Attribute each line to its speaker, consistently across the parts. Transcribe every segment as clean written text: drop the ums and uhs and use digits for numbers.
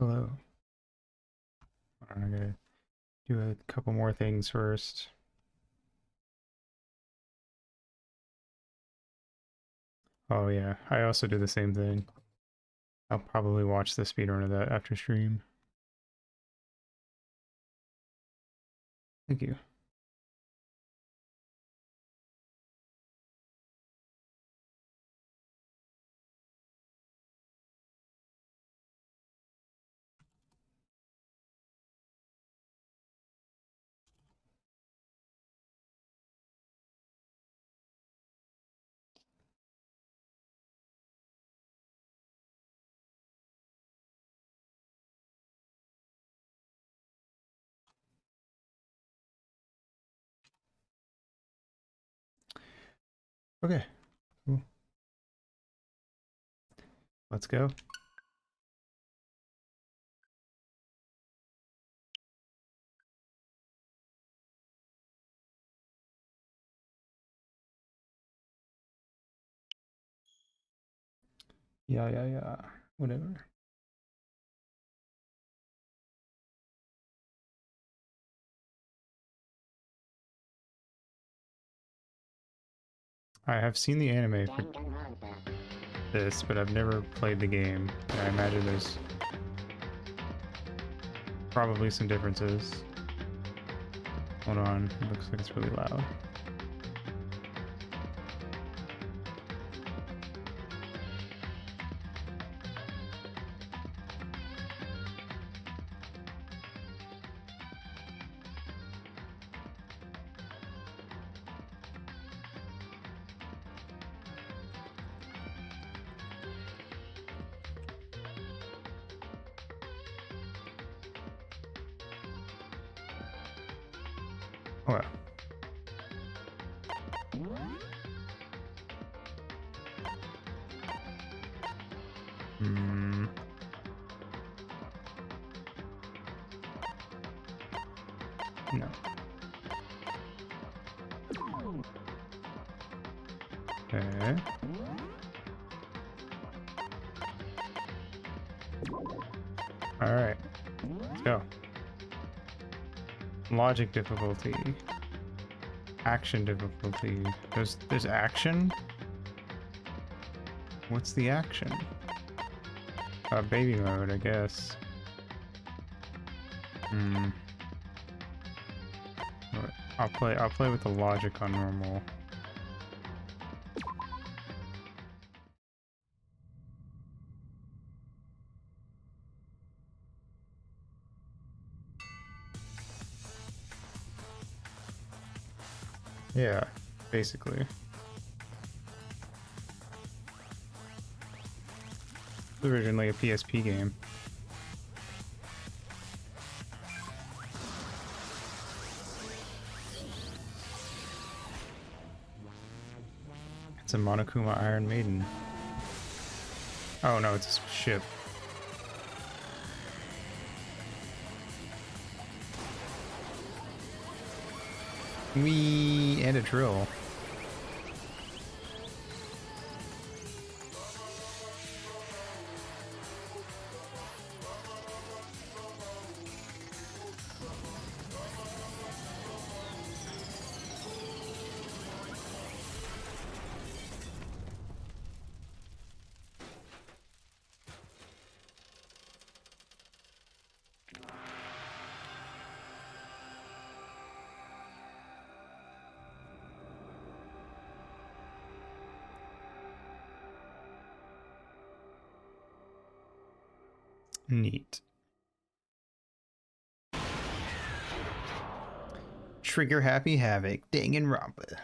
Speaker 1: Hello. I'm gonna do a couple more things first. Oh yeah, I also do the same thing. I'll probably watch the speedrun of that after stream. Thank you. Okay, cool. Let's go. Yeah. Whatever. I have seen the anime for this, but I've never played the game. And I imagine there's probably some differences. Hold on, it looks like it's really loud. Oh well. No. Okay. Alright. Let's go. Logic difficulty. Action difficulty. There's action? What's the action? Baby mode, I guess. I'll play with the logic on normal. Yeah, basically. It's originally a PSP game. It's a Monokuma Iron Maiden. Oh no, it's a ship. Wee, and a drill. Neat. Trigger happy Havoc, Danganronpa.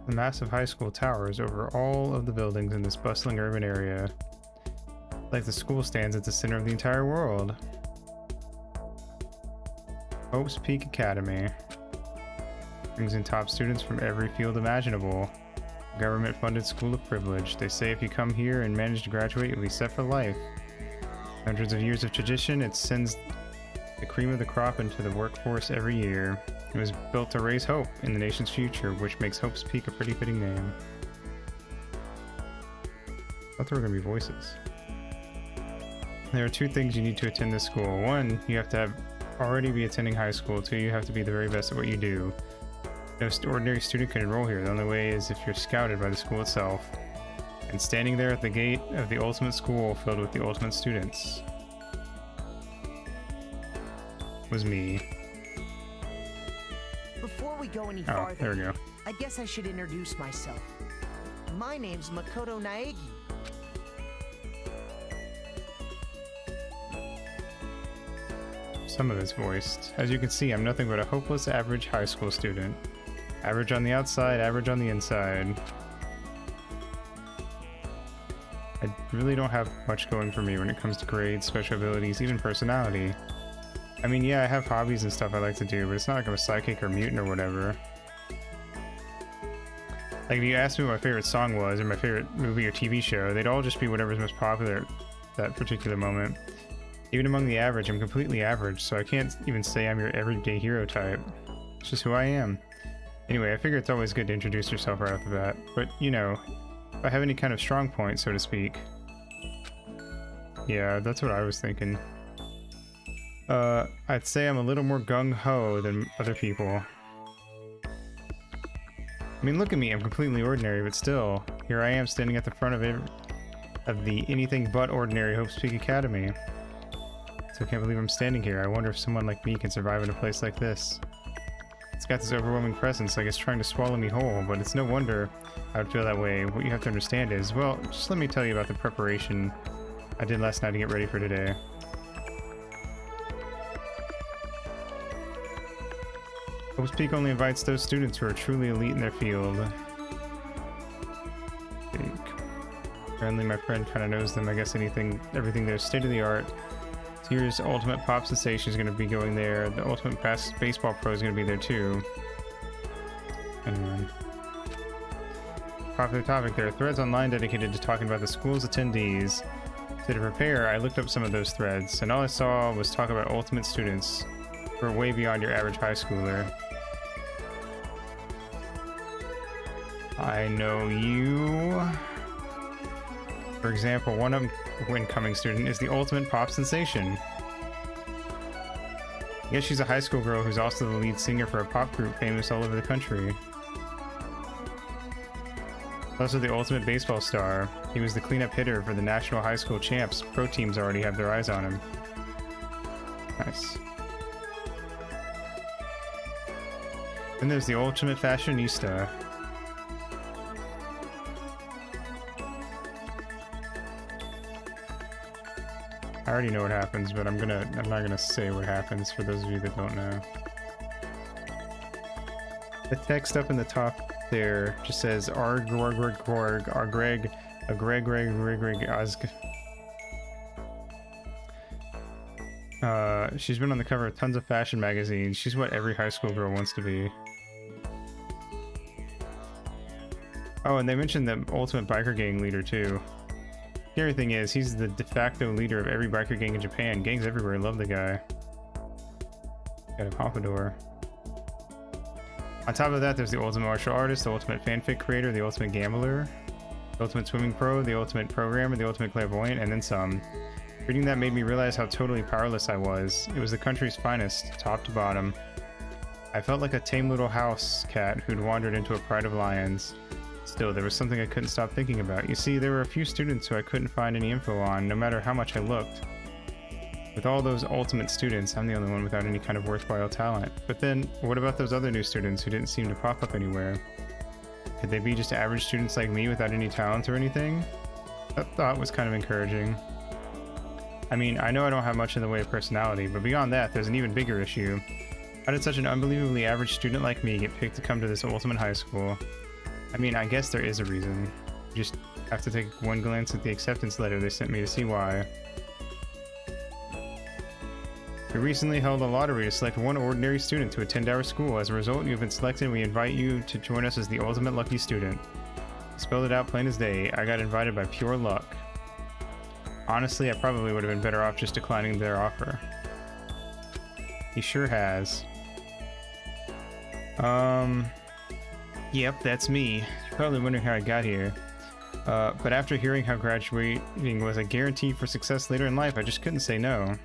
Speaker 1: The massive high school towers over all of the buildings in this bustling urban area. Like the school stands at the center of the entire world. Hope's Peak Academy brings in top students from every field imaginable. Government-funded school of privilege. They say if you come here and manage to graduate, you'll be set for life. Hundreds of years of tradition, it sends the cream of the crop into the workforce every year. It was built to raise hope in the nation's future, which makes Hope's Peak a pretty fitting name. thought there were gonna be voices. There are two things you need to attend this school. One, you have to already be attending high school. Two, you have to be the very best at what you do. No ordinary student can enroll here. The only way is if you're scouted by the school itself. And standing there at the gate of the ultimate school filled with the ultimate students was me.
Speaker 2: Before we go any farther,
Speaker 1: there we go.
Speaker 2: I guess I should introduce myself. My name's Makoto Naegi.
Speaker 1: Some of it's voiced. As you can see, I'm nothing but a hopeless average high school student. Average on the outside, average on the inside. I really don't have much going for me when it comes to grades, special abilities, even personality. I mean, yeah, I have hobbies and stuff I like to do, but it's not like I'm a psychic or mutant or whatever. Like, if you asked me what my favorite song was, or my favorite movie or TV show, they'd all just be whatever's most popular at that particular moment. Even among the average, I'm completely average, so I can't even say I'm your everyday hero type. It's just who I am. Anyway, I figure it's always good to introduce yourself right off the bat, but, you know, if I have any kind of strong point, so to speak. Yeah, that's what I was thinking. I'd say I'm a little more gung-ho than other people. I mean, look at me, I'm completely ordinary, but still, here I am standing at the front of the anything but ordinary Hope's Peak Academy. So I can't believe I'm standing here. I wonder if someone like me can survive in a place like this. It's got this overwhelming presence, like it's trying to swallow me whole, but it's no wonder I would feel that way. What you have to understand is, well, just let me tell you about the preparation I did last night to get ready for today. Hope's Peak only invites those students who are truly elite in their field. Apparently my friend kind of knows them. I guess everything there's state of the art. Here's Ultimate Pop Sensation is going to be going there. The Ultimate Baseball Pro is going to be there too. Anyway. Popular topic, there are threads online dedicated to talking about the school's attendees. So to prepare, I looked up some of those threads, and all I saw was talk about ultimate students who are way beyond your average high schooler. I know you. For example, one incoming student is the Ultimate Pop Sensation. Yes, she's a high school girl who's also the lead singer for a pop group famous all over the country. Also the Ultimate Baseball Star. He was the cleanup hitter for the National High School Champs. Pro teams already have their eyes on him. Nice. Then there's the Ultimate Fashionista. I already know what happens, but I'm not gonna say what happens for those of you that don't know. The text up in the top there just says Argreg, she's been on the cover of tons of fashion magazines. She's what every high school girl wants to be. Oh, and they mentioned the Ultimate Biker Gang leader too. The scary thing is, he's the de facto leader of every biker gang in Japan. Gangs everywhere love the guy. Got a pompadour. On top of that, there's the Ultimate Martial Artist, the Ultimate Fanfic Creator, the Ultimate Gambler, the Ultimate Swimming Pro, the Ultimate Programmer, the Ultimate Clairvoyant, and then some. Reading that made me realize how totally powerless I was. It was the country's finest, top to bottom. I felt like a tame little house cat who'd wandered into a pride of lions. Still, there was something I couldn't stop thinking about. You see, there were a few students who I couldn't find any info on, no matter how much I looked. With all those ultimate students, I'm the only one without any kind of worthwhile talent. But then, what about those other new students who didn't seem to pop up anywhere? Could they be just average students like me without any talent or anything? That thought was kind of encouraging. I mean, I know I don't have much in the way of personality, but beyond that, there's an even bigger issue. How did such an unbelievably average student like me get picked to come to this ultimate high school? I mean, I guess there is a reason. You just have to take one glance at the acceptance letter they sent me to see why. We recently held a lottery to select one ordinary student to attend our school. As a result, you've been selected and we invite you to join us as the ultimate lucky student. I spelled it out plain as day. I got invited by pure luck. Honestly, I probably would have been better off just declining their offer. He sure has. Yep, that's me. You're probably wondering how I got here. But after hearing how graduating was a guarantee for success later in life, I just couldn't say no.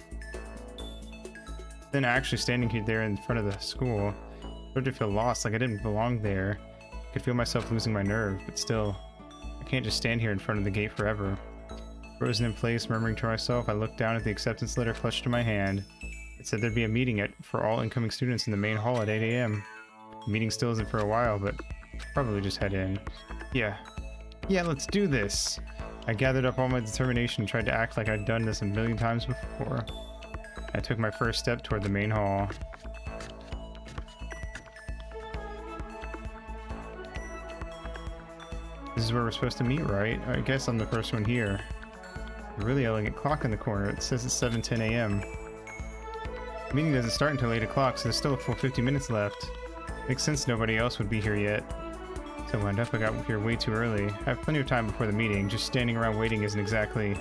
Speaker 1: Then actually standing here there in front of the school, I started to feel lost, like I didn't belong there. I could feel myself losing my nerve, but still, I can't just stand here in front of the gate forever. Frozen in place, murmuring to myself, I looked down at the acceptance letter clutched in my hand. It said there'd be a meeting for all incoming students in the main hall at 8 a.m. The meeting still isn't for a while, but probably just head in. Yeah, let's do this! I gathered up all my determination and tried to act like I'd done this a million times before. I took my first step toward the main hall. This is where we're supposed to meet, right? I guess I'm the first one here. A really elegant clock in the corner. It says it's 7:10 a.m. The meeting doesn't start until 8 o'clock, so there's still a full 50 minutes left. Makes sense nobody else would be here yet. So I wound up, I got here way too early. I have plenty of time before the meeting. Just standing around waiting isn't exactly...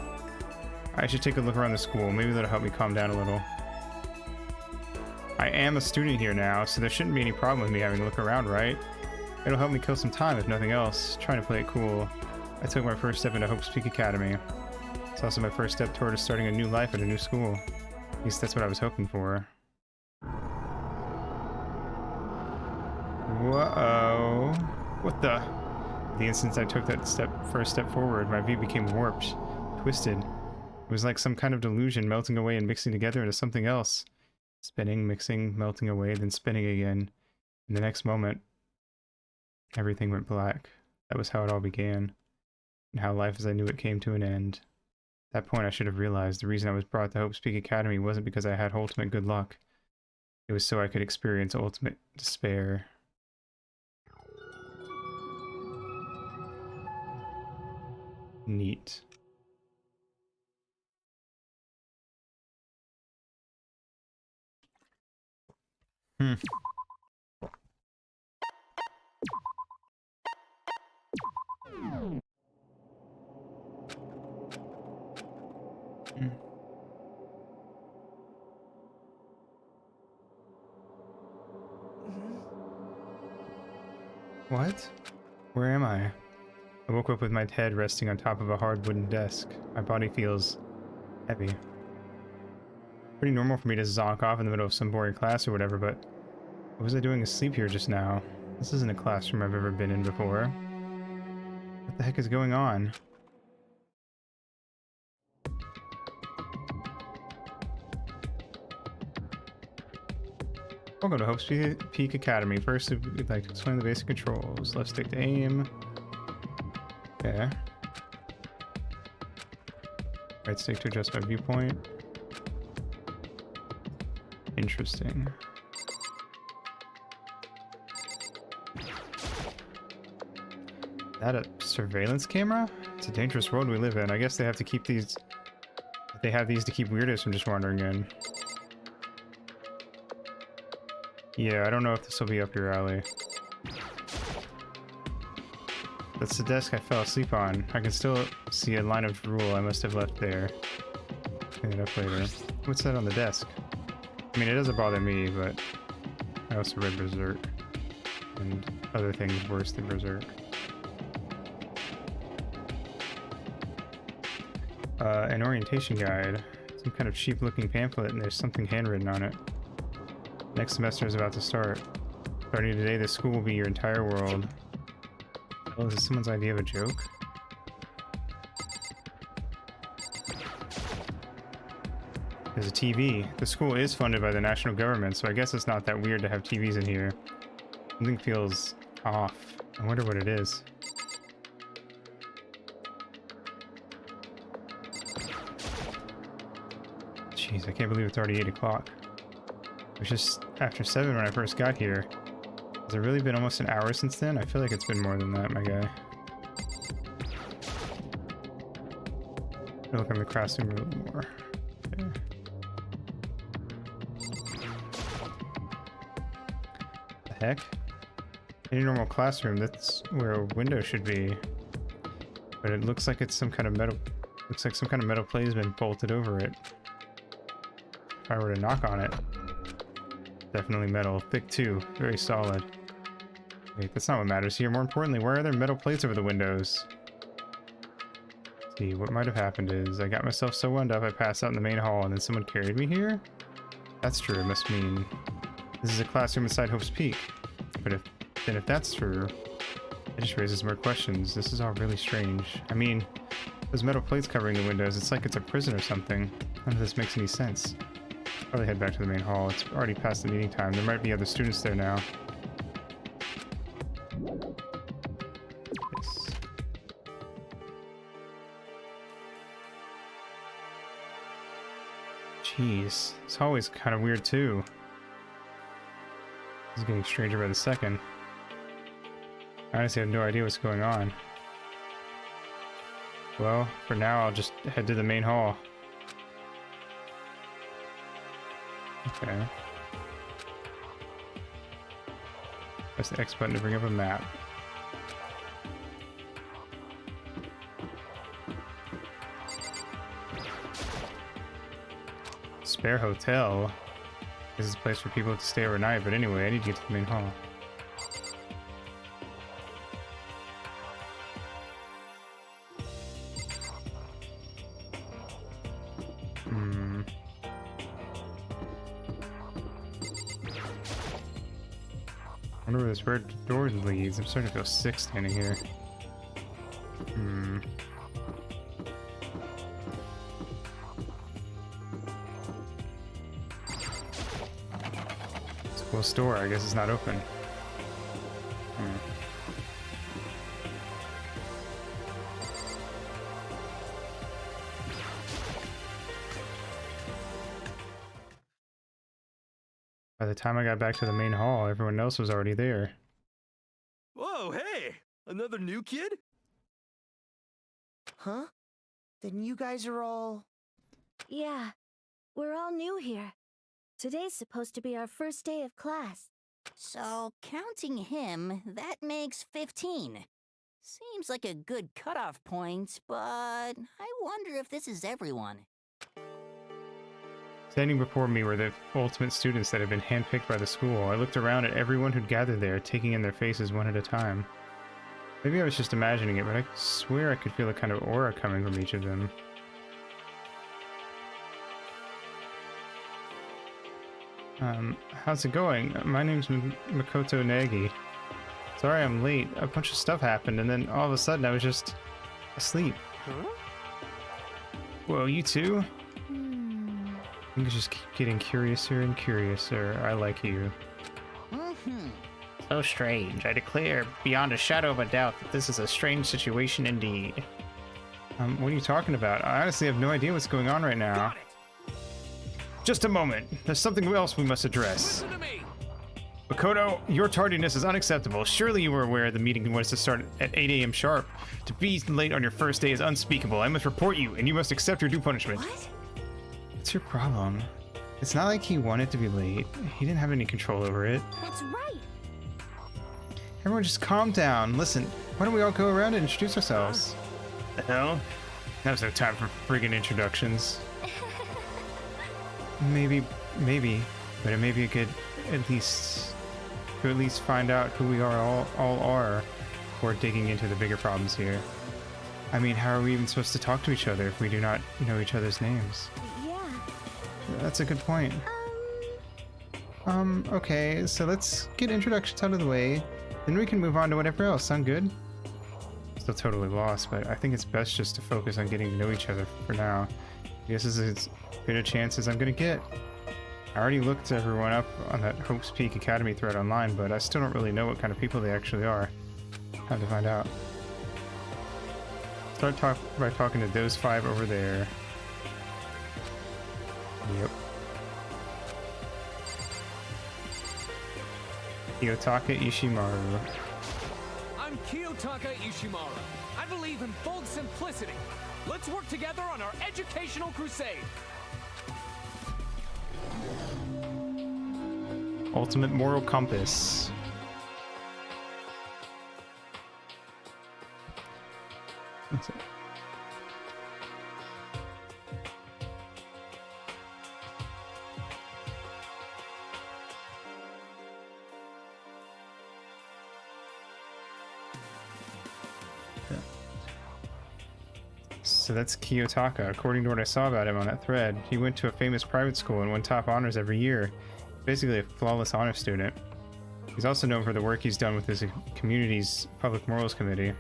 Speaker 1: I should take a look around the school. Maybe that'll help me calm down a little. I am a student here now, so there shouldn't be any problem with me having a look around, right? It'll help me kill some time, if nothing else. Trying to play it cool. I took my first step into Hope's Peak Academy. It's also my first step toward starting a new life at a new school. At least that's what I was hoping for. Whoa. What the? The instant I took that first step forward, my view became warped, twisted. It was like some kind of delusion melting away and mixing together into something else. Spinning, mixing, melting away, then spinning again. In the next moment, everything went black. That was how it all began. And how life as I knew it came to an end. At that point I should have realized the reason I was brought to Hope's Peak Academy wasn't because I had ultimate good luck. It was so I could experience ultimate despair. Neat. What? Where am I? I woke up with my head resting on top of a hard wooden desk. My body feels heavy. Pretty normal for me to zonk off in the middle of some boring class or whatever, but what was I doing asleep here just now? This isn't a classroom I've ever been in before. What the heck is going on? Welcome to Hope's Peak Academy. First, we'd like to explain the basic controls. Left stick to aim. Okay. Right stick to adjust my viewpoint. Interesting. Is that a surveillance camera? It's a dangerous world we live in. I guess they have to keep these... They have these to keep weirdos from just wandering in. Yeah, I don't know if this will be up your alley. That's the desk I fell asleep on. I can still see a line of drool I must have left there. Clean it up later. What's that on the desk? I mean, it doesn't bother me, but I also read Berserk. And other things worse than Berserk. An orientation guide. Some kind of cheap looking pamphlet, and there's something handwritten on it. Next semester is about to start. Starting today, this school will be your entire world. Oh, is this someone's idea of a joke? There's a TV. The school is funded by the national government, so I guess it's not that weird to have TVs in here. Something feels off. I wonder what it is. Jeez, I can't believe it's already 8 o'clock. It was just after 7 when I first got here. Has it really been almost an hour since then? I feel like it's been more than that, my guy. I'll look in the classroom a little more. Okay. The heck? In a normal classroom, that's where a window should be. But it looks like it's some kind of metal... Looks like some kind of metal plate has been bolted over it. If I were to knock on it... Definitely metal. Thick too. Very solid. Wait, that's not what matters here. More importantly, why are there metal plates over the windows? See, what might have happened is I got myself so wound up I passed out in the main hall and then someone carried me here? That's true, it must mean this is a classroom inside Hope's Peak. But if that's true, it just raises more questions. This is all really strange. I mean, those metal plates covering the windows, it's like it's a prison or something. None of this makes any sense. Probably head back to the main hall. It's already past the meeting time. There might be other students there now. Yes. Jeez, this hallway's kind of weird too. This is getting stranger by the second. I honestly have no idea what's going on. Well, for now, I'll just head to the main hall. Okay. Press the X button to bring up a map. Spare hotel. This is a place for people to stay overnight, but anyway, I need to get to the main hall. I wonder where this red door leads. I'm starting to feel sick standing here. School store, I guess it's not open. By the time I got back to the main hall, everyone else was already there.
Speaker 3: Whoa, hey! Another new kid?
Speaker 2: Huh? Then you guys are all...
Speaker 4: Yeah, we're all new here. Today's supposed to be our first day of class.
Speaker 5: So, counting him, that makes 15. Seems like a good cutoff point, but I wonder if this is everyone.
Speaker 1: Standing before me were the ultimate students that had been handpicked by the school. I looked around at everyone who'd gathered there, taking in their faces one at a time. Maybe I was just imagining it, but I swear I could feel a kind of aura coming from each of them. How's it going? My name's Makoto Nagi. Sorry I'm late. A bunch of stuff happened, and then all of a sudden I was just asleep.
Speaker 3: Huh?
Speaker 1: Whoa, you too? I think it's just getting curiouser and curiouser. I like you. So strange. I declare beyond a shadow of a doubt that this is a strange situation indeed. What are you talking about? I honestly have no idea what's going on right now.
Speaker 3: Got it!
Speaker 1: Just a moment. There's something else we must address.
Speaker 3: Listen to me!
Speaker 1: Makoto, your tardiness is unacceptable. Surely you were aware the meeting was to start at 8 a.m. sharp. To be late on your first day is unspeakable. I must report you, and you must accept your due punishment.
Speaker 4: What?
Speaker 1: What's your problem? It's not like he wanted to be late. He didn't have any control over it.
Speaker 4: That's right.
Speaker 1: Everyone just calm down. Listen, why don't we all go around and introduce ourselves? The hell? Now's no time for friggin' introductions. Maybe, but it may be a good at least find out who we all are before digging into the bigger problems here. I mean, how are we even supposed to talk to each other if we do not know each other's names?
Speaker 4: Yeah.
Speaker 1: That's a good point. Okay, so let's get introductions out of the way, then we can move on to whatever else. Sound good? Still totally lost, but I think it's best just to focus on getting to know each other for now. I guess this is as good a chance as I'm gonna get. I already looked everyone up on that Hope's Peak Academy thread online, but I still don't really know what kind of people they actually are. Time to find out. Start by talking to those 5 over there. Yep. Kiyotaka Ishimaru.
Speaker 6: I'm Kiyotaka Ishimaru. I believe in bold simplicity. Let's work together on our educational crusade.
Speaker 1: Ultimate moral compass. That's it. So that's Kiyotaka. According to what I saw about him on that thread, he went to a famous private school and won top honors every year. Basically a flawless honor student. He's also known for the work he's done with his community's public morals committee.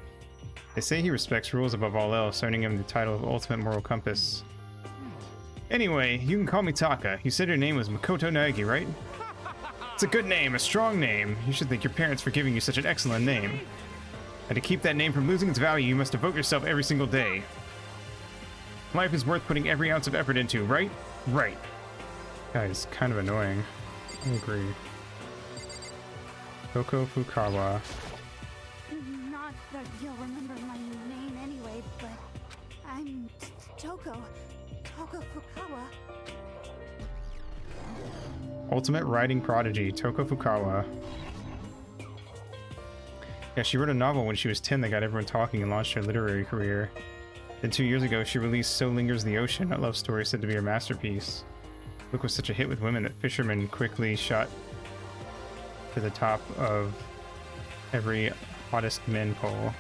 Speaker 1: They say he respects rules above all else, earning him the title of Ultimate Moral Compass. Anyway, you can call me Taka. You said your name was Makoto Naegi, right? It's a good name, a strong name. You should thank your parents for giving you such an excellent name. And to keep that name from losing its value, you must devote yourself every single day. Life is worth putting every ounce of effort into, right? Right. Guys, kind of annoying. I agree. Toko Fukawa.
Speaker 7: Not that you'll remember my name anyway, but I'm Toko Fukawa.
Speaker 1: Ultimate writing prodigy, Toko Fukawa. Yeah, she wrote a novel when she was 10 that got everyone talking and launched her literary career. Then 2 years ago, she released So Lingers the Ocean, a love story said to be her masterpiece. The book was such a hit with women that fishermen quickly shot to the top of every hottest men poll.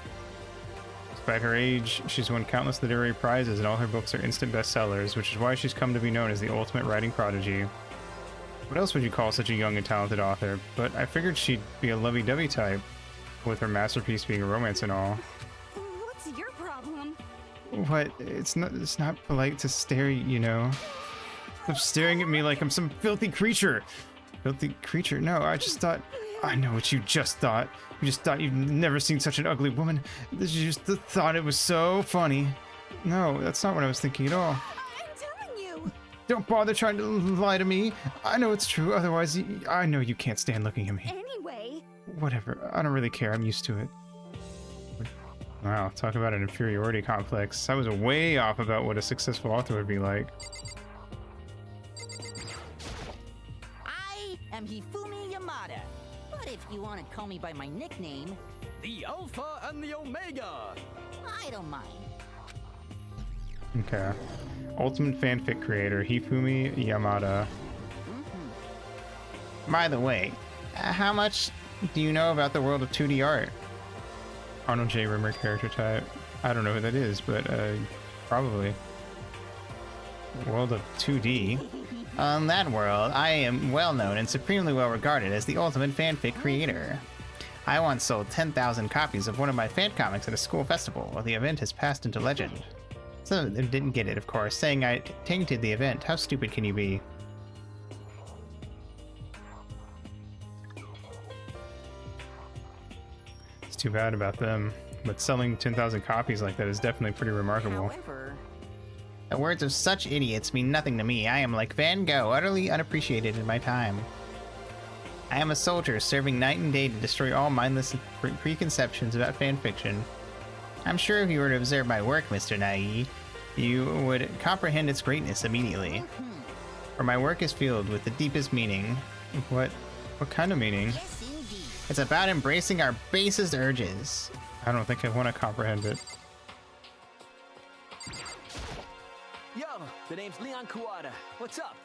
Speaker 1: Despite her age, she's won countless literary prizes and all her books are instant bestsellers, which is why she's come to be known as the ultimate writing prodigy. What else would you call such a young and talented author? But I figured she'd be a lovey-dovey type, with her masterpiece being a romance and all.
Speaker 7: What's your problem?
Speaker 1: What? It's not polite to stare, you know. Stop staring at me like I'm some filthy creature. Filthy creature? No, I just thought... I know what you just thought. You just thought you've never seen such an ugly woman. You just thought it was so funny. No, that's not what I was thinking at all.
Speaker 7: I'm telling you.
Speaker 1: Don't bother trying to lie to me. I know it's true, otherwise I know you can't stand looking at me.
Speaker 7: Anyway.
Speaker 1: Whatever, I don't really care, I'm used to it. Wow, talk about an inferiority complex. I was way off about what a successful author would be like.
Speaker 5: I am Hifumi Yamada. But if you want to call me by my nickname,
Speaker 3: The Alpha and the Omega.
Speaker 5: I don't mind.
Speaker 1: Okay. Ultimate fanfic creator, Hifumi Yamada. By the way, how much do you know about the world of 2D art? Arnold J. Rimmer character type. I don't know who that is, but probably. World of 2D. On that world, I am well known and supremely well regarded as the ultimate fanfic creator. I once sold 10,000 copies of one of my fan comics at a school festival, where the event has passed into legend. Some of them didn't get it, of course, saying I tainted the event. How stupid can you be? It's too bad about them, but selling 10,000 copies like that is definitely pretty remarkable.
Speaker 5: However,
Speaker 8: The words of such idiots mean nothing to me. I am like Van Gogh, utterly unappreciated in my time. I am a soldier serving night and day to destroy all mindless preconceptions about fanfiction. I'm sure if you were to observe my work, Mr. Nai, you would comprehend its greatness immediately. For my work is filled with the deepest meaning.
Speaker 1: What kind of meaning?
Speaker 5: yes indeed.
Speaker 8: It's about embracing our basest urges.
Speaker 1: I don't think I want to comprehend it.
Speaker 3: Yo, the name's Leon Kuwata. What's up?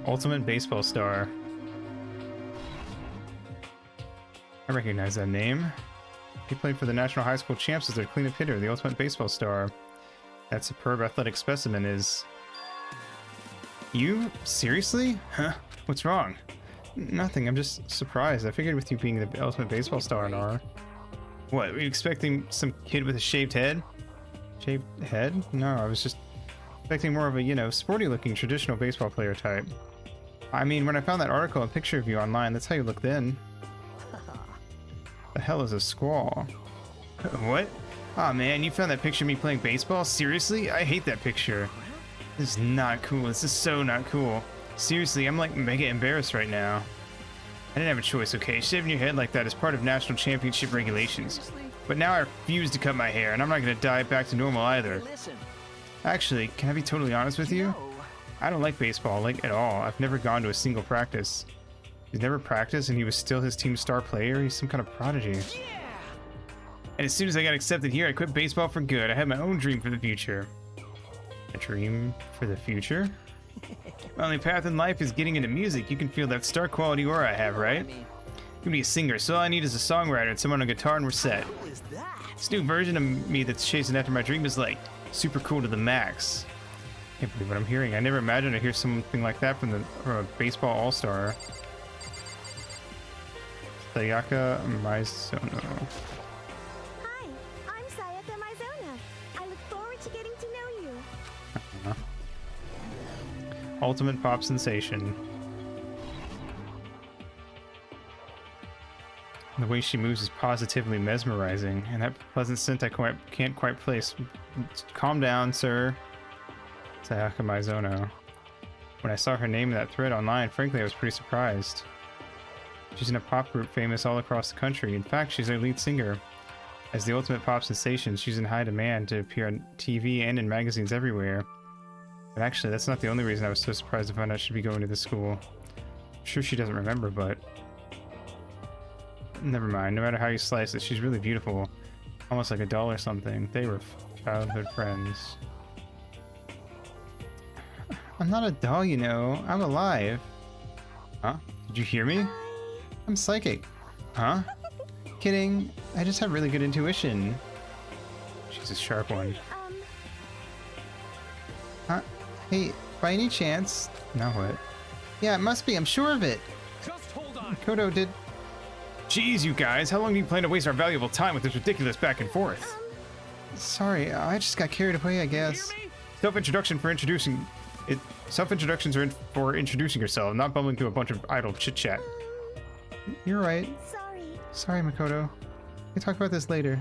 Speaker 1: Ultimate baseball star. I recognize that name. He played for the National High School Champs as their cleanup hitter, the ultimate baseball star. That superb athletic specimen is... You? Seriously? Huh? What's wrong? Nothing, I'm just surprised. I figured with you being the ultimate baseball star and all. What, were you expecting some kid with a shaved head? Shaved head? No, I was just expecting more of a, you know, sporty looking traditional baseball player type. I mean, when I found that article and picture of you online, that's how you looked then. The hell is a squall? What? Aw, man, you found that picture of me playing baseball? Seriously? I hate that picture. This is not cool. This is so not cool. Seriously, I'm like mega embarrassed right now. I didn't have a choice, okay? Shaving your head like that is part of national championship regulations. But now I refuse to cut my hair, and I'm not gonna dye it back to normal either.
Speaker 3: Listen.
Speaker 1: Actually, can I be totally honest with you?
Speaker 3: No.
Speaker 1: I don't like baseball, like, at all. I've never gone to a single practice. He's never practiced, and he was still his team's star player. He's some kind of prodigy. And as soon as I got accepted here, I quit baseball for good. I had my own dream for the future. A dream for the future? My only path in life is getting into music. You can feel that star quality aura I have, right? Give me a singer, so all I need is a songwriter and someone on guitar and we're set.
Speaker 3: Who is that?
Speaker 1: This new version of me that's chasing after my dream is like super cool to the max. Can't believe what I'm hearing. I never imagined I'd hear something like that from a baseball all-star. Sayaka Mizuno.
Speaker 4: Hi, I'm Sayaka Mizona. I look forward to getting to know you.
Speaker 1: Ultimate pop sensation. The way she moves is positively mesmerizing, and that pleasant scent I can't quite place. Calm down, sir. Sayaka Mizuno. When I saw her name in that thread online, frankly, I was pretty surprised. She's in a pop group famous all across the country. In fact, she's their lead singer. As the ultimate pop sensation, she's in high demand to appear on TV and in magazines everywhere. But actually, that's not the only reason I was so surprised to find out she'd be going to this school. I'm sure she doesn't remember, but... never mind. No matter how you slice it, she's really beautiful. Almost like a doll or something. They were childhood friends. I'm not a doll, you know. I'm alive. Huh? Did you hear me? I'm psychic. Huh? Kidding. I just have really good intuition. She's a sharp one. Huh? Hey, by any chance... Now what? Yeah, it must be. I'm sure of it.
Speaker 6: Just hold on.
Speaker 1: Kodo did... Jeez, you guys. How long do you plan to waste our valuable time with this ridiculous back and forth? Sorry, I just got carried away, I guess.
Speaker 6: Hear me?
Speaker 1: Self-introductions are for introducing yourself, not bumbling to a bunch of idle chit-chat. You're right. Sorry, Makoto. We'll talk about this later.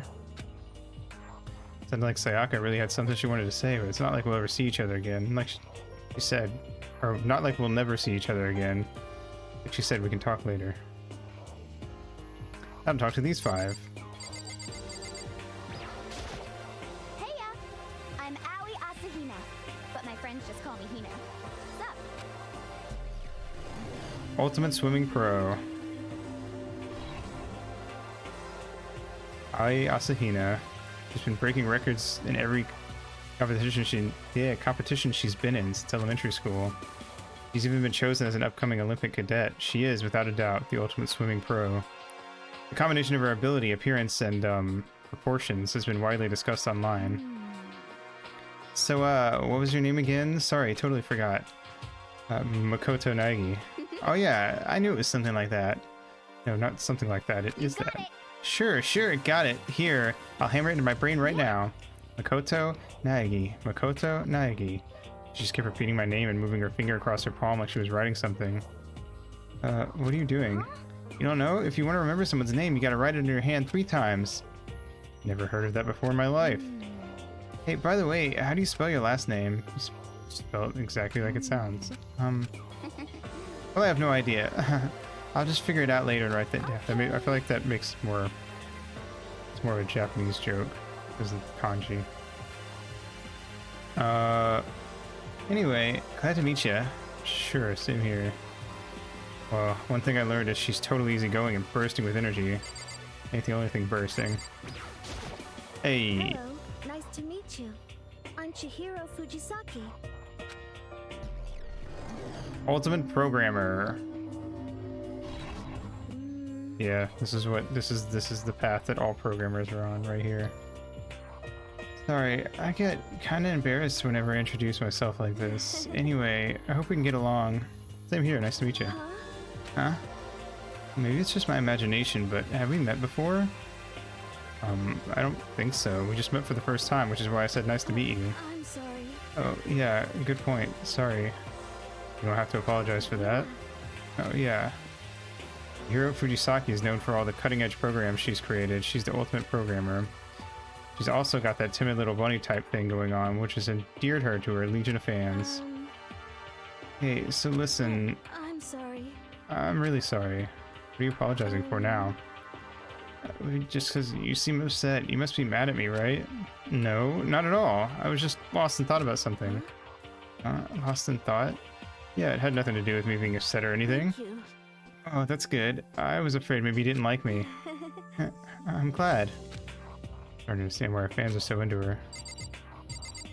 Speaker 1: Sounded like Sayaka really had something she wanted to say, but it's not like we'll ever see each other again. Like she said. Or not like we'll never see each other again. Like she said, we can talk later. I haven't talked to these five.
Speaker 7: Heya! I'm Aoi Asahina, but my friends just call me Hina. What's up?
Speaker 1: Ultimate Swimming Pro. Ai Asahina. She's been breaking records in every competition she's been in since elementary school. She's even been chosen as an upcoming Olympic cadet. She is, without a doubt, the ultimate swimming pro. The combination of her ability, appearance, and proportions has been widely discussed online. So, what was your name again? Sorry, totally forgot. Makoto Naegi. Oh yeah, I knew it was something like that. No, not something like that. It is that. Sure, got it. Here, I'll hammer it into my brain right now. Makoto Naegi. Makoto Naegi. She just kept repeating my name and moving her finger across her palm like she was writing something. What are you doing? You don't know? If you want to remember someone's name, you gotta write it in your hand 3 times. Never heard of that before in my life. Hey, by the way, how do you spell your last name? Spell it exactly like it sounds. Well, I have no idea. I'll just figure it out later and write that down. I feel like that makes more... It's more of a Japanese joke because of kanji. Anyway, glad to meet you. Sure, same here. Well, one thing I learned is she's totally easygoing and bursting with energy. Ain't the only thing bursting. Hey.
Speaker 4: Hello, nice to meet you. I'm Chihiro Fujisaki.
Speaker 1: Ultimate Programmer. Yeah, this is the path that all programmers are on right here. Sorry, I get kind of embarrassed whenever I introduce myself like this. Anyway, I hope we can get along. Same here, nice to meet you. Huh? Maybe it's just my imagination, but have we met before? I don't think so. We just met for the first time, which is why I said nice to meet you.
Speaker 4: I'm sorry.
Speaker 1: Oh, yeah, good point. Sorry. You don't have to apologize for that. Oh, yeah. Hiro Fujisaki is known for all the cutting-edge programs she's created. She's the ultimate programmer. She's also got that timid little bunny type thing going on, which has endeared her to her legion of fans. Hey, so listen...
Speaker 4: I'm sorry.
Speaker 1: I'm really sorry. What are you apologizing for now? Just because you seem upset. You must be mad at me, right? No, not at all. I was just lost in thought about something. Lost in thought? Yeah, it had nothing to do with me being upset or anything.
Speaker 4: Thank you.
Speaker 1: Oh, that's good. I was afraid maybe you didn't like me. I'm glad. I don't understand why our fans are so into her.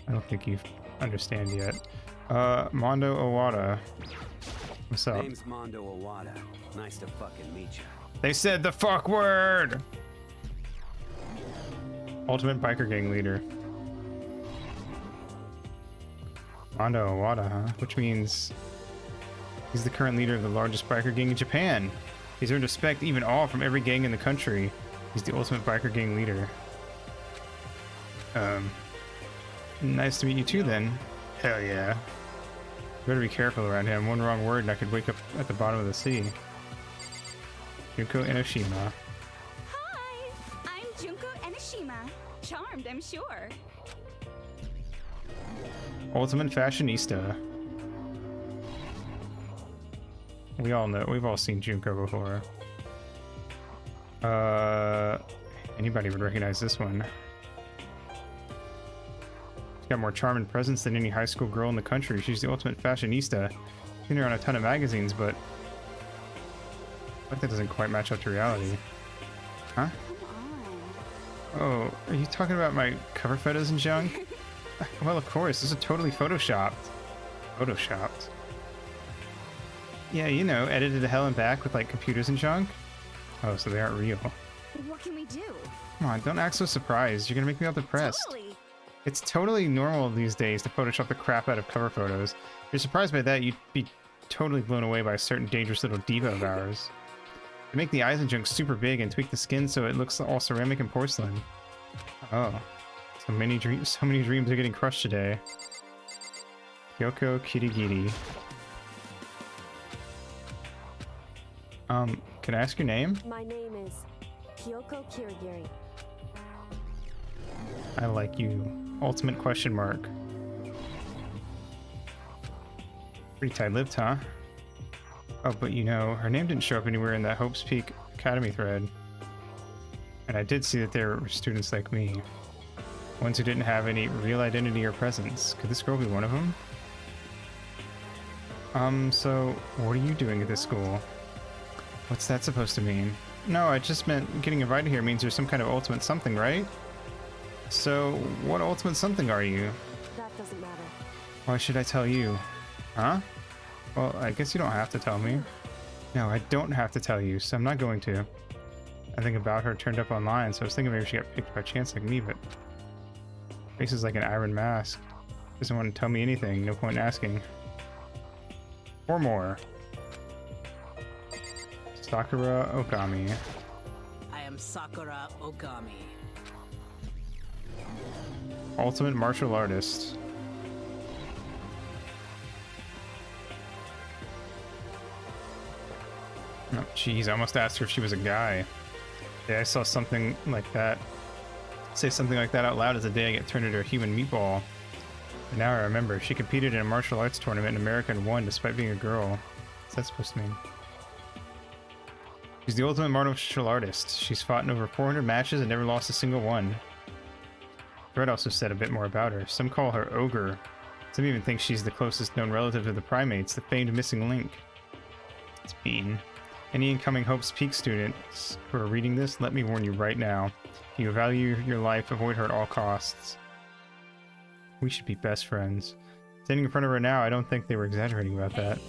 Speaker 1: I don't think you understand yet. Mondo Owada. What's up?
Speaker 9: Name's Mondo Owada. Nice to fucking meet you.
Speaker 1: They said the fuck word! Ultimate biker gang leader. Mondo Owada, huh? Which means he's the current leader of the largest biker gang in Japan. He's earned respect, even awe, from every gang in the country. He's the ultimate biker gang leader. Nice to meet you too, then. Hell yeah. Better be careful around him. One wrong word and I could wake up at the bottom of the sea. Junko Enoshima.
Speaker 4: Hi, I'm Junko Enoshima. Charmed, I'm sure.
Speaker 1: Ultimate fashionista. We all know. We've all seen Junko before. Anybody would recognize this one. She's got more charm and presence than any high school girl in the country. She's the ultimate fashionista. I've seen her on a ton of magazines, but that doesn't quite match up to reality. Huh? Oh, are you talking about my cover photos and junk? Well, of course. This is totally photoshopped. Photoshopped? Yeah, you know, edited to hell and back with like computers and junk. Oh, so they aren't real.
Speaker 4: What can we do?
Speaker 1: Come on, don't act so surprised. You're gonna make me all depressed.
Speaker 4: Totally.
Speaker 1: It's totally normal these days to Photoshop the crap out of cover photos. If you're surprised by that, you'd be totally blown away by a certain dangerous little diva of ours. They make the eyes and junk super big and tweak the skin so it looks all ceramic and porcelain. Oh, so many dreams are getting crushed today. Kyoko Kirigiri. Can I ask your name?
Speaker 10: My name is Kyoko Kirigiri.
Speaker 1: I like you. Ultimate question mark. Pretty tight-lipped, huh? Oh, but you know, her name didn't show up anywhere in that Hope's Peak Academy thread. And I did see that there were students like me. Ones who didn't have any real identity or presence. Could this girl be one of them? So, what are you doing at this school? What's that supposed to mean? No, I just meant getting invited here means you're some kind of ultimate something, right? So, what ultimate something are you?
Speaker 10: That doesn't matter.
Speaker 1: Why should I tell you? Huh? Well, I guess you don't have to tell me. No, I don't have to tell you, so I'm not going to. I think about her turned up online, so I was thinking maybe she got picked by chance like me, but... face is like an iron mask. Doesn't want to tell me anything, no point in asking. Or more. Sakura Okami.
Speaker 11: I am Sakura Okami.
Speaker 1: Ultimate martial artist. Oh, jeez, I almost asked her if she was a guy. Yeah, I saw something like that. Say something like that out loud as the day I get turned into a human meatball. But now I remember, she competed in a martial arts tournament in America and won despite being a girl. What's that supposed to mean? She's the ultimate martial artist. She's fought in over 400 matches and never lost a single one. Thread also said a bit more about her. Some call her Ogre. Some even think she's the closest known relative to the primates, the famed missing link. It's mean. Any incoming Hope's Peak students who are reading this, let me warn you right now. If you value your life, avoid her at all costs. We should be best friends. Standing in front of her now, I don't think they were exaggerating about that.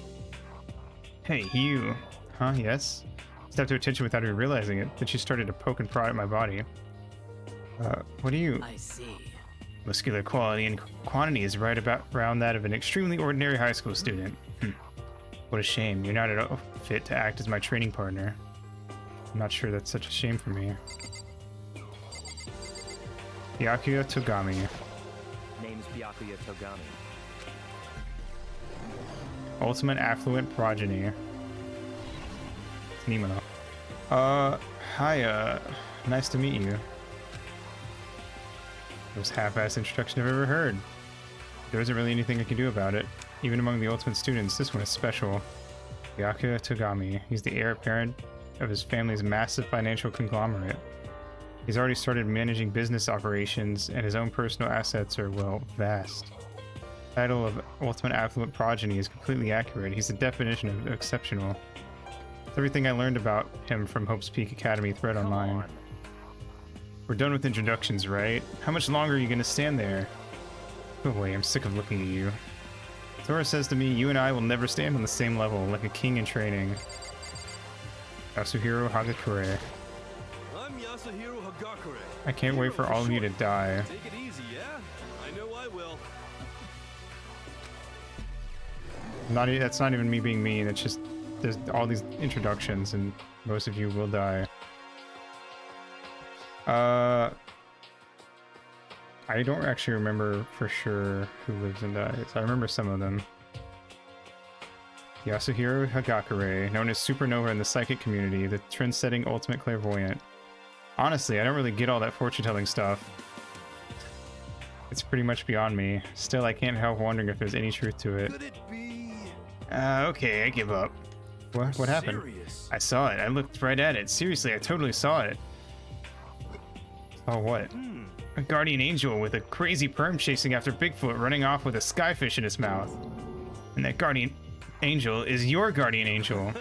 Speaker 1: Hey, you. Huh, yes? Stepped to attention without even realizing it, then she started to poke and prod at my body. What are you?
Speaker 11: I see.
Speaker 1: Muscular quality and quantity is right about around that of an extremely ordinary high school student. What a shame. You're not at all fit to act as my training partner. I'm not sure that's such a shame for me. Byakuya Togami.
Speaker 3: Name's Byakuya Togami.
Speaker 1: Ultimate affluent progeny. Nemo. Hi, nice to meet you. Most half-assed introduction I've ever heard. There isn't really anything I can do about it. Even among the ultimate students, this one is special. Byakuya Togami. He's the heir apparent of his family's massive financial conglomerate. He's already started managing business operations, and his own personal assets are, well, vast. The title of Ultimate Affluent Progeny is completely accurate. He's the definition of exceptional. It's everything I learned about him from Hope's Peak Academy thread online. We're done with introductions, right? How much longer are you gonna stand there? Go away, I'm sick of looking at you. Thora says to me, you and I will never stand on the same level, like a king in training. Yasuhiro Hagakure.
Speaker 3: I'm Yasuhiro Hagakure.
Speaker 1: I can't wait for all of you to die.
Speaker 3: Take it easy, yeah? I know I will.
Speaker 1: That's not even me being mean, it's just there's all these introductions and most of you will die. I don't actually remember for sure who lives and dies. I remember some of them. Yasuhiro Hagakure, known as Supernova in the psychic community, the trend-setting ultimate clairvoyant. Honestly, I don't really get all that fortune-telling stuff. It's pretty much beyond me. Still, I can't help wondering if there's any truth to it.
Speaker 3: Could it be?
Speaker 1: Okay, I give up. What happened?
Speaker 3: Serious?
Speaker 1: I saw it. I looked right at it. Seriously, I totally saw it. Oh, what? A guardian angel with a crazy perm chasing after Bigfoot, running off with a skyfish in his mouth. And that guardian angel is your guardian angel.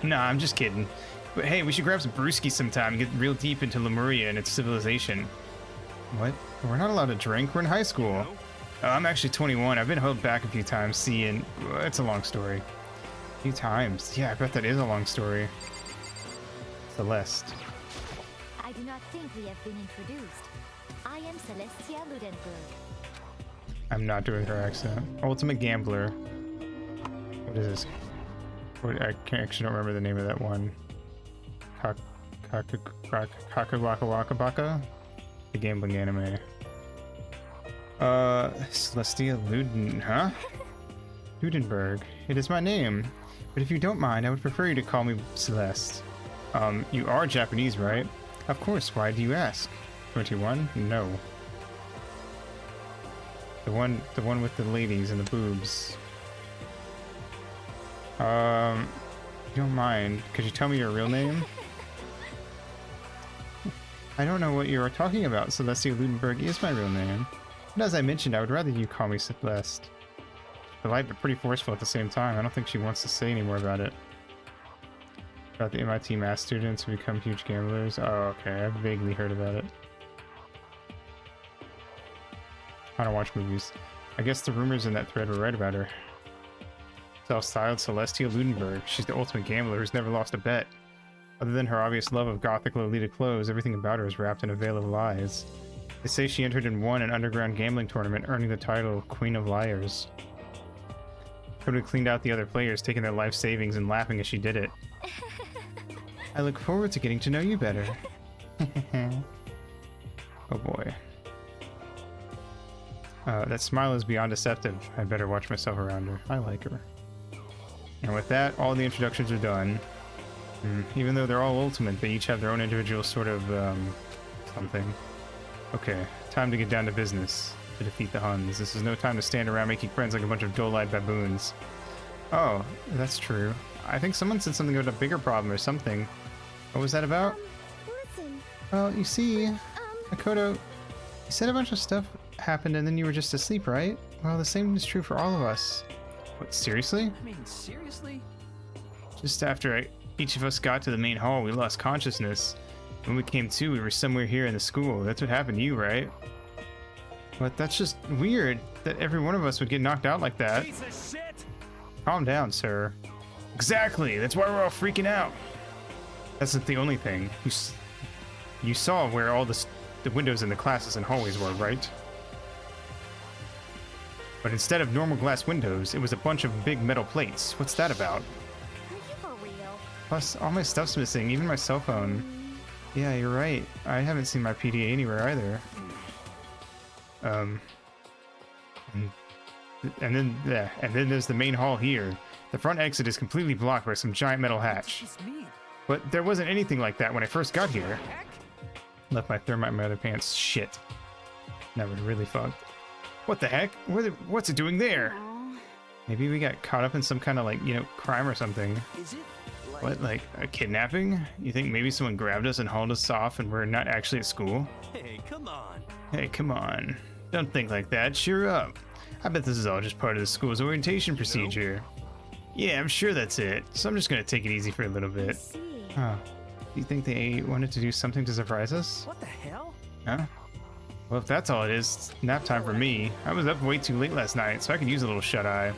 Speaker 1: Nah, I'm just kidding. But hey, we should grab some brewskis sometime and get real deep into Lemuria and its civilization. What? We're not allowed to drink. We're in high school. I'm actually 21. I've been held back a few times. See, and it's a long story. A few times. Yeah, I bet that is a long story. Celeste.
Speaker 7: I do not think we have been introduced. I am Celestia Ludenberg.
Speaker 1: I'm not doing her accent. Ultimate Gambler. What is this? I actually don't remember the name of that one. Kakawaka? The gambling anime. Celestia Luden, huh? Ludenberg. It is my name. But if you don't mind, I would prefer you to call me Celeste. You are Japanese, right? Of course, why do you ask? 21? No. The one with the ladies and the boobs. You don't mind, could you tell me your real name? I don't know what you are talking about. Celestia Ludenberg is my real name. But as I mentioned, I would rather you call me Celeste. Polite but pretty forceful at the same time. I don't think she wants to say any more about it. About the MIT math students who become huge gamblers. Oh, okay. I've vaguely heard about it. I don't watch movies. I guess the rumors in that thread were right about her. Self-styled Celestia Ludenberg. She's the ultimate gambler who's never lost a bet. Other than her obvious love of gothic Lolita clothes, everything about her is wrapped in a veil of lies. They say she entered and won an underground gambling tournament, earning the title of Queen of Liars. Totally cleaned out the other players, taking their life savings and laughing as she did it. I look forward to getting to know you better. Oh boy. That smile is beyond deceptive. I better watch myself around her. I like her. And with that, all the introductions are done. Even though they're all ultimate, they each have their own individual sort of, something. Okay, time to get down to business. To defeat the Huns. This is no time to stand around making friends like a bunch of dull-eyed baboons. Oh, that's true. I think someone said something about a bigger problem or something. What was that about?
Speaker 4: Listen.
Speaker 1: Well, you see, Makoto, you said a bunch of stuff happened and then you were just asleep, right? Well, the same is true for all of us. What, seriously?
Speaker 6: I mean, seriously?
Speaker 1: Just after each of us got to the main hall, we lost consciousness. When we came to, we were somewhere here in the school. That's what happened to you, right? But that's just weird that every one of us would get knocked out like that.
Speaker 6: Piece of shit!
Speaker 1: Calm down, sir. Exactly, that's why we're all freaking out. That's not the only thing. You saw where all the windows in the classes and hallways were, right? But instead of normal glass windows, it was a bunch of big metal plates. What's that about?
Speaker 7: Are you for real?
Speaker 1: Plus, all my stuff's missing, even my cell phone. Yeah, you're right. I haven't seen my PDA anywhere either. And then there's the main hall here. The front exit is completely blocked by some giant metal hatch. But there wasn't anything like that when I first got here. Left my thermite in my other pants. Shit. That was really fucked. What the heck? What's it doing there? Maybe we got caught up in some kind of, like, you know, crime or something.
Speaker 2: Is it like...
Speaker 1: What, like a kidnapping? You think maybe someone grabbed us and hauled us off and we're not actually at school?
Speaker 3: Hey, come on.
Speaker 1: Hey, come on. Don't think like that. Cheer up. I bet this is all just part of the school's orientation procedure. Yeah, I'm sure that's it. So I'm just gonna take it easy for a little bit. Huh. Do you think they wanted to do something to surprise us?
Speaker 2: What the hell?
Speaker 1: Huh? Well, if that's all it is, it's nap time for me. I was up way too late last night, so I could use a little shut-eye.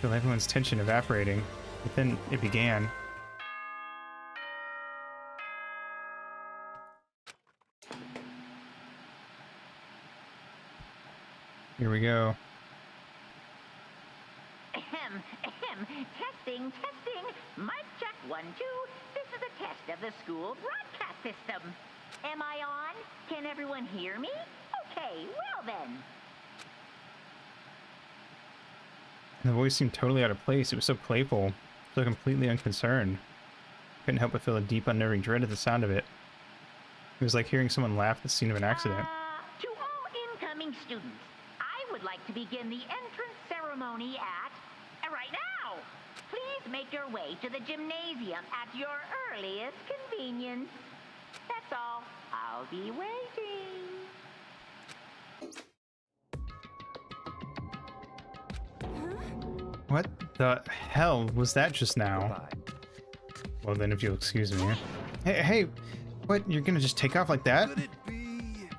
Speaker 1: Feel everyone's tension evaporating. But then it began. Here we go.
Speaker 12: Testing. Mic check 1, 2. This is a test of the school broadcast system. Am I on? Can everyone hear me? Okay, well then.
Speaker 1: The voice seemed totally out of place. It was so playful, so completely unconcerned. Couldn't help but feel a deep, unnerving dread at the sound of it. It was like hearing someone laugh at the scene of an accident.
Speaker 12: To all incoming students, I would like to begin the entrance ceremony at right now. Please make your way to the gymnasium at your earliest convenience. That's all. I'll be waiting.
Speaker 1: What the hell was that just now? Well then, if you'll excuse me. Hey, what? You're gonna just take off like that?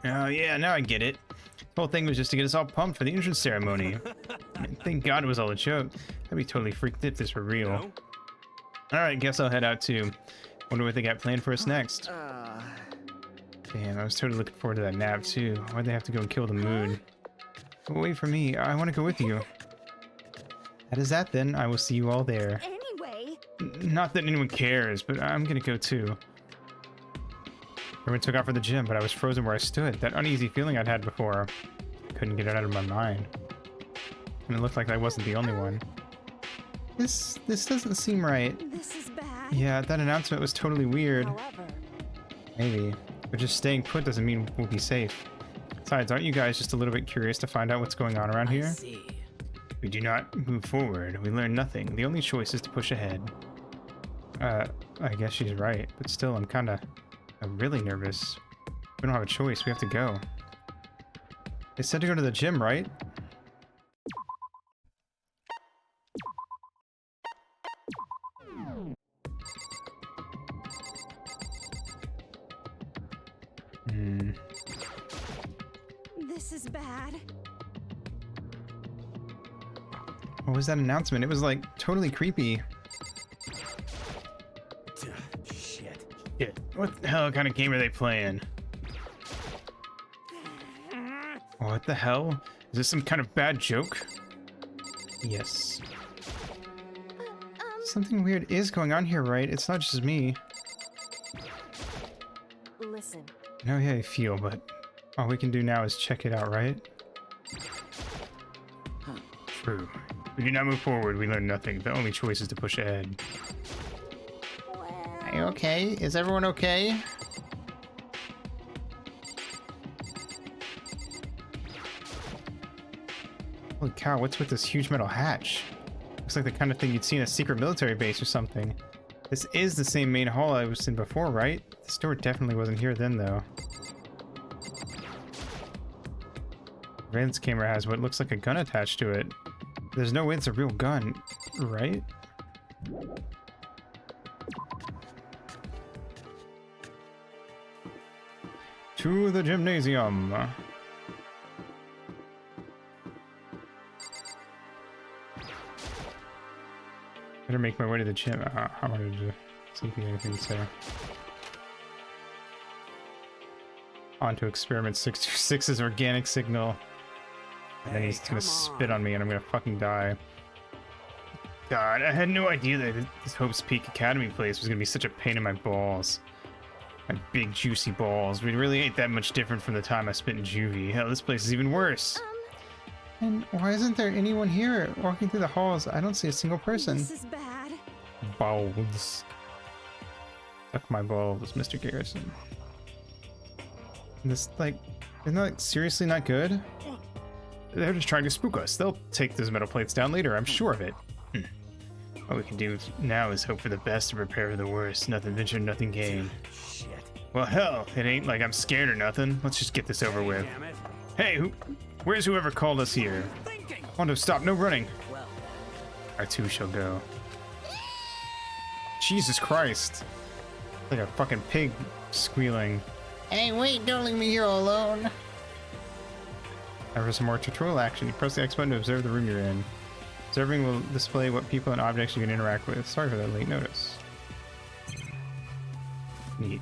Speaker 1: Oh yeah, now I get it. The whole thing was just to get us all pumped for the entrance ceremony. Thank God it was all a joke. I'd be totally freaked if this were real. Alright, guess I'll head out too. Wonder what they got planned for us next. Damn, I was totally looking forward to that nap too. Why'd they have to go and kill the mood? But wait for me, I want to go with you. That is that then, I will see you all there.
Speaker 4: Anyway.
Speaker 1: Not that anyone cares, but I'm gonna go too. Everyone took off for the gym, but I was frozen where I stood. That uneasy feeling I'd had before. Couldn't get it out of my mind. And it looked like I wasn't the only one. This doesn't seem right.
Speaker 4: This is bad.
Speaker 1: Yeah, that announcement was totally weird.
Speaker 4: However.
Speaker 1: Maybe. But just staying put doesn't mean we'll be safe. Besides, aren't you guys just a little bit curious to find out what's going on around here? We do not move forward. We learn nothing. The only choice is to push ahead. I guess she's right. But still, I'm really nervous. We don't have a choice. We have to go. They said to go to the gym, right?
Speaker 4: This is bad.
Speaker 1: What was that announcement? It was like totally creepy. Shit. What the hell kind of game are they playing? What the hell? Is this some kind of bad joke? Yes. Something weird is going on here, right? It's not just me.
Speaker 10: Listen.
Speaker 1: I know how I feel, but all we can do now is check it out, right? True. We do not move forward, we learn nothing. The only choice is to push ahead. Are you okay? Is everyone okay? Holy cow, what's with this huge metal hatch? Looks like the kind of thing you'd see in a secret military base or something. This is the same main hall I was in before, right? This door definitely wasn't here then, though. Van's camera has what looks like a gun attached to it. There's no way it's a real gun, right? To the gymnasium. Better make my way to the gym. I wanted to see if you had anything to say. On to experiment 626's organic signal. And then he's gonna spit on me and I'm gonna fucking die. God, I had no idea that this Hope's Peak Academy place was gonna be such a pain in my balls. My big juicy balls. We really ain't that much different from the time I spent in juvie. Hell, this place is even worse. And why isn't there anyone here? Walking through the halls, I don't see a single person.
Speaker 4: This is bad.
Speaker 1: Balls. Suck my balls, Mr. Garrison. This, like, isn't that, like, seriously not good? They're just trying to spook us. They'll take those metal plates down later, I'm sure of it. All we can do now is hope for the best and prepare for the worst. Nothing ventured, nothing gained. Shit. Well, hell, it ain't like I'm scared or nothing. Let's just get this over with. Hey, where's whoever called us here? Hondo, stop, no running. I too shall go. Jesus Christ. Like a fucking pig squealing.
Speaker 8: Hey, wait, don't leave me here alone.
Speaker 1: Now for some more tutorial action, you press the X button to observe the room you're in. Observing will display what people and objects you can interact with. Sorry for that late notice. Neat.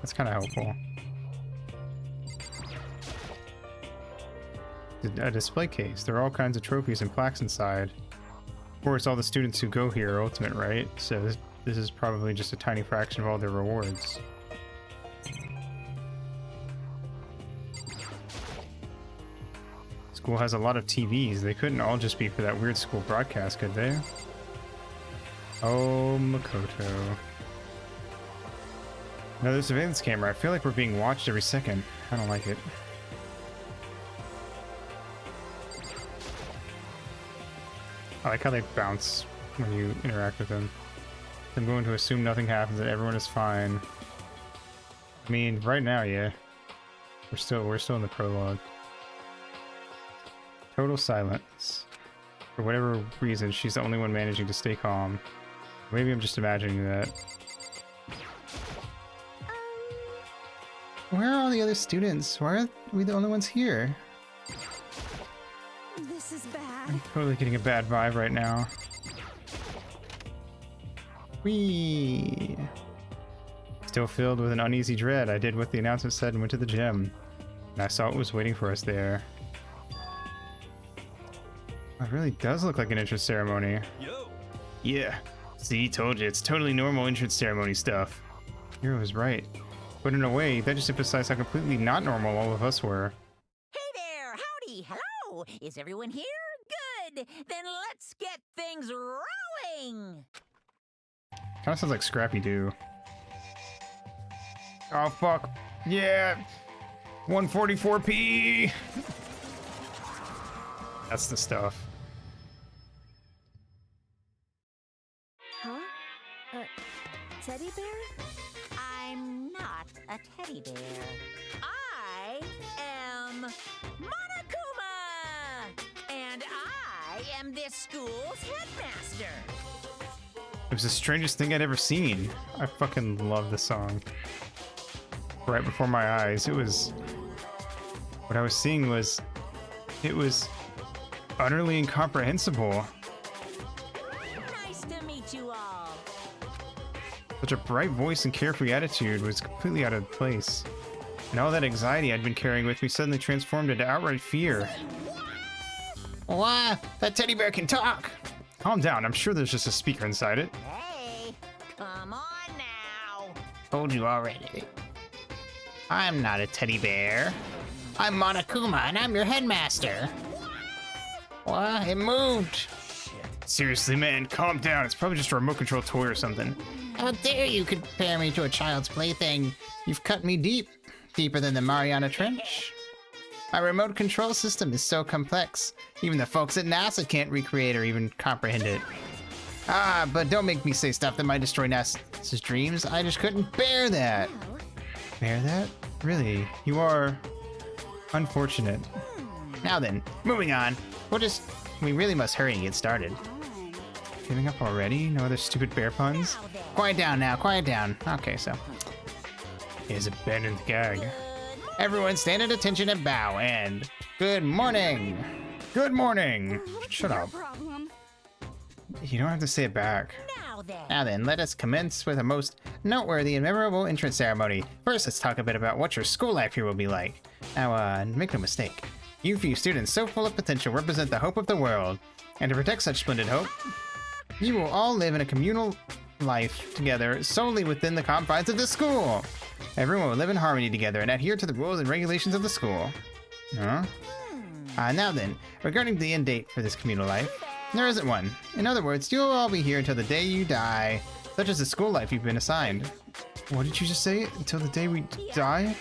Speaker 1: That's kind of helpful. A display case. There are all kinds of trophies and plaques inside. Of course, all the students who go here are ultimate, right? So this is probably just a tiny fraction of all their rewards. School has a lot of TVs. They couldn't all just be for that weird school broadcast, could they? Oh, Makoto. Another surveillance camera. I feel like we're being watched every second. I don't like it. I like how they bounce when you interact with them. I'm going to assume nothing happens and everyone is fine. I mean, right now, yeah. We're still in the prologue. Total silence. For whatever reason, she's the only one managing to stay calm. Maybe I'm just imagining that. Where are all the other students? Why are we the only ones here?
Speaker 10: This is bad.
Speaker 1: I'm totally getting a bad vibe right now. Whee! Still filled with an uneasy dread, I did what the announcement said and went to the gym. And I saw what was waiting for us there. It really does look like an entrance ceremony.
Speaker 3: Yo.
Speaker 1: Yeah. See, told you, it's totally normal entrance ceremony stuff. Hero was right. But in a way, that just emphasized how completely not normal all of us were.
Speaker 12: Hey there! Howdy! Hello! Is everyone here? Good! Then let's get things rolling!
Speaker 1: Kinda sounds like Scrappy-Doo. Oh, fuck. Yeah! 144p! That's the stuff.
Speaker 10: Huh? Teddy bear?
Speaker 12: I'm not a teddy bear. I am Monokuma! And I am this school's headmaster!
Speaker 1: It was the strangest thing I'd ever seen. I fucking love this song. Right before my eyes, it was... What I was seeing was... It was... utterly incomprehensible.
Speaker 12: Nice to meet you all.
Speaker 1: Such a bright voice and carefree attitude was completely out of place. And all that anxiety I'd been carrying with me suddenly transformed into outright fear. What? That teddy bear can talk! Calm down, I'm sure there's just a speaker inside it.
Speaker 12: Hey, come on now.
Speaker 8: Told you already. I'm not a teddy bear. I'm Monokuma, and I'm your headmaster. What? It moved.
Speaker 1: Seriously, man, calm down. It's probably just a remote control toy or something.
Speaker 8: How dare you compare me to a child's plaything? You've cut me deep. Deeper than the Mariana Trench. My remote control system is so complex. Even the folks at NASA can't recreate or even comprehend it. Ah, but don't make me say stuff that might destroy NASA's dreams. I just couldn't bear that. Bear that? Really? You are... unfortunate. Now then, moving on. We really must hurry and get started. Giving up already? No other stupid bear puns? Quiet down now, quiet down. Okay, so. Here's a abandoned gag. Everyone stand at attention and bow, and good morning! Good morning! Shut up. You don't have to say it back. Now then, let us commence with a most noteworthy and memorable entrance ceremony. First, let's talk a bit about what your school life here will be like. Now, make no mistake. You few students so full of potential represent the hope of the world. And to protect such splendid hope, you will all live in a communal life together solely within the confines of the school. Everyone will live in harmony together and adhere to the rules and regulations of the school. Huh? Now then, regarding the end date for this communal life, there isn't one. In other words, you'll all be here until the day you die, such as the school life you've been assigned. What did you just say? Until the day we die?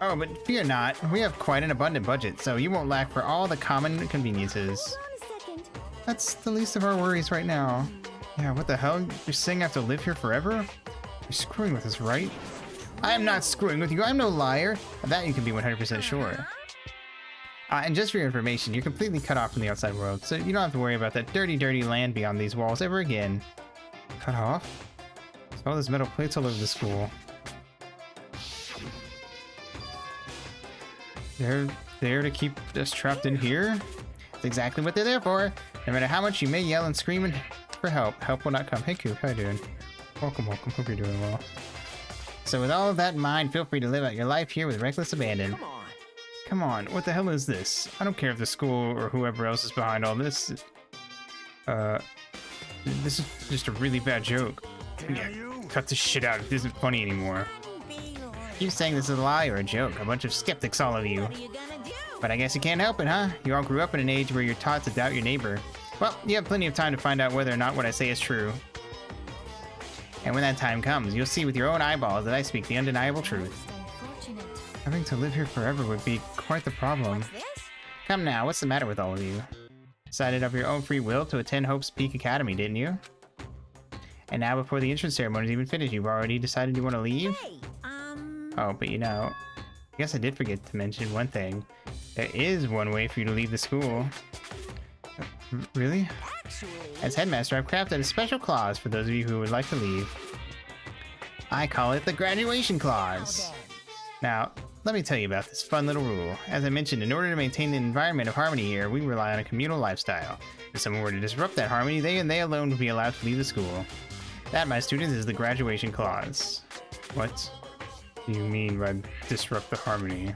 Speaker 8: Oh, but fear not. We have quite an abundant budget, so you won't lack for all the common conveniences. That's the least of our worries right now. Yeah, what the hell? You're saying I have to live here forever? You're screwing with us, right? I am not screwing with you. I'm no liar. Of that you can be 100% sure. And just for your information, you're completely cut off from the outside world, so you don't have to worry about that dirty, dirty land beyond these walls ever again. Cut off? There's all those metal plates all over the school. They're there to keep us trapped in here? That's exactly what they're there for. No matter how much you may yell and scream for help, help will not come. Hey, Coop, how you doing? Welcome, welcome. Hope you're doing well. So with all of that in mind, feel free to live out your life here with reckless abandon. Come on, what the hell is this? I don't care if the school or whoever else is behind all this. This is just a really bad joke. Yeah, cut this shit out. It isn't funny anymore. You saying this is a lie or a joke? A bunch of skeptics, all of you. But I guess you can't help it, huh? You all grew up in an age where you're taught to doubt your neighbor. Well, you have plenty of time to find out whether or not what I say is true. And when that time comes, you'll see with your own eyeballs that I speak the undeniable truth. Having to live here forever would be quite the problem. Come now, what's the matter with all of you? Decided of your own free will to attend Hope's Peak Academy, didn't you? And now before the entrance ceremony is even finished, you've already decided you want to leave? Oh, but you know, I guess I did forget to mention one thing. There is one way for you to leave the school. Really? As headmaster, I've crafted a special clause for those of you who would like to leave. I call it the graduation clause. Now, let me tell you about this fun little rule. As I mentioned, in order to maintain an environment of harmony here, we rely on a communal lifestyle. If someone were to disrupt that harmony, they and they alone would be allowed to leave the school. That, my students, is the graduation clause. What do you mean by disrupt the harmony?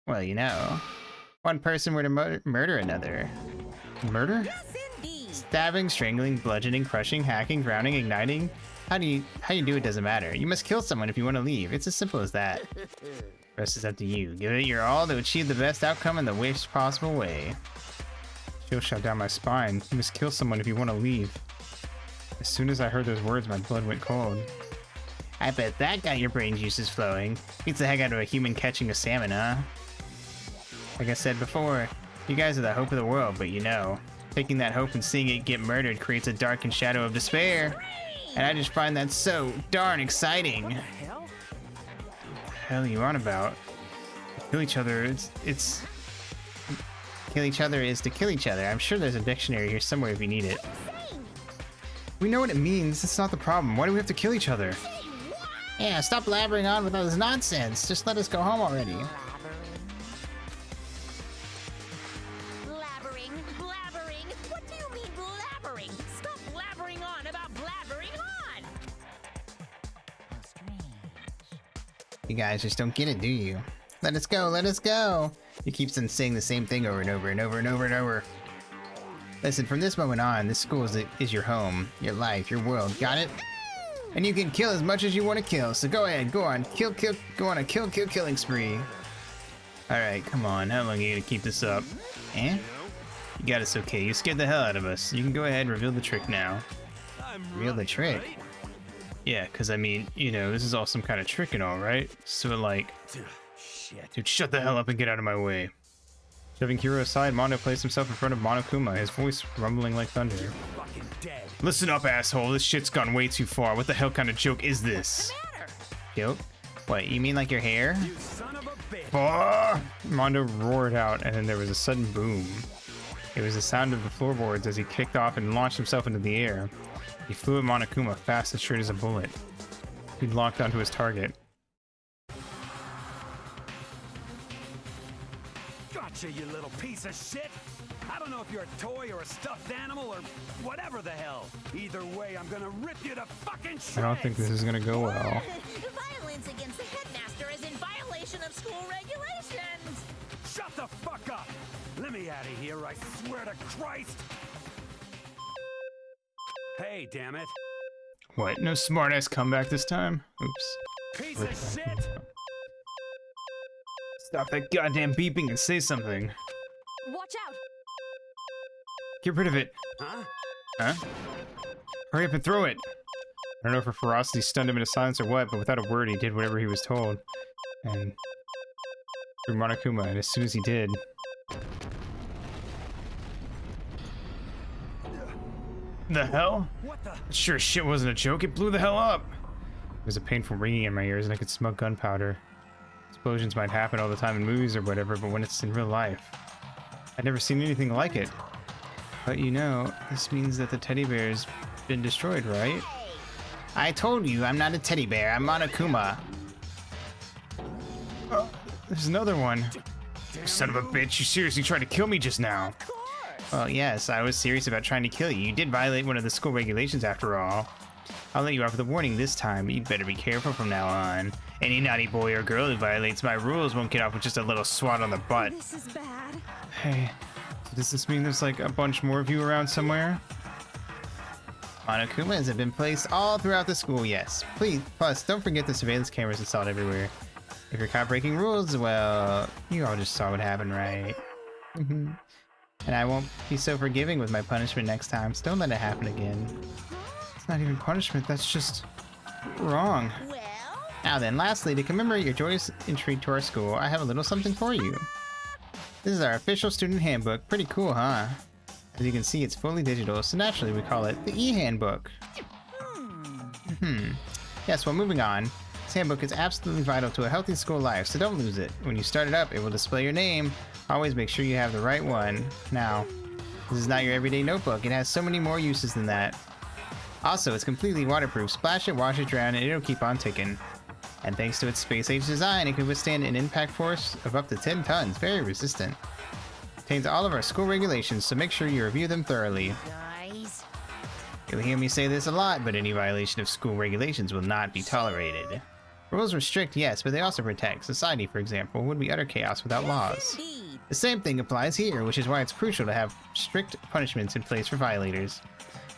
Speaker 8: Well, you know, one person were to murder another. Murder? Stabbing, strangling, bludgeoning, crushing, hacking, drowning, igniting. How you do it doesn't matter. You must kill someone if you want to leave. It's as simple as that. The rest is up to you. Give it your all to achieve the best outcome in the worst possible way. Chill shot down my spine. You must kill someone if you want to leave. As soon as I heard those words, my blood went cold. I bet that got your brain juices flowing. Beats the heck out of a human catching a salmon, huh? Like I said before, you guys are the hope of the world, but you know, taking that hope and seeing it get murdered creates a darkened shadow of despair. And I just find that so darn exciting. What the hell? What the hell are you on about? Kill each other, it's... Kill each other is to kill each other. I'm sure there's a dictionary here somewhere if you need it. We know what it means. That's not the problem. Why do we have to kill each other? Yeah, stop blabbering on with all this nonsense. Just let us go home already.
Speaker 12: Blabbering? What do you mean blabbering? Stop blabbering on about blabbering on! How strange.
Speaker 8: You guys just don't get it, do you? Let us go, let us go! You keep on saying the same thing over and over and over and over and over. Listen, from this moment on, this school is your home, your life, your world, got it? And you can kill as much as you want to kill, so go ahead, go on, go on a killing spree. Alright, come on, how long are you gonna keep this up? Eh? You got us okay, you scared the hell out of us. You can go ahead and reveal the trick now. Reveal the trick? Yeah, cause I mean, you know, this is all some kind of trick and all, right? So like... Dude, shut the hell up and get out of my way. Shoving Kiro aside, Mondo placed himself in front of Monokuma, his voice rumbling like thunder. Listen up, asshole. This shit's gone way too far. What the hell kind of joke is this? Joke? What, you mean like your hair? You son of a bitch. Mondo roared out, and then there was a sudden boom. It was the sound of the floorboards as he kicked off and launched himself into the air. He flew at Monokuma fast and straight as a bullet. He locked onto his target.
Speaker 9: Gotcha, you little piece of shit! I don't know if you're a toy or a stuffed animal or whatever the hell. Either way, I'm gonna rip you to fucking shreds!
Speaker 1: I don't think this is gonna go well.
Speaker 12: Violence against the headmaster is in violation of school regulations!
Speaker 9: Shut the fuck up! Let me out of here, I swear to Christ! Hey, damn it!
Speaker 1: What? No smart-ass comeback this time? Oops.
Speaker 9: Piece of shit!
Speaker 1: Stop that goddamn beeping and say something.
Speaker 10: Watch out!
Speaker 1: Get rid of it.
Speaker 9: Huh?
Speaker 1: Huh? Hurry up and throw it! I don't know if her ferocity stunned him into silence or what, but without a word he did whatever he was told. And threw Monokuma, and as soon as he did... The hell?
Speaker 9: What the?
Speaker 1: Sure shit wasn't a joke, it blew the hell up! There was a painful ringing in my ears and I could smell gunpowder. Explosions might happen all the time in movies or whatever, but when it's in real life, I'd never seen anything like it. But you know, this means that the teddy bear's been destroyed, right? I told you, I'm not a teddy bear, I'm Monokuma. There's another one. Son of a bitch, you seriously tried to kill me just now.
Speaker 8: Well, yes, I was serious about trying to kill you. You did violate one of the school regulations after all. I'll let you off with a warning this time, but you'd better be careful from now on. Any naughty boy or girl who violates my rules won't get off with just a little swat on the butt.
Speaker 10: This is bad.
Speaker 1: Hey, does this mean there's like a bunch more of you around somewhere?
Speaker 8: Monokumas have been placed all throughout the school, yes. Please, plus, don't forget the surveillance cameras installed everywhere. If you're caught breaking rules, well, you all just saw what happened, right? And I won't be so forgiving with my punishment next time, so don't let it happen again.
Speaker 1: It's not even punishment, that's just wrong.
Speaker 8: Now then, lastly, to commemorate your joyous entry to our school, I have a little something for you. This is our official student handbook. Pretty cool, huh? As you can see, it's fully digital, so naturally we call it the e-handbook. Yes, well, moving on. This handbook is absolutely vital to a healthy school life, so don't lose it. When you start it up, it will display your name. Always make sure you have the right one. Now, this is not your everyday notebook. It has so many more uses than that. Also, it's completely waterproof. Splash it, wash it, drown, and it'll keep on ticking. And thanks to its space-age design, it can withstand an impact force of up to 10 tons. Very resistant. Contains all of our school regulations, so make sure you review them thoroughly.
Speaker 5: Guys.
Speaker 8: You'll hear me say this a lot, but any violation of school regulations will not be tolerated. Rules are strict, yes, but they also protect. Society, for example, would be utter chaos without laws. The same thing applies here, which is why it's crucial to have strict punishments in place for violators.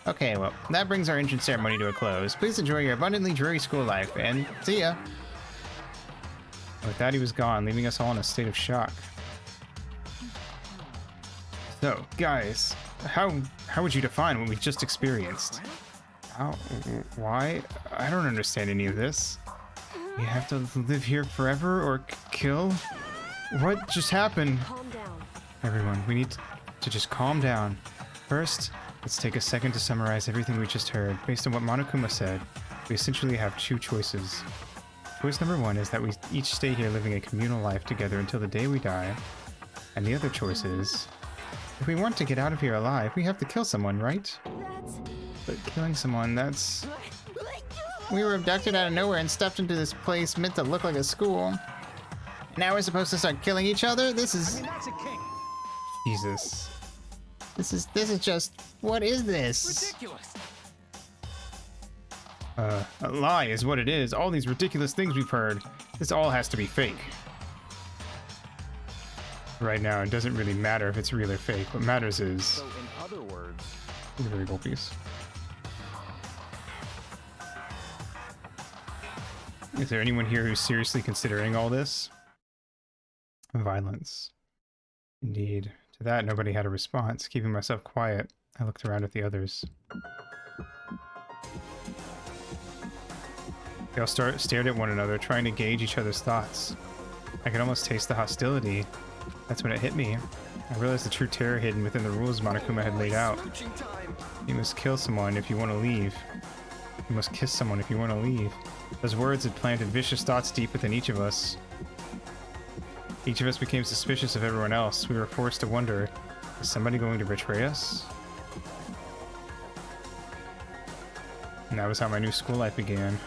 Speaker 8: Okay, well, that brings our entrance ceremony to a close. Please enjoy your abundantly dreary school life, and see ya!
Speaker 1: With that, he was gone, leaving us all in a state of shock. So, guys, how would you define what we just experienced? How? Why? I don't understand any of this. We have to live here forever or kill? What just happened?
Speaker 10: Calm down.
Speaker 1: Everyone, we need to just calm down. First, let's take a second to summarize everything we just heard. Based on what Monokuma said, we essentially have two choices. Choice number one is that we each stay here living a communal life together until the day we die. And the other choice is, if we want to get out of here alive, we have to kill someone, right? But killing someone, that's...
Speaker 8: We were abducted out of nowhere and stuffed into this place meant to look like a school. Now we're supposed to start killing each other? This is...
Speaker 9: That's a king.
Speaker 1: Jesus.
Speaker 8: This is just... What is this?
Speaker 6: Ridiculous.
Speaker 1: A lie is what it is. All these ridiculous things we've heard. This all has to be fake. Right now, it doesn't really matter if it's real or fake. What matters is...
Speaker 3: So, in other words...
Speaker 1: Look at the gold piece. Is there anyone here who's seriously considering all this? Violence. Indeed. To that, nobody had a response. Keeping myself quiet, I looked around at the others. They all stared at one another, trying to gauge each other's thoughts. I could almost taste the hostility. That's when it hit me. I realized the true terror hidden within the rules Monokuma had laid out. You must kill someone if you want to leave. You must kiss someone if you want to leave. Those words had planted vicious thoughts deep within each of us. Each of us became suspicious of everyone else. We were forced to wonder, is somebody going to betray us? And that was how my new school life began.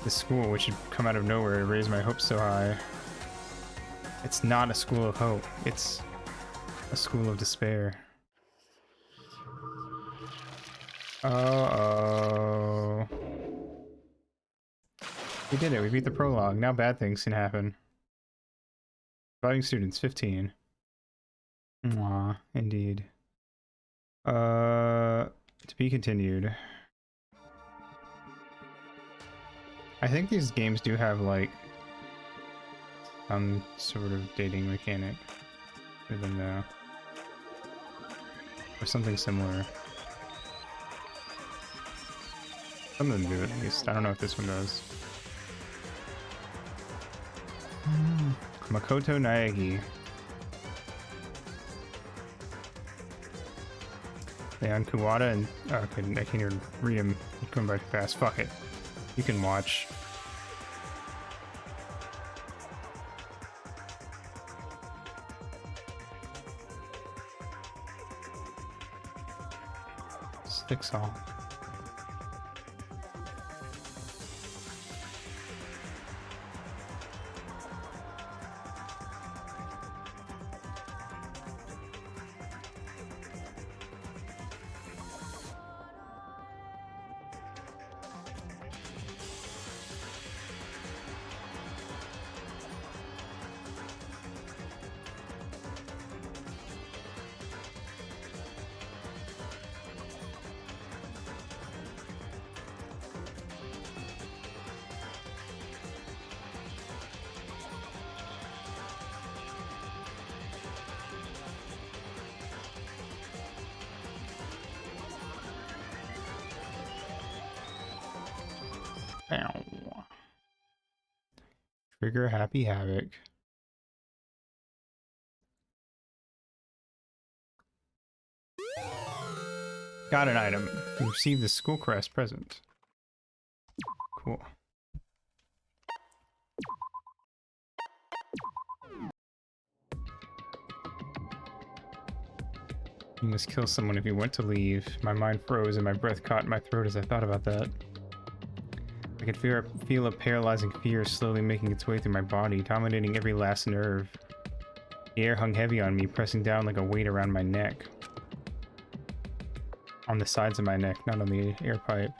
Speaker 1: This school, which had come out of nowhere to raise my hopes so high. It's not a school of hope. It's a school of despair. Uh-oh. We did it. We beat the prologue. Now bad things can happen. Surviving students, 15. Mwah, indeed. To be continued. I think these games do have, like, some sort of dating mechanic. Even though... Or something similar. Some of them do at least. I don't know if this one does. Makoto Naegi. Leon Kuwata and... Oh, okay, I can't even read him. I'm going by too fast. Fuck it. You can watch. Sticks all. Ow. Trigger Happy Havoc. Got an item. You received the school crest present. Cool. You must kill someone if you want to leave. My mind froze and my breath caught in my throat as I thought about that. I could feel a paralyzing fear slowly making its way through my body, dominating every last nerve. The air hung heavy on me, pressing down like a weight around my neck. On the sides of my neck, not on the air pipe.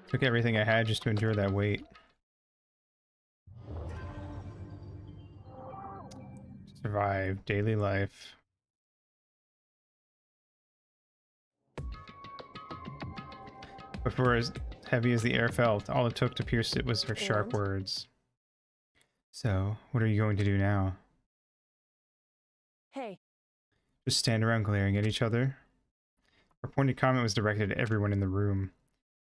Speaker 1: Took everything I had just to endure that weight. Survive daily life. But for as heavy as the air felt, all it took to pierce it was her sharp words. So, what are you going to do now?
Speaker 10: Hey.
Speaker 1: Just stand around glaring at each other? Her pointed comment was directed at everyone in the room.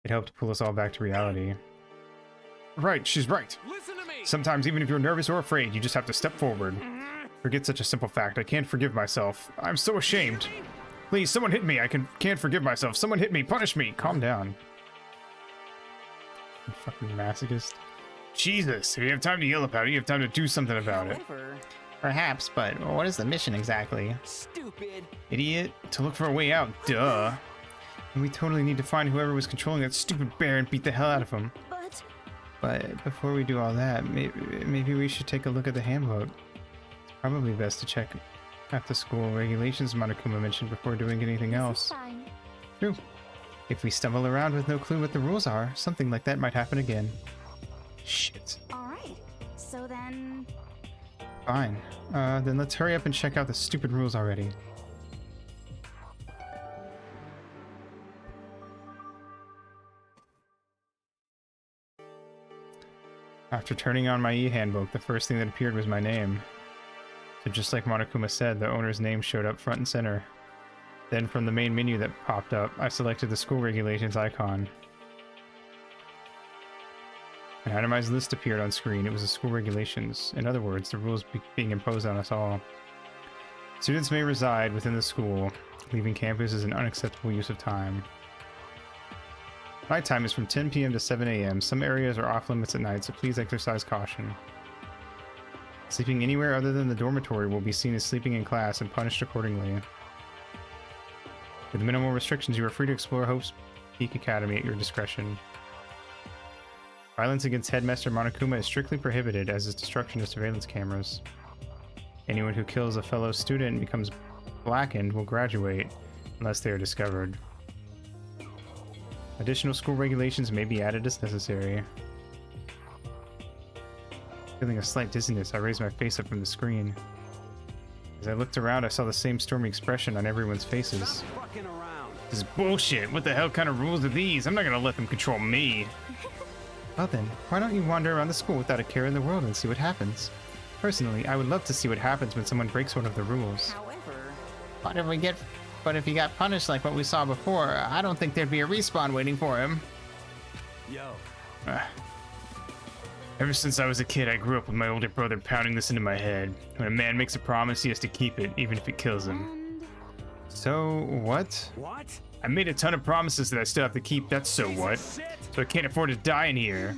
Speaker 1: It helped pull us all back to reality. Right, she's right.
Speaker 6: Listen to me.
Speaker 1: Sometimes even if you're nervous or afraid, you just have to step forward. Forget such a simple fact. I can't forgive myself. I'm so ashamed. Please, someone hit me. I can't forgive myself. Someone hit me. Punish me. Calm down. You fucking masochist. Jesus, if you have time to yell about it, you have time to do something about it.
Speaker 8: Perhaps, but what is the mission exactly?
Speaker 3: Stupid.
Speaker 1: Idiot. To look for a way out. Duh. And we totally need to find whoever was controlling that stupid bear and beat the hell out of him. But before we do all that, maybe we should take a look at the handbook. It's probably best to check after school regulations Monokuma mentioned before doing anything else.
Speaker 7: Fine.
Speaker 1: True. If we stumble around with no clue what the rules are, something like that might happen again. Shit.
Speaker 7: Alright. So then...
Speaker 1: Fine. Then let's hurry up and check out the stupid rules already. After turning on my e-handbook, the first thing that appeared was my name. So just like Monokuma said, the owner's name showed up front and center. Then from the main menu that popped up, I selected the school regulations icon. An itemized list appeared on screen. It was the school regulations. In other words, the rules being imposed on us all. Students may reside within the school. Leaving campus is an unacceptable use of time. Nighttime is from 10 p.m. to 7 a.m. Some areas are off limits at night, so please exercise caution. Sleeping anywhere other than the dormitory will be seen as sleeping in class and punished accordingly. With minimal restrictions, you are free to explore Hope's Peak Academy at your discretion. Violence against Headmaster Monokuma is strictly prohibited, as is destruction of surveillance cameras. Anyone who kills a fellow student and becomes blackened will graduate, unless they are discovered. Additional school regulations may be added as necessary. Feeling a slight dizziness, I raised my face up from the screen. As I looked around, I saw the same stormy expression on everyone's faces. This is bullshit. What the hell kind of rules are these? I'm not gonna let them control me. Well then, why don't you wander around the school without a care in the world and see what happens? Personally, I would love to see what happens when someone breaks one of the rules.
Speaker 8: But if he got punished like what we saw before, I don't think there'd be a respawn waiting for him.
Speaker 3: Yo.
Speaker 1: Ever since I was a kid, I grew up with my older brother pounding this into my head. When a man makes a promise, he has to keep it, even if it kills him. So, what?
Speaker 9: What?
Speaker 1: I made a ton of promises that I still have to keep, that's so what? So I can't afford to die in here.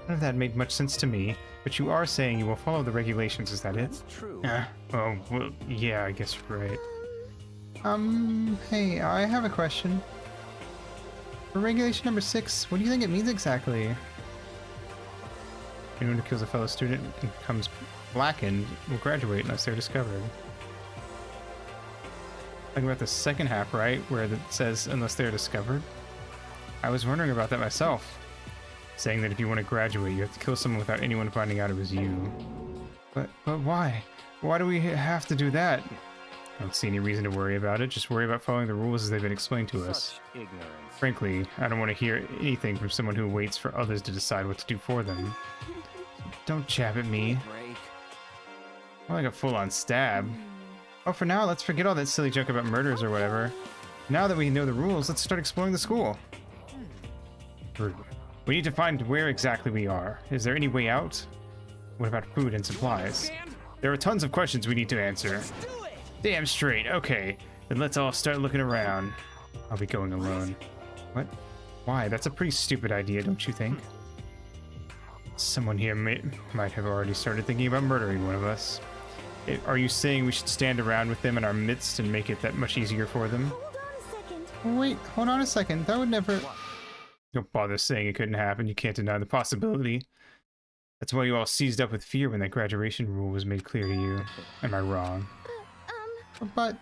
Speaker 1: None of that made much sense to me, but you are saying you will follow the regulations, is that it?
Speaker 3: That's true.
Speaker 1: Oh, well, yeah, I guess you're right. Hey, I have a question. For regulation number 6, what do you think it means exactly? Anyone who kills a fellow student and becomes blackened will graduate unless they're discovered. Talking about the second half, right? Where it says, unless they're discovered? I was wondering about that myself. Saying that if you want to graduate, you have to kill someone without anyone finding out it was you. But why? Why do we have to do that? I don't see any reason to worry about it. Just worry about following the rules as they've been explained to us.
Speaker 3: Ignorance.
Speaker 1: Frankly, I don't want to hear anything from someone who waits for others to decide what to do for them. So don't jab at me.
Speaker 3: Break.
Speaker 1: More like a full-on stab. Oh, for now, let's forget all that silly joke about murders or whatever. Now that we know the rules, let's start exploring the school. We need to find where exactly we are. Is there any way out? What about food and supplies? There are tons of questions we need to answer. Damn straight. Okay, then let's all start looking around. I'll be going alone. What? Why? That's a pretty stupid idea, don't you think? Someone here might have already started thinking about murdering one of us. Are you saying we should stand around with them in our midst and make it that much easier for them?
Speaker 4: Hold on a second.
Speaker 8: Wait, hold on a second. That would never...
Speaker 1: Don't bother saying it couldn't happen. You can't deny the possibility. That's why you all seized up with fear when that graduation rule was made clear to you. Am I wrong?
Speaker 8: But...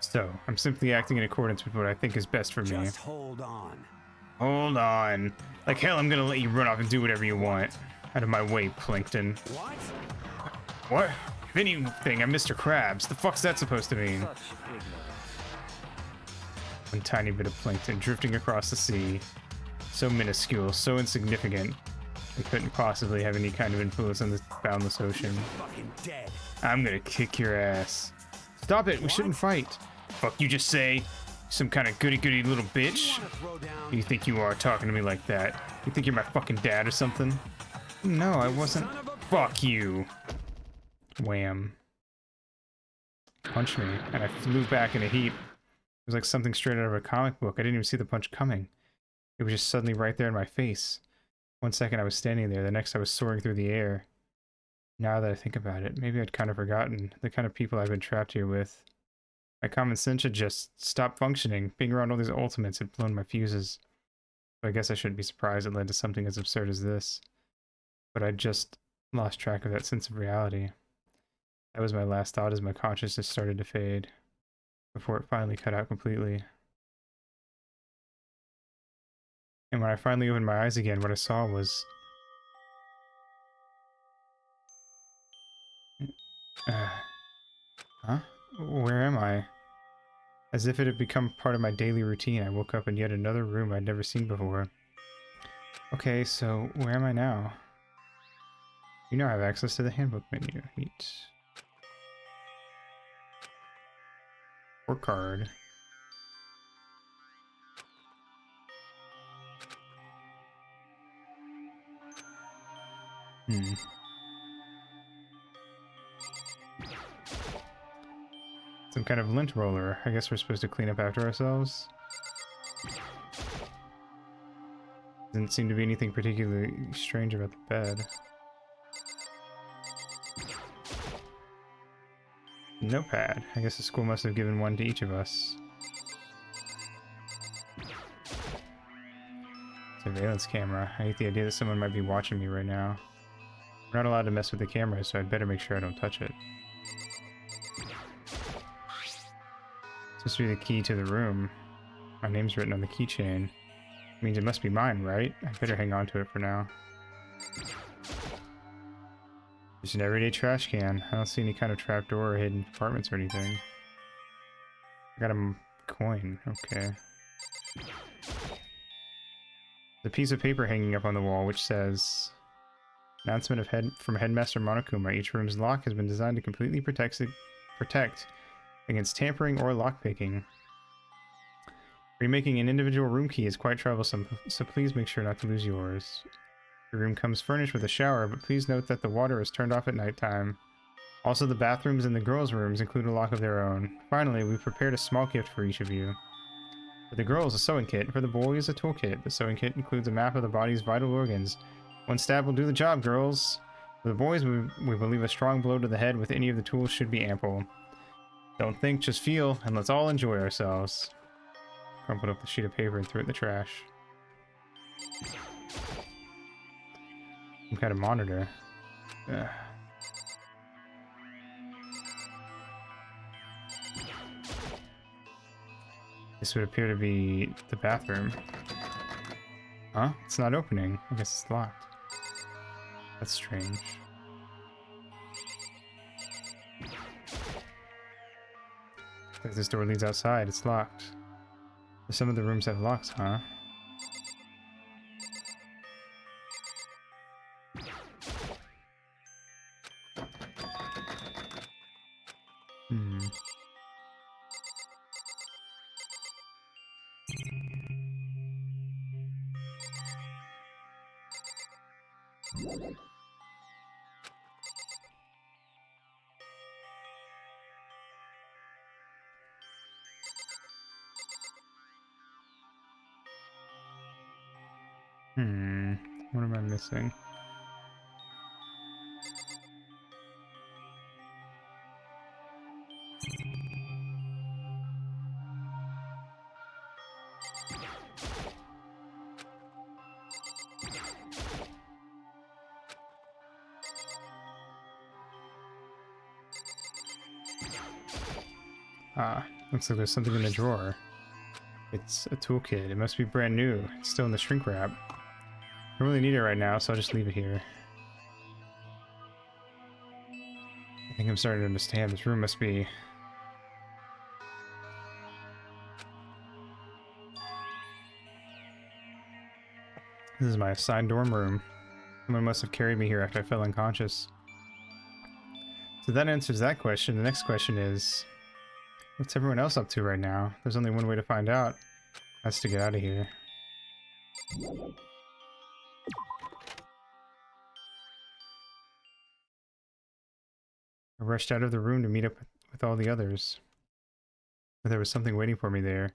Speaker 1: So, I'm simply acting in accordance with what I think is best for me.
Speaker 9: Just hold on.
Speaker 1: Hold on. Like hell, I'm gonna let you run off and do whatever you want. Out of my way, Plankton.
Speaker 9: What?
Speaker 1: What? If anything, I'm Mr. Krabs. The fuck's that supposed to mean? One tiny bit of plankton drifting across the sea. So minuscule, so insignificant. It couldn't possibly have any kind of influence on this boundless ocean.
Speaker 9: Fucking dead.
Speaker 1: I'm gonna kick your ass. Stop it, we shouldn't fight. Fuck you just say? Some kind of goody-goody little bitch? Who you think you are talking to me like that? You think you're my fucking dad or something?
Speaker 8: No, I wasn't.
Speaker 1: Fuck you. Wham. Punched me, and I flew back in a heap. It was like something straight out of a comic book. I didn't even see the punch coming. It was just suddenly right there in my face. One second I was standing there, the next I was soaring through the air. Now that I think about it, maybe I'd kind of forgotten the kind of people I've been trapped here with. My common sense had just stopped functioning. Being around all these ultimates had blown my fuses. So I guess I shouldn't be surprised it led to something as absurd as this. But I just lost track of that sense of reality. That was my last thought as my consciousness started to fade, before it finally cut out completely. And when I finally opened my eyes again, what I saw was... Huh? Where am I? As if it had become part of my daily routine, I woke up in yet another room I'd never seen before. Okay, so where am I now? You now have access to the handbook menu. Neat. Or card. Some kind of lint roller. I guess we're supposed to clean up after ourselves. Didn't seem to be anything particularly strange about the bed. Notepad. I guess the school must have given one to each of us. Surveillance camera. I hate the idea that someone might be watching me right now. We're not allowed to mess with the camera, so I'd better make sure I don't touch it. Supposed to be the key to the room. My name's written on the keychain. Means it must be mine, right? I better hang on to it for now. Just an everyday trash can. I don't see any kind of trapdoor or hidden compartments or anything. I got a coin. Okay. The piece of paper hanging up on the wall which says... Announcement from Headmaster Monokuma. Each room's lock has been designed to completely protect against tampering or lockpicking. Remaking an individual room key is quite troublesome, so please make sure not to lose yours. Your room comes furnished with a shower, but please note that the water is turned off at nighttime. Also, the bathrooms and the girls' rooms include a lock of their own. Finally, we've prepared a small gift for each of you. For the girls, a sewing kit. For the boys, a toolkit. The sewing kit includes a map of the body's vital organs. One stab will do the job, girls. For the boys, we believe a strong blow to the head with any of the tools should be ample. Don't think, just feel, and let's all enjoy ourselves. Crumpled up the sheet of paper and threw it in the trash. Some kind of monitor. Ugh. This would appear to be the bathroom. Huh? It's not opening. I guess it's locked. That's strange. Like this door leads outside. It's locked. Some of the rooms have locks, huh? Hmm. What am I missing? Ah, looks like there's something in the drawer. It's a toolkit. It must be brand new. It's still in the shrink wrap. I don't really need it right now, so I'll just leave it here. I think I'm starting to understand. This room must be... This is my assigned dorm room. Someone must have carried me here after I fell unconscious. So that answers that question. The next question is... What's everyone else up to right now? There's only one way to find out. That's to get out of here. I rushed out of the room to meet up with all the others. But there was something waiting for me there.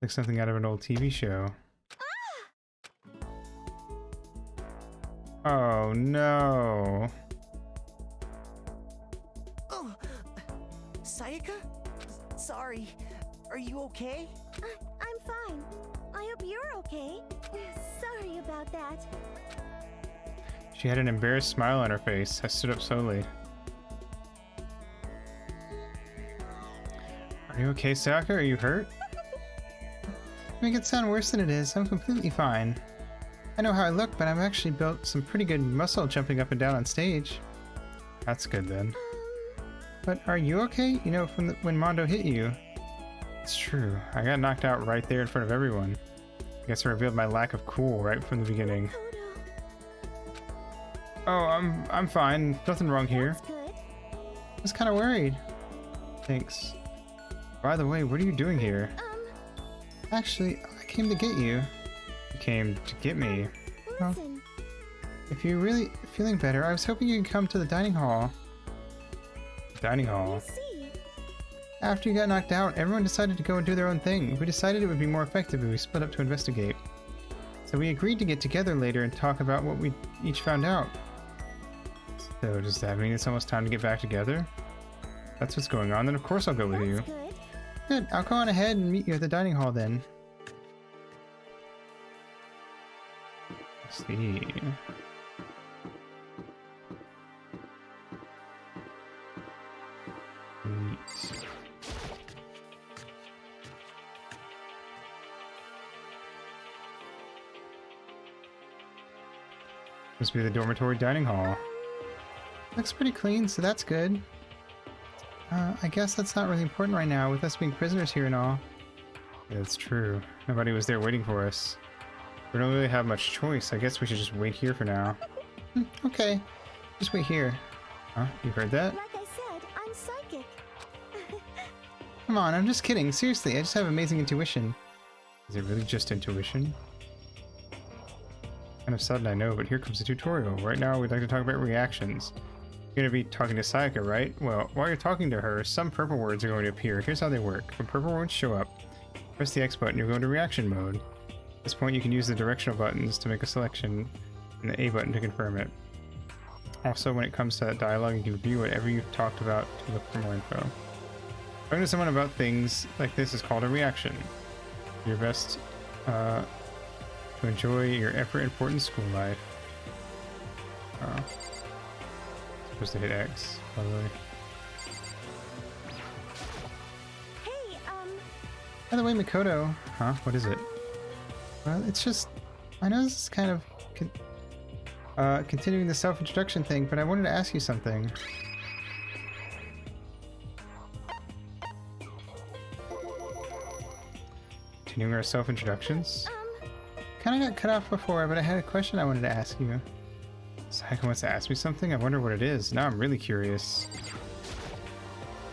Speaker 1: Like something out of an old TV show. Oh no.
Speaker 2: Oh, Sayaka? Sorry. Are you okay?
Speaker 4: I'm fine. I hope you're okay. Sorry about that.
Speaker 1: She had an embarrassed smile on her face. I stood up slowly. Are you okay, Sayaka? Are you hurt? Make it sound worse than it is. I'm completely fine. I know how I look, but I've actually built some pretty good muscle jumping up and down on stage. That's good then. But are you okay? You know, from when Mondo hit you. It's true. I got knocked out right there in front of everyone. I guess I revealed my lack of cool right from the beginning. Oh, I'm fine. Nothing wrong here. I was kind of worried. Thanks. By the way, what are you doing here? Actually, I came to get you. You came to get me. Well, if you're really feeling better, I was hoping you could come to the dining hall. Dining hall? After you got knocked out, everyone decided to go and do their own thing. We decided it would be more effective if we split up to investigate. So we agreed to get together later and talk about what we each found out. So does that mean it's almost time to get back together? That's what's going on, then of course I'll go with you. Good, I'll go on ahead and meet you at the dining hall then. Let's see. Neat. Must be the dormitory dining hall. Looks pretty clean, so that's good. I guess that's not really important right now, with us being prisoners here and all. Yeah, that's true. Nobody was there waiting for us. We don't really have much choice. I guess we should just wait here for now. Okay. Just wait here. Huh? You heard that?
Speaker 4: Like I said, I'm psychic.
Speaker 8: Come on, I'm just kidding. Seriously, I just have amazing intuition.
Speaker 1: Is it really just intuition? Kind of sudden, I know, but here comes the tutorial. Right now, we'd like to talk about reactions. You're going to be talking to Sayaka, right? Well, while you're talking to her, some purple words are going to appear. Here's how they work. When purple words show up, press the X button, you'll go into reaction mode. At this point, you can use the directional buttons to make a selection, and the A button to confirm it. Also, when it comes to that dialogue, you can view whatever you've talked about to look for more info. Talking to someone about things like this is called a reaction. Do your best to enjoy your ever-important school life. Supposed to hit X, by the way.
Speaker 4: Hey,
Speaker 8: By the way, Makoto.
Speaker 1: Huh? What is it?
Speaker 8: Well, it's just... I know this is kind of... continuing the self-introduction thing, but I wanted to ask you something.
Speaker 1: Continuing our self-introductions?
Speaker 8: Kind of got cut off before, but I had a question I wanted to ask you.
Speaker 1: Sayaka wants to ask me something? I wonder what it is. Now I'm really curious.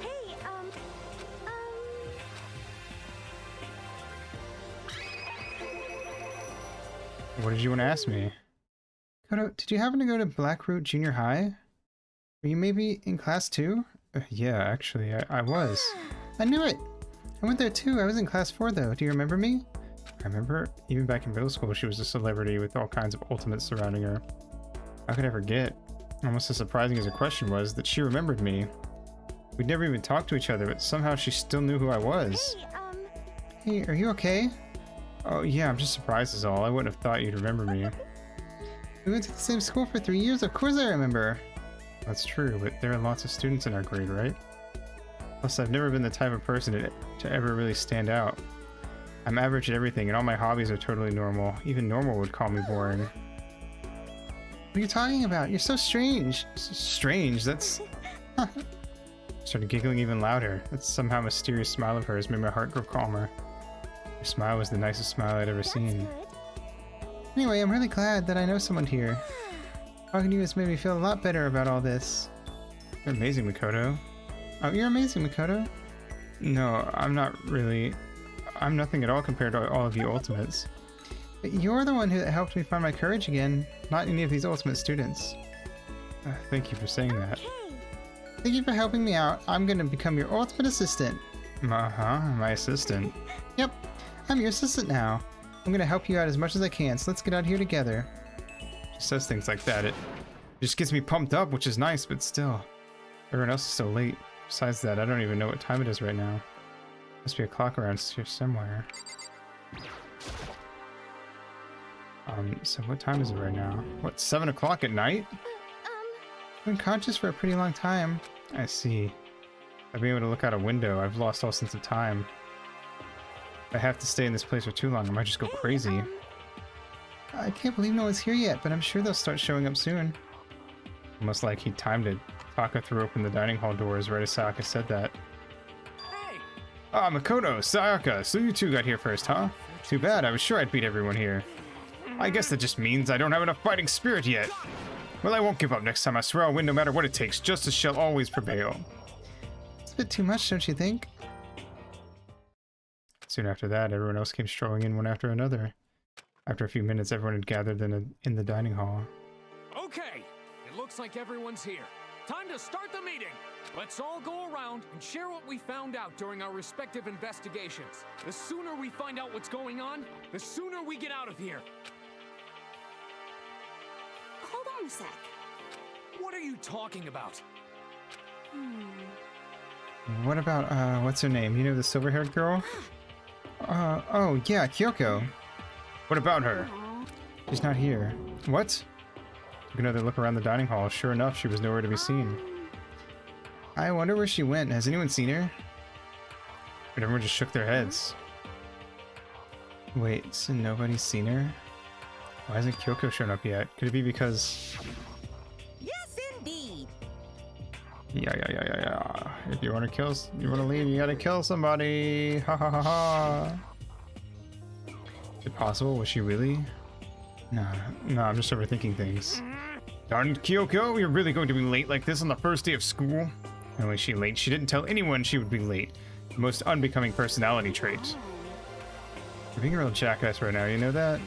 Speaker 4: hey,
Speaker 1: What did you want to ask me? Koto, did you happen to go to Blackroot Junior High? Were you maybe in class 2? Yeah, actually, I was. I knew it! I went there too. I was in class 4 though. Do you remember me? I remember. Even back in middle school, she was a celebrity with all kinds of ultimates surrounding her. How could I forget? Almost as surprising as the question was that she remembered me. We'd never even talked to each other, but somehow she still knew who I was.
Speaker 10: Hey,
Speaker 1: Hey, are you okay? Oh yeah, I'm just surprised is all. I wouldn't have thought you'd remember me.
Speaker 8: We went to the same school for 3 years, of course I remember.
Speaker 1: That's true, but there are lots of students in our grade, right? Plus, I've never been the type of person to ever really stand out. I'm average at everything, and all my hobbies are totally normal. Even normal would call me boring.
Speaker 8: What are you talking about? You're so strange.
Speaker 1: Strange? That's... Started giggling even louder. That somehow mysterious smile of hers made my heart grow calmer. Her smile was the nicest smile I'd ever seen.
Speaker 8: Anyway, I'm really glad that I know someone here. Talking to you has made me feel a lot better about all this.
Speaker 1: You're amazing, Makoto.
Speaker 8: Oh, you're amazing, Makoto.
Speaker 1: No, I'm not really. I'm nothing at all compared to all of you Ultimates.
Speaker 8: But you're the one who helped me find my courage again, not any of these Ultimate students.
Speaker 1: Thank you for saying that.
Speaker 8: Thank you for helping me out. I'm gonna become your Ultimate Assistant.
Speaker 1: Uh-huh, my assistant.
Speaker 8: Yep, I'm your assistant now. I'm gonna help you out as much as I can, so let's get out here together.
Speaker 1: She says things like that. It just gets me pumped up, which is nice, but still. Everyone else is so late. Besides that, I don't even know what time it is right now. Must be a clock around here somewhere. So what time is it right now? What, 7 o'clock at night?
Speaker 8: I've been conscious for a pretty long time.
Speaker 1: I see. I've been able to look out a window. I've lost all sense of time. If I have to stay in this place for too long, I might just go crazy.
Speaker 8: I can't believe no one's here yet, but I'm sure they'll start showing up soon.
Speaker 1: Almost like he timed it. Taka threw open the dining hall doors right as Sayaka said that.
Speaker 6: Hey!
Speaker 1: Ah, Makoto, Sayaka, so you two got here first, huh? Too bad, I was sure I'd beat everyone here. I guess that just means I don't have enough fighting spirit yet. Well, I won't give up next time, I swear I'll win no matter what it takes. Justice shall always prevail.
Speaker 8: It's a bit too much, don't you think?
Speaker 1: Soon after that, everyone else came strolling in one after another. After a few minutes, everyone had gathered in the dining hall.
Speaker 6: Okay, it looks like everyone's here. Time to start the meeting. Let's all go around and share what we found out during our respective investigations. The sooner we find out what's going on, the sooner we get out of here.
Speaker 10: Hold on a sec.
Speaker 6: What are you talking about?
Speaker 1: What about, what's her name? You know, the silver-haired girl? Oh, yeah, Kyoko. What about her? She's not here. What? Took another look around the dining hall. Sure enough, she was nowhere to be seen.
Speaker 8: I wonder where she went. Has anyone seen her?
Speaker 1: But everyone just shook their heads.
Speaker 8: Wait, so nobody's seen her?
Speaker 1: Why hasn't Kyoko shown up yet? Could it be because...
Speaker 5: Yes, indeed.
Speaker 1: Yeah. If you want to leave, you gotta kill somebody. Ha ha ha ha. Is it possible? Was she really? No, I'm just overthinking things. Darn Kyoko, you're really going to be late like this on the first day of school? Not only is she late, she didn't tell anyone she would be late. The most unbecoming personality trait. You're being a real jackass right now, you know that?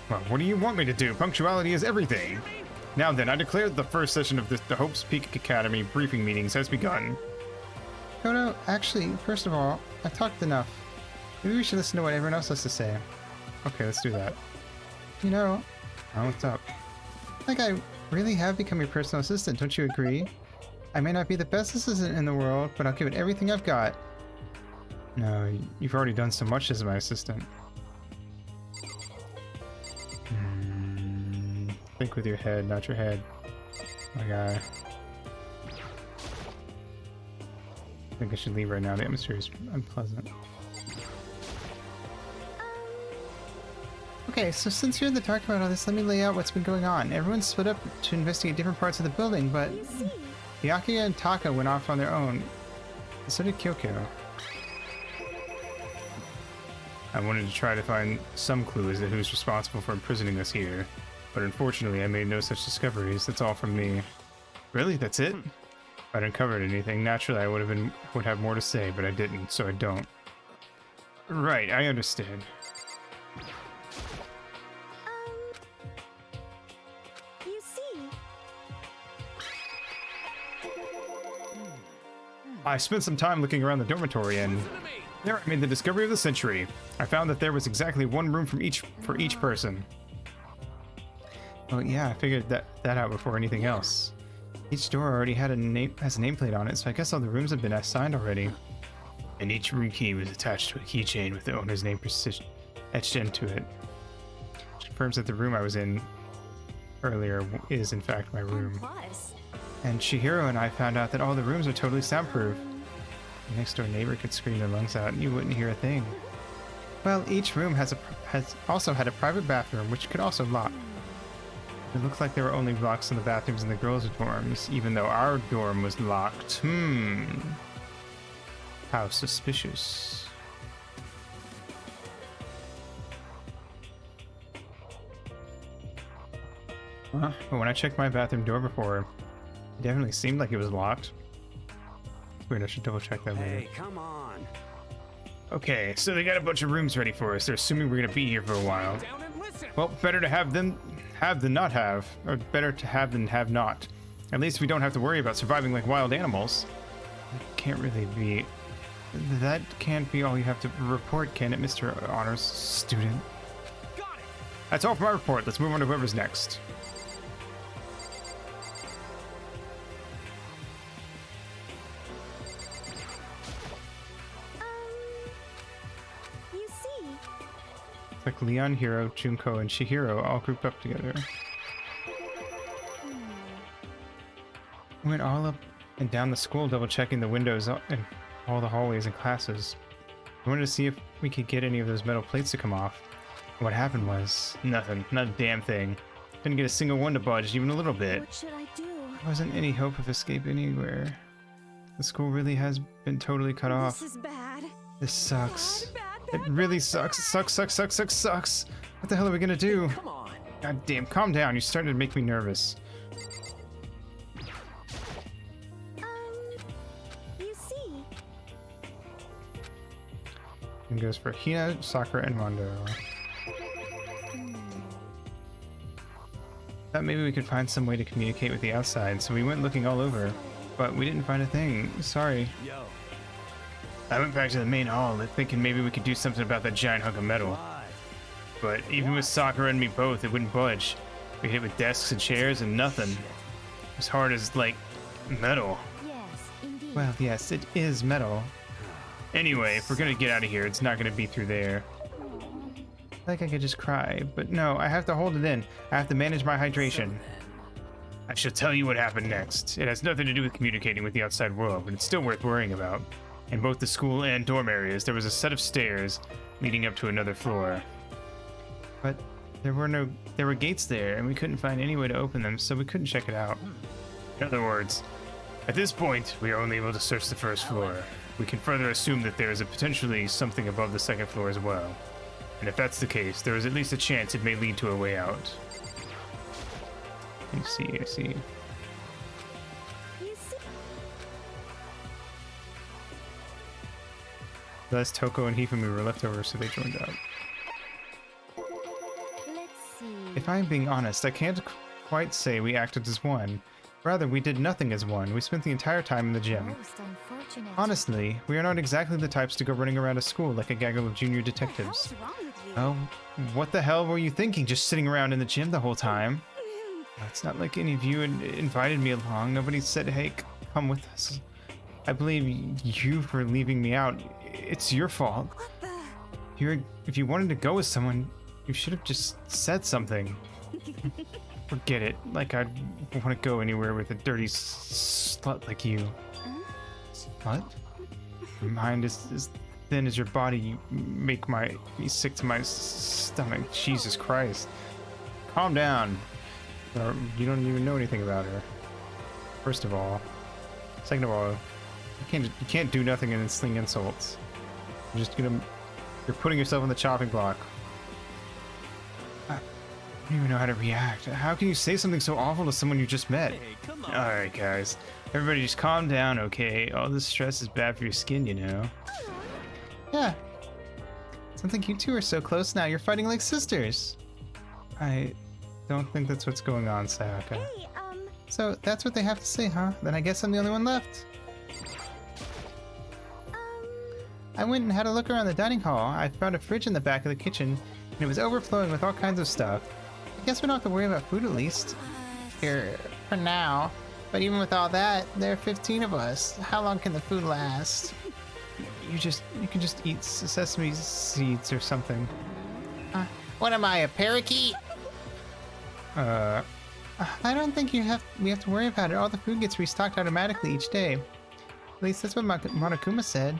Speaker 1: Well, what do you want me to do? Punctuality is everything. Now then, I declare that the first session of the Hope's Peak Academy briefing meetings has begun.
Speaker 8: Koto, actually, first of all, I've talked enough. Maybe we should listen to what everyone else has to say.
Speaker 1: Okay, let's do that.
Speaker 8: You know...
Speaker 1: Oh, what's up?
Speaker 8: I think I really have become your personal assistant, don't you agree? I may not be the best assistant in the world, but I'll give it everything I've got.
Speaker 1: No, you've already done so much as my assistant. Think with your head, not your head. My guy. I think I should leave right now. The atmosphere is unpleasant.
Speaker 8: Okay, so since you're in the dark about all this, let me lay out what's been going on. Everyone's split up to investigate different parts of the building, but Byakuya and Taka went off on their own. So did Kyoko.
Speaker 1: I wanted to try to find some clue as to who's responsible for imprisoning us here, but unfortunately I made no such discoveries. That's all from me. Really? That's it? If I'd uncovered anything, naturally I would have more to say, but I didn't, so I don't. Right, I understand. I spent some time looking around the dormitory, and there I made the discovery of the century. I found that there was exactly one room for each person. Well, yeah, I figured that out before anything else. Each door already has a nameplate on it, so I guess all the rooms have been assigned already. And each room key was attached to a keychain with the owner's name etched into it. Which confirms that the room I was in earlier is in fact my room. And Chihiro and I found out that all the rooms are totally soundproof. The next door neighbor could scream their lungs out and you wouldn't hear a thing. Well, each room has also had a private bathroom, which could also lock. It looked like there were only locks in the bathrooms in the girls' dorms, even though our dorm was locked. How suspicious. But when I checked my bathroom door before, it definitely seemed like it was locked. Weird, I should double check that later.
Speaker 9: Hey, come on.
Speaker 1: Okay, so they got a bunch of rooms ready for us. They're assuming we're gonna be here for a while. Well, better to have than not have, or better to have than have not. At least we don't have to worry about surviving like wild animals. That can't be all you have to report, can it, Mr. Honors Student?
Speaker 6: Got it.
Speaker 1: That's all for my report. Let's move on to whoever's next.
Speaker 4: You see.
Speaker 1: It's like Leon, Hiro, Junko, and Chihiro all grouped up together. We went all up and down the school, double checking the windows and all the hallways and classes. I wanted to see if we could get any of those metal plates to come off. And what happened was nothing, not a damn thing. Couldn't get a single one to budge, even a little bit.
Speaker 4: What should I do?
Speaker 1: There wasn't any hope of escape anywhere. The school really has been totally cut off.
Speaker 4: This is bad.
Speaker 1: This sucks.
Speaker 4: Bad,
Speaker 1: It really sucks. It sucks. What the hell are we gonna do?
Speaker 6: Come on.
Speaker 1: God damn, calm down. You're starting to make me nervous.
Speaker 4: You see.
Speaker 1: And goes for Hina, Sakura, and Mondo. Thought maybe we could find some way to communicate with the outside, so we went looking all over, but we didn't find a thing. Sorry.
Speaker 9: Yo.
Speaker 1: I went back to the main hall, thinking maybe we could do something about that giant hunk of metal.
Speaker 9: Why?
Speaker 1: But even with Sakura and me both, it wouldn't budge. We hit it with desks and chairs and nothing. As hard as, like, metal.
Speaker 4: Yes, indeed.
Speaker 1: Well, yes, it is metal. Anyway, if we're gonna get out of here, it's not gonna be through there. Like I could just cry, but no, I have to hold it in. I have to manage my hydration. I shall tell you what happened next. It has nothing to do with communicating with the outside world, but it's still worth worrying about. In both the school and dorm areas, there was a set of stairs leading up to another floor. But there were gates there, and we couldn't find any way to open them, so we couldn't check it out. In other words, at this point, we are only able to search the first floor. We can further assume that there is potentially something above the second floor as well. And if that's the case, there is at least a chance it may lead to a way out. I see.
Speaker 4: You see.
Speaker 1: Thus, Toko and Hifumi were left over, so they joined up.
Speaker 4: Let's see.
Speaker 1: If I'm being honest, I can't quite say we acted as one. Rather, we did nothing as one. We spent the entire time in the gym.
Speaker 4: Most unfortunate.
Speaker 1: Honestly, we are not exactly the types to go running around a school like a gaggle of junior detectives.
Speaker 4: What's wrong with you?
Speaker 1: Oh, what the hell were you thinking, just sitting around in the gym the whole time? It's not like any of you invited me along. Nobody said, hey, come with us. I blame you for leaving me out. It's your fault.
Speaker 4: What the?
Speaker 1: If you wanted to go with someone, you should have just said something. Forget it. Like I want to go anywhere with a dirty slut like you. What? Your mind is as thin as your body. You make me sick to my stomach. Jesus Christ. Calm down. You don't even know anything about her. First of all. Second of all, you can't do nothing and then sling insults. You're putting yourself on the chopping block. I don't even know how to react. How can you say something so awful to someone you just met?
Speaker 3: Hey, come on.
Speaker 1: Alright, guys. Everybody just calm down, okay? All this stress is bad for your skin, you know? Yeah. Sounds like you two are so close now. You're fighting like sisters. I don't think that's what's going on, Sayaka.
Speaker 4: Hey,
Speaker 1: So, that's what they have to say, huh? Then I guess I'm the only one left.
Speaker 8: I went and had a look around the dining hall. I found a fridge in the back of the kitchen, and it was overflowing with all kinds of stuff. I guess we don't have to worry about food at least. Here, for now. But even with all that, there are 15 of us. How long can the food last? You can just eat sesame seeds or something. What am I, a parakeet? I don't think we have to worry about it. All the food gets restocked automatically each day. At least that's what Monokuma said.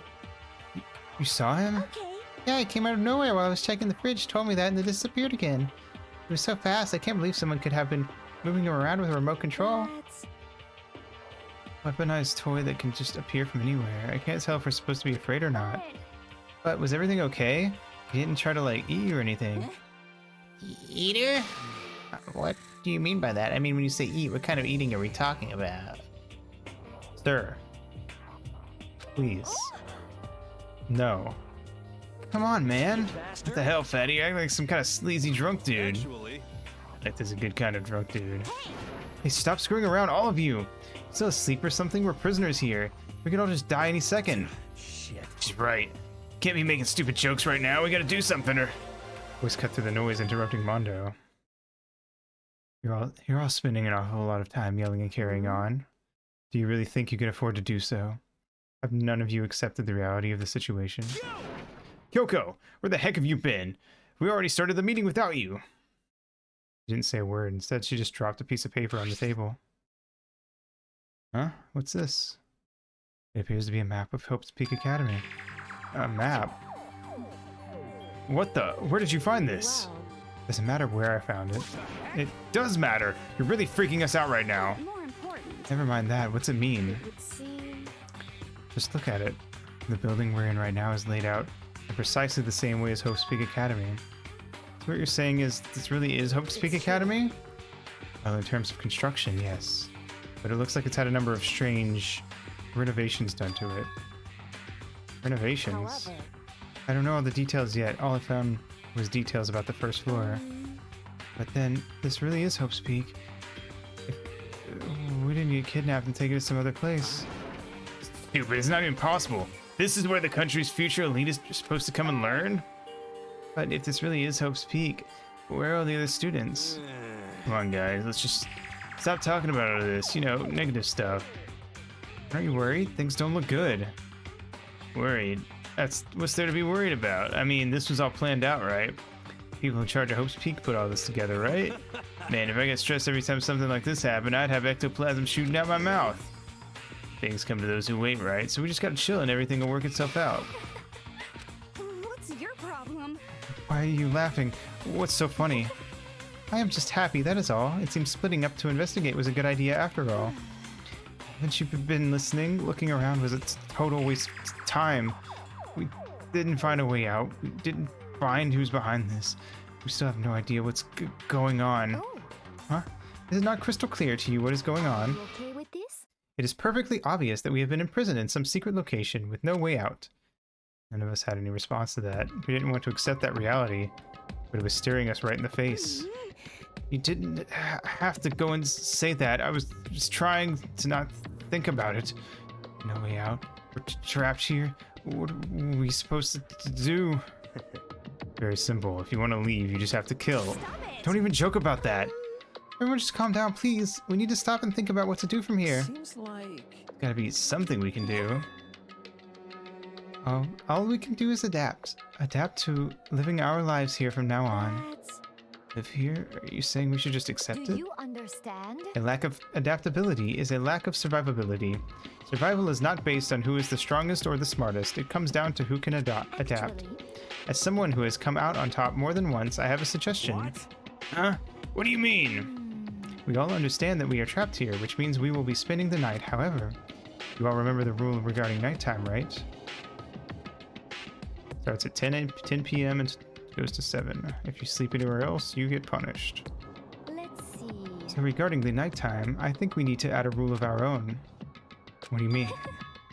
Speaker 8: You saw him?
Speaker 4: Okay.
Speaker 8: Yeah, he came out of nowhere while I was checking the fridge, told me that, and then disappeared again. It was so fast, I can't believe someone could have been moving him around with a remote control. Weaponized toy that can just appear from anywhere. I can't tell if we're supposed to be afraid or not. But was everything okay? He didn't try to, like, eat you or anything. Eater? What do you mean by that? I mean, when you say eat, what kind of eating are we talking about? Sir. Please. No. Come on, man. What the hell, fatty? You act like some kind of sleazy drunk dude. Like this is a good kind of drunk dude. Hey, stop screwing around, all of you. Still asleep or something? We're prisoners here. We could all just die any second. Shit. She's right. Can't be making stupid jokes right now. We gotta do something or... Voice cut through the noise, interrupting Mondo. You're all spending an awful lot of time yelling and carrying on. Do you really think you can afford to do so? Have none of you accepted the reality of the situation? Kyoko, where the heck have you been? We already started the meeting without you. She didn't say a word. Instead, she just dropped a piece of paper on the table. Huh? What's this? It appears to be a map of Hope's Peak Academy. A map? What the? Where did you find this? Doesn't matter where I found it. It does matter! You're really freaking us out right now.
Speaker 4: More important.
Speaker 8: Never mind that. What's it mean?
Speaker 4: It would seem...
Speaker 8: Just look at it. The building we're in right now is laid out in precisely the same way as Hope's Peak Academy. So what you're saying is this really is Hope's Peak Academy? Well, in terms of construction, yes. But it looks like it's had a number of strange renovations done to it. Renovations?
Speaker 4: However,
Speaker 8: I don't know all the details yet. All I found was details about the first floor. But then, this really is Hope's Peak. If we didn't get kidnapped and taken to some other place. Stupid, it's not even possible. This is where the country's future elite is supposed to come and learn? But if this really is Hope's Peak, where are all the other students? Come on, guys, let's just stop talking about all of this, you know, negative stuff. Aren't you worried? Things don't look good. Worried? That's what's there to be worried about. I mean, this was all planned out, right? People in charge of Hope's Peak put all this together, right? Man, if I get stressed every time something like this happened, I'd have ectoplasm shooting out my mouth. Things come to those who wait, right? So we just gotta chill and everything will work itself out.
Speaker 4: what's your problem?
Speaker 8: Why are you laughing? What's so funny? I am just happy, that is all. It seems splitting up to investigate was a good idea after all. Haven't you been listening? Looking around was a total waste of time. We didn't find a way out. We didn't find who's behind this. We still have no idea what's going on.
Speaker 4: Oh.
Speaker 8: Huh? Is it not crystal clear to you what is going on?
Speaker 4: You okay with this?
Speaker 8: It is perfectly obvious that we have been imprisoned in some secret location with no way out. None of us had any response to that. We didn't want to accept that reality, but it was staring us right in the face. You didn't have to go and say that. I was just trying to not think about it. No way out. We're trapped here. What are we supposed to do? Very simple. If you want to leave, you just have to kill. Don't even joke about that. Everyone just calm down, please. We need to stop and think about what to do from here.
Speaker 3: Seems like...
Speaker 8: Gotta be something we can do. All we can do is adapt. Adapt to living our lives here from now on. Live here? Are you saying we should just accept
Speaker 4: Do
Speaker 8: it?
Speaker 4: you understand?
Speaker 8: A lack of adaptability is a lack of survivability. Survival is not based on who is the strongest or the smartest. It comes down to who can adapt.
Speaker 4: Actually,
Speaker 8: As someone who has come out on top more than once, I have a suggestion.
Speaker 3: What?
Speaker 8: Huh? What do you mean? We all understand that we are trapped here, which means we will be spending the night. However, you all remember the rule regarding nighttime, right? Starts at 10 p.m. and goes to 7. If you sleep anywhere else, you get punished.
Speaker 4: let's see.
Speaker 8: So regarding the nighttime, I think we need to add a rule of our own. What do you mean?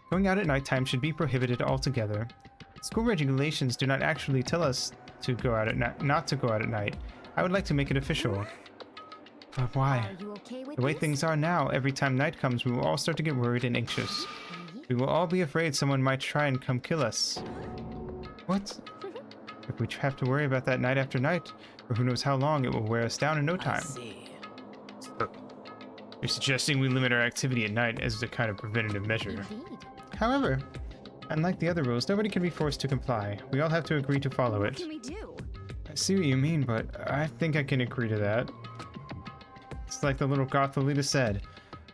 Speaker 8: Going out at nighttime should be prohibited altogether. School regulations do not actually tell us to go out at not to go out at night. I would like to make it official. But why?
Speaker 4: Are you okay with
Speaker 8: The way
Speaker 4: this?
Speaker 8: things are now, every time night comes, we will all start to get worried and anxious. We will all be afraid someone might try and come kill us.
Speaker 1: What? If we have to worry about that night after night, or who knows how long, it will wear us down in no time.
Speaker 11: I see.
Speaker 1: So, you're suggesting we limit our activity at night as a kind of preventative measure.
Speaker 7: Indeed.
Speaker 1: However, unlike the other rules, nobody can be forced to comply. We all have to agree to follow
Speaker 10: What
Speaker 1: it.
Speaker 10: can we do?
Speaker 1: I see what you mean, but I think I can agree to that. It's like the little goth Lolita said.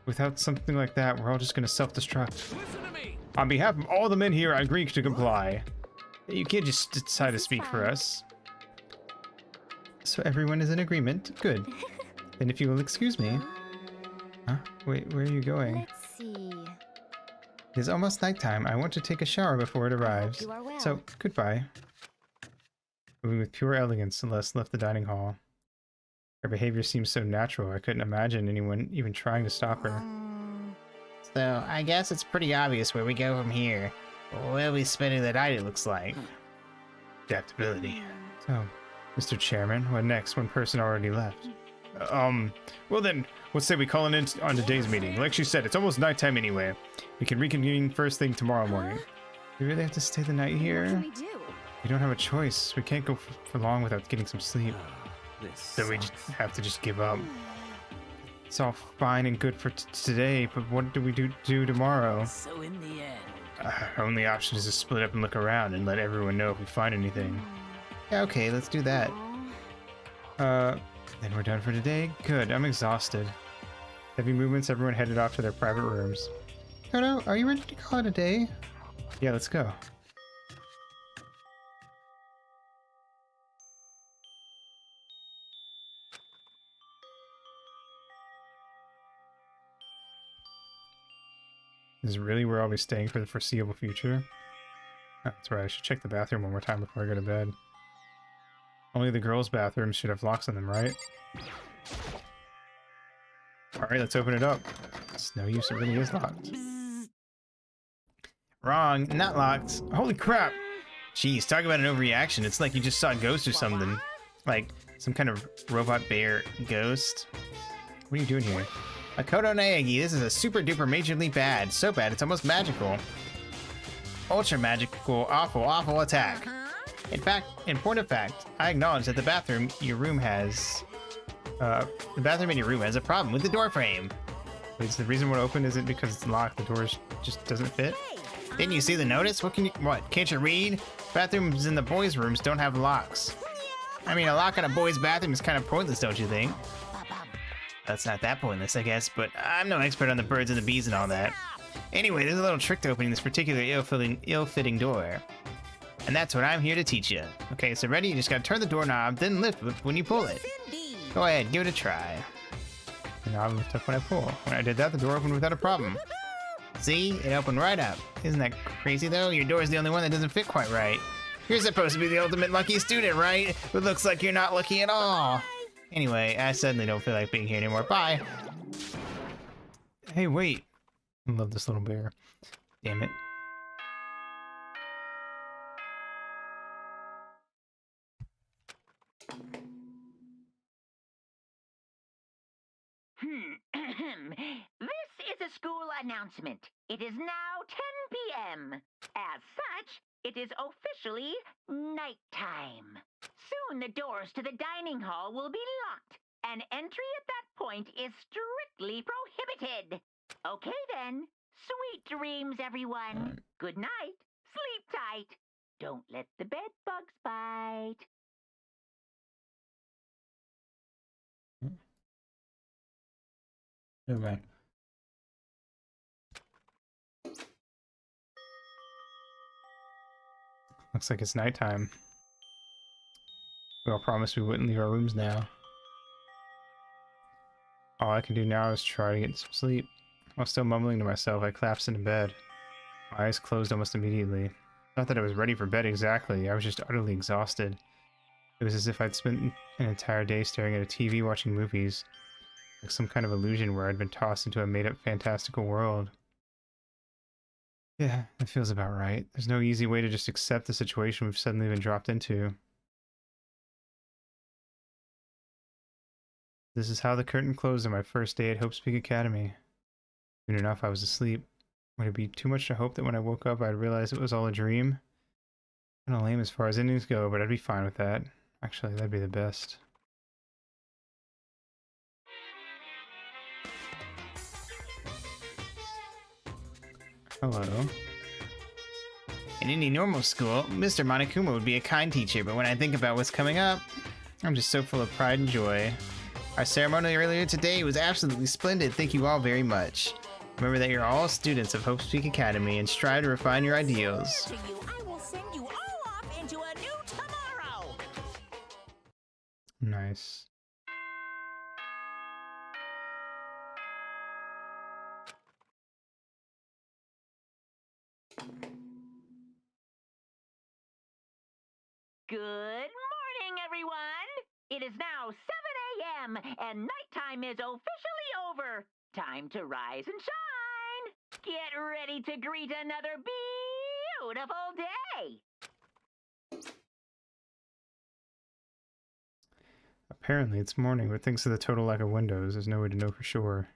Speaker 1: Without something like that, we're all just gonna self-destruct.
Speaker 6: Listen to me.
Speaker 1: On behalf of all the men here, I agree to comply. You can't just decide to
Speaker 7: This is
Speaker 1: speak for
Speaker 7: fine.
Speaker 1: us. So everyone is in agreement? Good. Then if you will excuse me. Huh? Wait, where are you going?
Speaker 7: Let's see.
Speaker 1: It is almost nighttime. I want to take a shower before it arrives.
Speaker 7: you are well.
Speaker 1: So, goodbye. Moving with pure elegance, Celeste left the dining hall. Her behavior seemed so natural, I couldn't imagine anyone even trying to stop her.
Speaker 8: So, I guess it's pretty obvious where we go from here. We'll be spending the night, it looks like.
Speaker 1: Adaptability. So, Mr. Chairman, what next? One person already left. Well then, let's say we call it in on today's meeting. Like she said, it's almost nighttime anyway. We can reconvene first thing tomorrow morning. We really have to stay the night
Speaker 10: What can
Speaker 1: here?
Speaker 10: we do?
Speaker 1: We don't have a choice. We can't go for long without getting some sleep.
Speaker 3: This
Speaker 1: So we just
Speaker 3: sucks.
Speaker 1: have to just give up. It's all fine and good for today, but what do we do tomorrow?
Speaker 11: So in the end,
Speaker 1: Our only option is to split up and look around and let everyone know if we find anything.
Speaker 8: Yeah, okay, let's do that.
Speaker 1: Then we're done for today? Good, I'm exhausted. Heavy movements, everyone headed off to their private rooms. Toto, are you ready to call it a day? Yeah, let's go. This is really where I'll be staying for the foreseeable future? Oh, that's right, I should check the bathroom one more time before I go to bed. Only the girls' bathrooms should have locks on them, right? Alright, let's open it up. It's no use, it really is locked.
Speaker 8: Wrong, not locked.
Speaker 1: Holy crap!
Speaker 8: Jeez, talk about an overreaction. It's like you just saw a ghost or something. Like some kind of robot bear ghost.
Speaker 1: What are you doing here?
Speaker 8: Makoto Naegi, this is a super duper majorly bad. So bad, it's almost magical. Ultra magical, awful attack. In fact, in point of fact, I acknowledge that the bathroom in your room has a problem with the door frame.
Speaker 1: Is the reason we're open isn't because it's locked, the doors just doesn't fit?
Speaker 8: Didn't you see the notice? What, can't you read? Bathrooms in the boys' rooms don't have locks. I mean, a lock on a boy's bathroom is kind of pointless, don't you think? That's not that pointless, I guess, but I'm no expert on the birds and the bees and all that. Anyway, there's a little trick to opening this particular ill-fitting door. And that's what I'm here to teach you. Okay, so ready? You just gotta turn the doorknob, then lift when you pull it. Go ahead, give it a try.
Speaker 1: And I'll lift up when I pull. When I did that, the door opened without a problem.
Speaker 8: See? It opened right up. Isn't that crazy, though? Your door's the only one that doesn't fit quite right. You're supposed to be the ultimate lucky student, right? But looks like you're not lucky at all. Anyway, I suddenly don't feel like being here anymore. Bye.
Speaker 1: Hey, wait. I love this little bear. Damn it.
Speaker 12: This is a school announcement. It is now 10 p.m. As such, it is officially nighttime. Soon the doors to the dining hall will be locked, and entry at that point is strictly prohibited. Okay then. Sweet dreams, everyone. Good night. Sleep tight. Don't let the bed bugs bite.
Speaker 1: Okay. Looks like it's nighttime. We all promised we wouldn't leave our rooms now. All I can do now is try to get some sleep. While still mumbling to myself, I collapsed into bed. My eyes closed almost immediately. Not that I was ready for bed exactly, I was just utterly exhausted. It was as if I'd spent an entire day staring at a TV watching movies, like some kind of illusion where I'd been tossed into a made-up fantastical world. Yeah, that feels about right. There's no easy way to just accept the situation we've suddenly been dropped into. This is how the curtain closed on my first day at Hope's Peak Academy. Soon enough, I was asleep. Would it be too much to hope that when I woke up I'd realize it was all a dream? Kind of lame as far as endings go, but I'd be fine with that. Actually, that'd be the best. Hello.
Speaker 8: In any normal school, Mr. Monokuma would be a kind teacher, but when I think about what's coming up, I'm just so full of pride and joy. Our ceremony earlier today was absolutely splendid. Thank you all very much. Remember that you're all students of Hope's Peak Academy and strive to refine your ideals.
Speaker 5: To you, I will send you all off into a new tomorrow.
Speaker 1: Nice.
Speaker 12: Good morning, everyone! It is now 7 a.m., and nighttime is officially over. Time to rise and shine! Get ready to greet another beautiful day!
Speaker 1: Apparently it's morning, but thanks to the total lack of windows, there's no way to know for sure.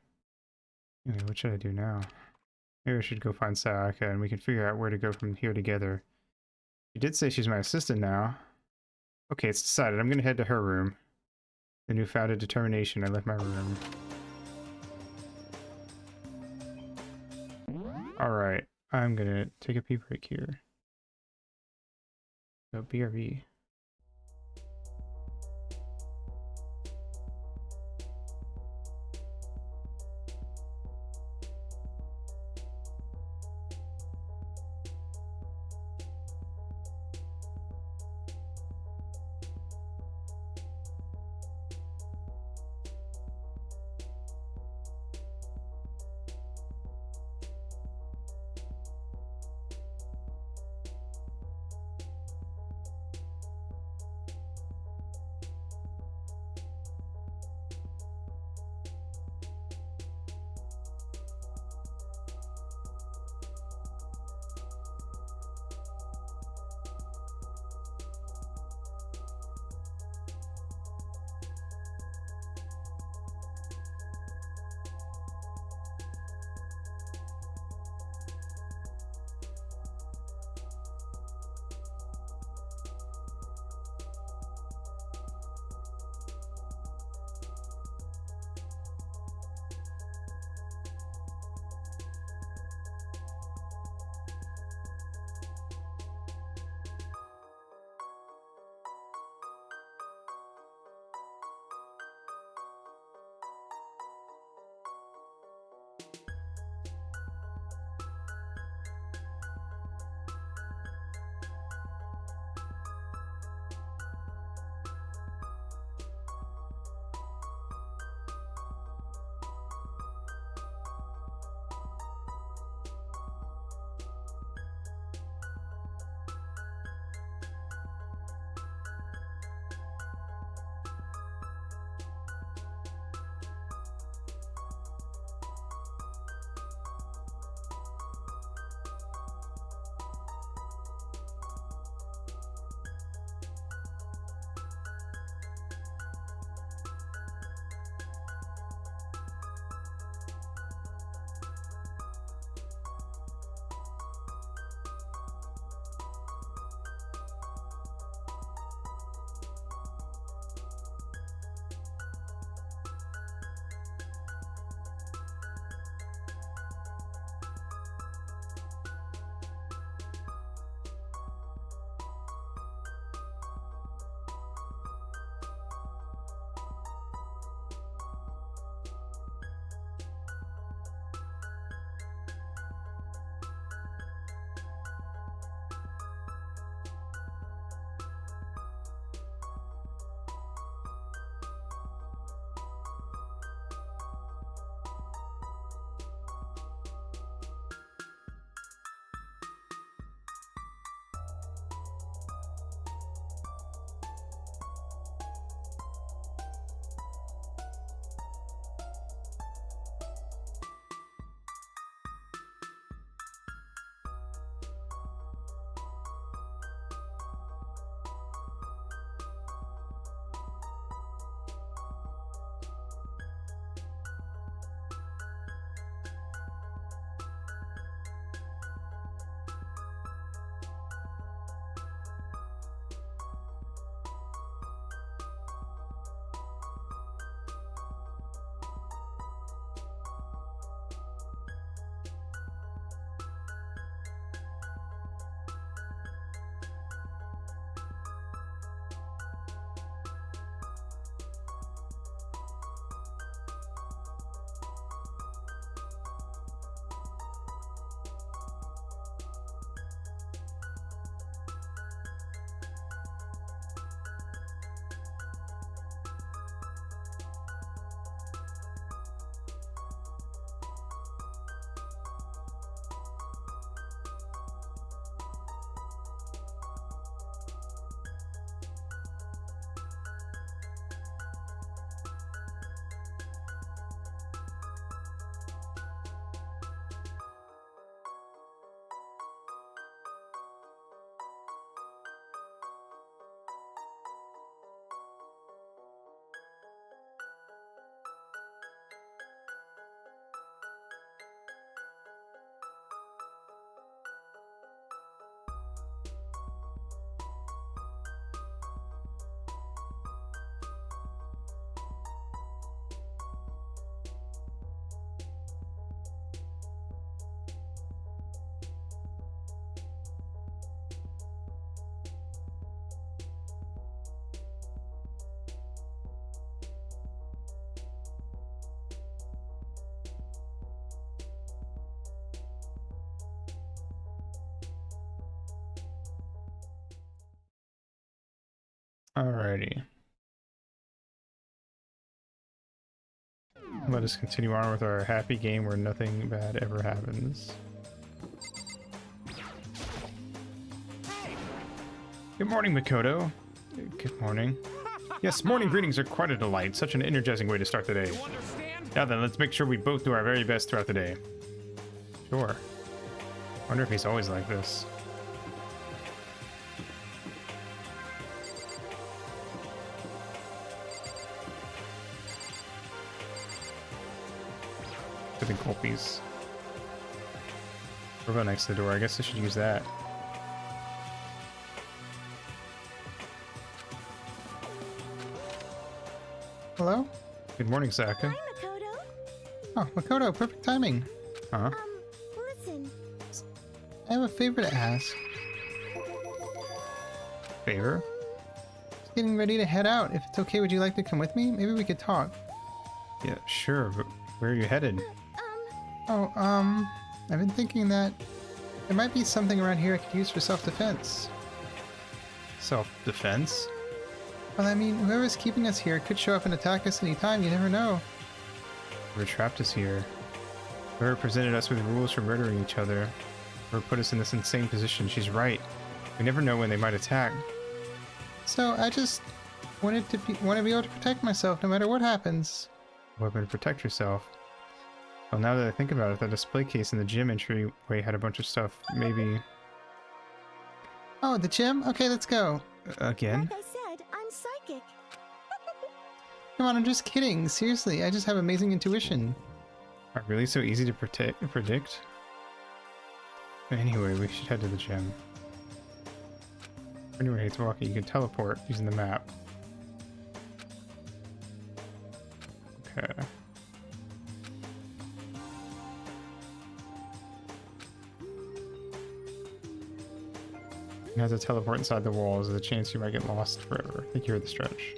Speaker 1: Anyway, what should I do now? Maybe I should go find Sayaka and we can figure out where to go from here together. She did say she's my assistant now. Okay, it's decided. I'm gonna head to her room. The new-founded determination, I left my room. Alright, I'm gonna take a pee break here. So, BRB. Alrighty. Let us continue on with our happy game where nothing bad ever happens. Good morning, Makoto. Good morning. Yes, morning greetings are quite a delight. Such an energizing way to start the day. Now then, let's make sure we both do our very best throughout the day. Sure. Wonder if he's always like this. For the gulpies. What about next to the door? I guess I should use that. Hello? Good morning, Saka.
Speaker 4: Hi, Makoto.
Speaker 8: Oh, Makoto, perfect timing.
Speaker 1: Huh?
Speaker 4: Listen.
Speaker 8: I have a favor to ask.
Speaker 1: Favor?
Speaker 8: Just getting ready to head out. If it's okay, would you like to come with me? Maybe we could talk.
Speaker 1: Yeah, sure, but where are you headed?
Speaker 8: Oh, I've been thinking that there might be something around here I could use for self-defense.
Speaker 1: Self-defense?
Speaker 8: Well, I mean, whoever's keeping us here could show up and attack us anytime, you never know.
Speaker 1: Whoever trapped us here. Whoever presented us with rules for murdering each other. Whoever put us in this insane position, she's right. We never know when they might attack.
Speaker 8: So, I just want to be able to protect myself no matter what happens.
Speaker 1: Weapon to protect yourself. Well, now that I think about it, that display case in the gym entryway had a bunch of stuff. Maybe...
Speaker 8: Oh, the gym? Okay, let's go.
Speaker 1: Again?
Speaker 4: Like I said, I'm psychic.
Speaker 8: Come on, I'm just kidding. Seriously, I just have amazing intuition.
Speaker 1: Are really so easy to predict? Anyway, we should head to the gym. If anyone hates walking, you can teleport using the map. Okay. You have to teleport inside the walls. There's a chance you might get lost forever. I think you heard the stretch.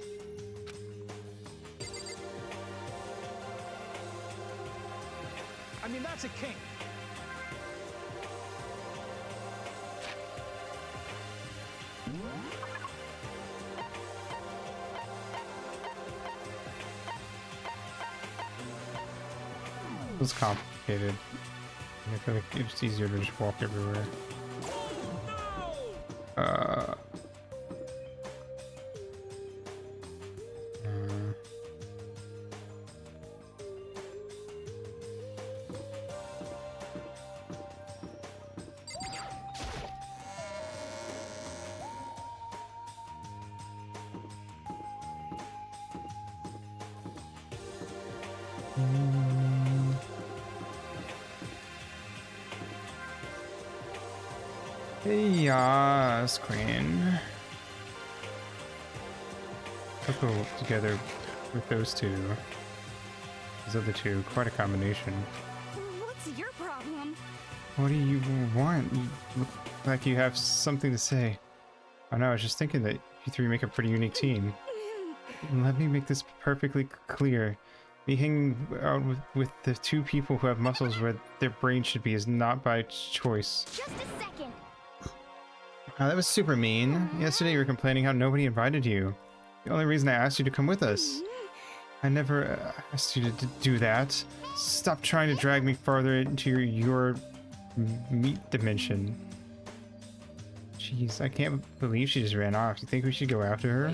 Speaker 9: I mean, that's a king.
Speaker 1: It was complicated. I feel like it's easier to just walk everywhere. Hey, yes, Queen. I'll go together with those two. These other two, quite a combination.
Speaker 10: What's your problem?
Speaker 1: What do you want? You look like you have something to say. Oh no, I was just thinking that you three make a pretty unique team. Let me make this perfectly clear. Me hanging out with the two people who have muscles where their brain should be is not by choice.
Speaker 7: Just a second.
Speaker 8: Wow, that was super mean.
Speaker 1: Yesterday you were complaining how nobody invited you. The only reason I asked you to come with us. I never asked you to do that. Stop trying to drag me farther into your meat dimension. Jeez, I can't believe she just ran off. Do you think we should go after her?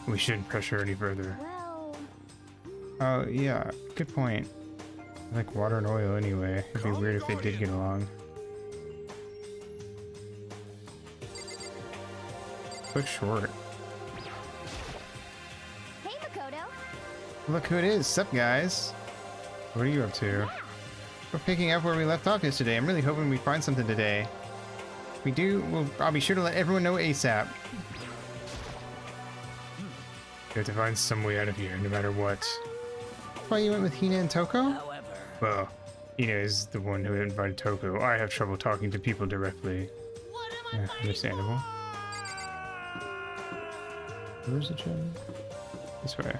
Speaker 1: We shouldn't pressure her any further.
Speaker 7: Well...
Speaker 1: Oh, yeah, good point. I like water and oil anyway. It'd be weird if they did get along. Look short.
Speaker 7: Hey, Makoto.
Speaker 8: Look who it is. Sup, guys?
Speaker 1: What are you up to?
Speaker 8: We're picking up where we left off yesterday. I'm really hoping we find something today. If we do, I'll be sure to let everyone know ASAP.
Speaker 1: You have to find some way out of here, no matter what.
Speaker 8: That's why you went with Hina and Toko?
Speaker 1: Well, Hina is the one who invited Toko. I have trouble talking to people directly. Yeah, understandable. Where's the gym? This way.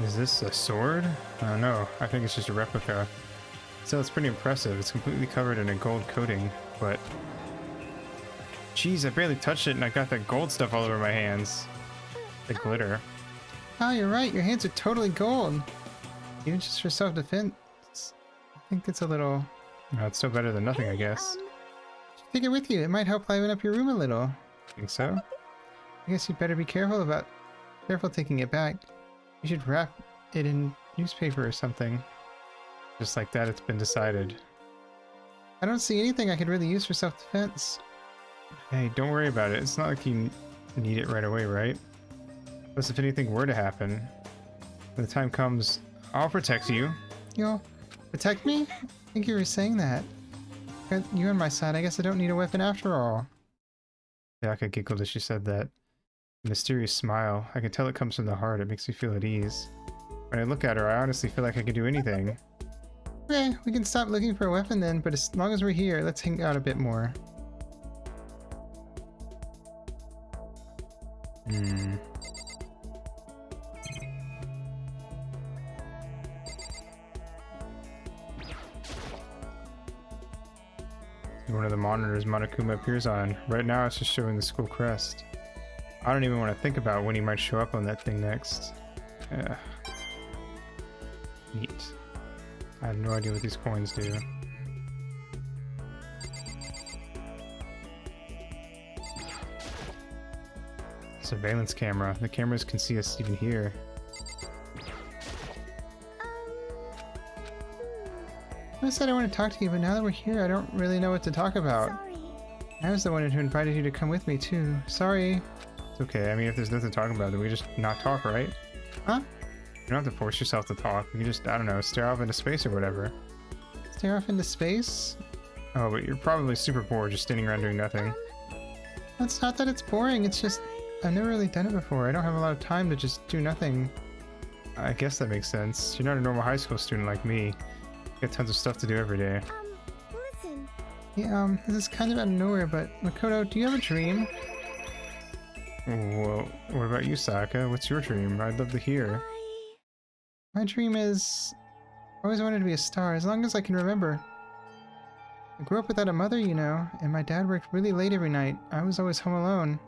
Speaker 1: Is this a sword? I don't know. I think it's just a replica. So it's pretty impressive. It's completely covered in a gold coating, but... Jeez, I barely touched it and I got that gold stuff all over my hands. The glitter.
Speaker 8: Oh, you're right. Your hands are totally gold. Even just for self-defense. I think it's a little...
Speaker 1: No, it's still better than nothing, I guess.
Speaker 8: Take it with you. It might help liven up your room a little.
Speaker 1: Think so?
Speaker 8: I guess you'd better be careful taking it back. You should wrap it in newspaper or something.
Speaker 1: Just like that, it's been decided.
Speaker 8: I don't see anything I could really use for self-defense.
Speaker 1: Hey, don't worry about it. It's not like you need it right away, right? Plus, if anything were to happen, when the time comes, I'll protect you.
Speaker 8: You'll protect me? Thank you for saying that. Got you on my side. I guess I don't need a weapon after all.
Speaker 1: Yaka giggled as she said that. A mysterious smile. I can tell it comes from the heart. It makes me feel at ease. When I look at her, I honestly feel like I can do anything.
Speaker 8: Okay, we can stop looking for a weapon then, but as long as we're here, let's hang out a bit more.
Speaker 1: One of the monitors Monokuma appears on. Right now it's just showing the school crest. I don't even want to think about when he might show up on that thing next. Neat. I have no idea what these coins do. Surveillance camera. The cameras can see us even here.
Speaker 8: I said I want to talk to you, but now that we're here, I don't really know what to talk about.
Speaker 4: Sorry.
Speaker 8: I was the one who invited you to come with me, too. Sorry.
Speaker 1: It's okay. I mean, if there's nothing to talk about, then we just not talk, right?
Speaker 8: Huh?
Speaker 1: You don't have to force yourself to talk. You can just, I don't know, stare off into space or whatever.
Speaker 8: Stare off into space?
Speaker 1: Oh, but you're probably super bored just standing around doing nothing.
Speaker 8: It's not that it's boring, it's just I've never really done it before. I don't have a lot of time to just do nothing.
Speaker 1: I guess that makes sense. You're not a normal high school student like me. You have tons of stuff to do every day.
Speaker 4: Listen.
Speaker 8: Yeah, this is kind of out of nowhere, but Makoto, do you have a dream?
Speaker 1: Well, what about you, Saka? What's your dream? I'd love to hear.
Speaker 8: My dream is... I always wanted to be a star, as long as I can remember. I grew up without a mother, you know, and my dad worked really late every night. I was always home alone.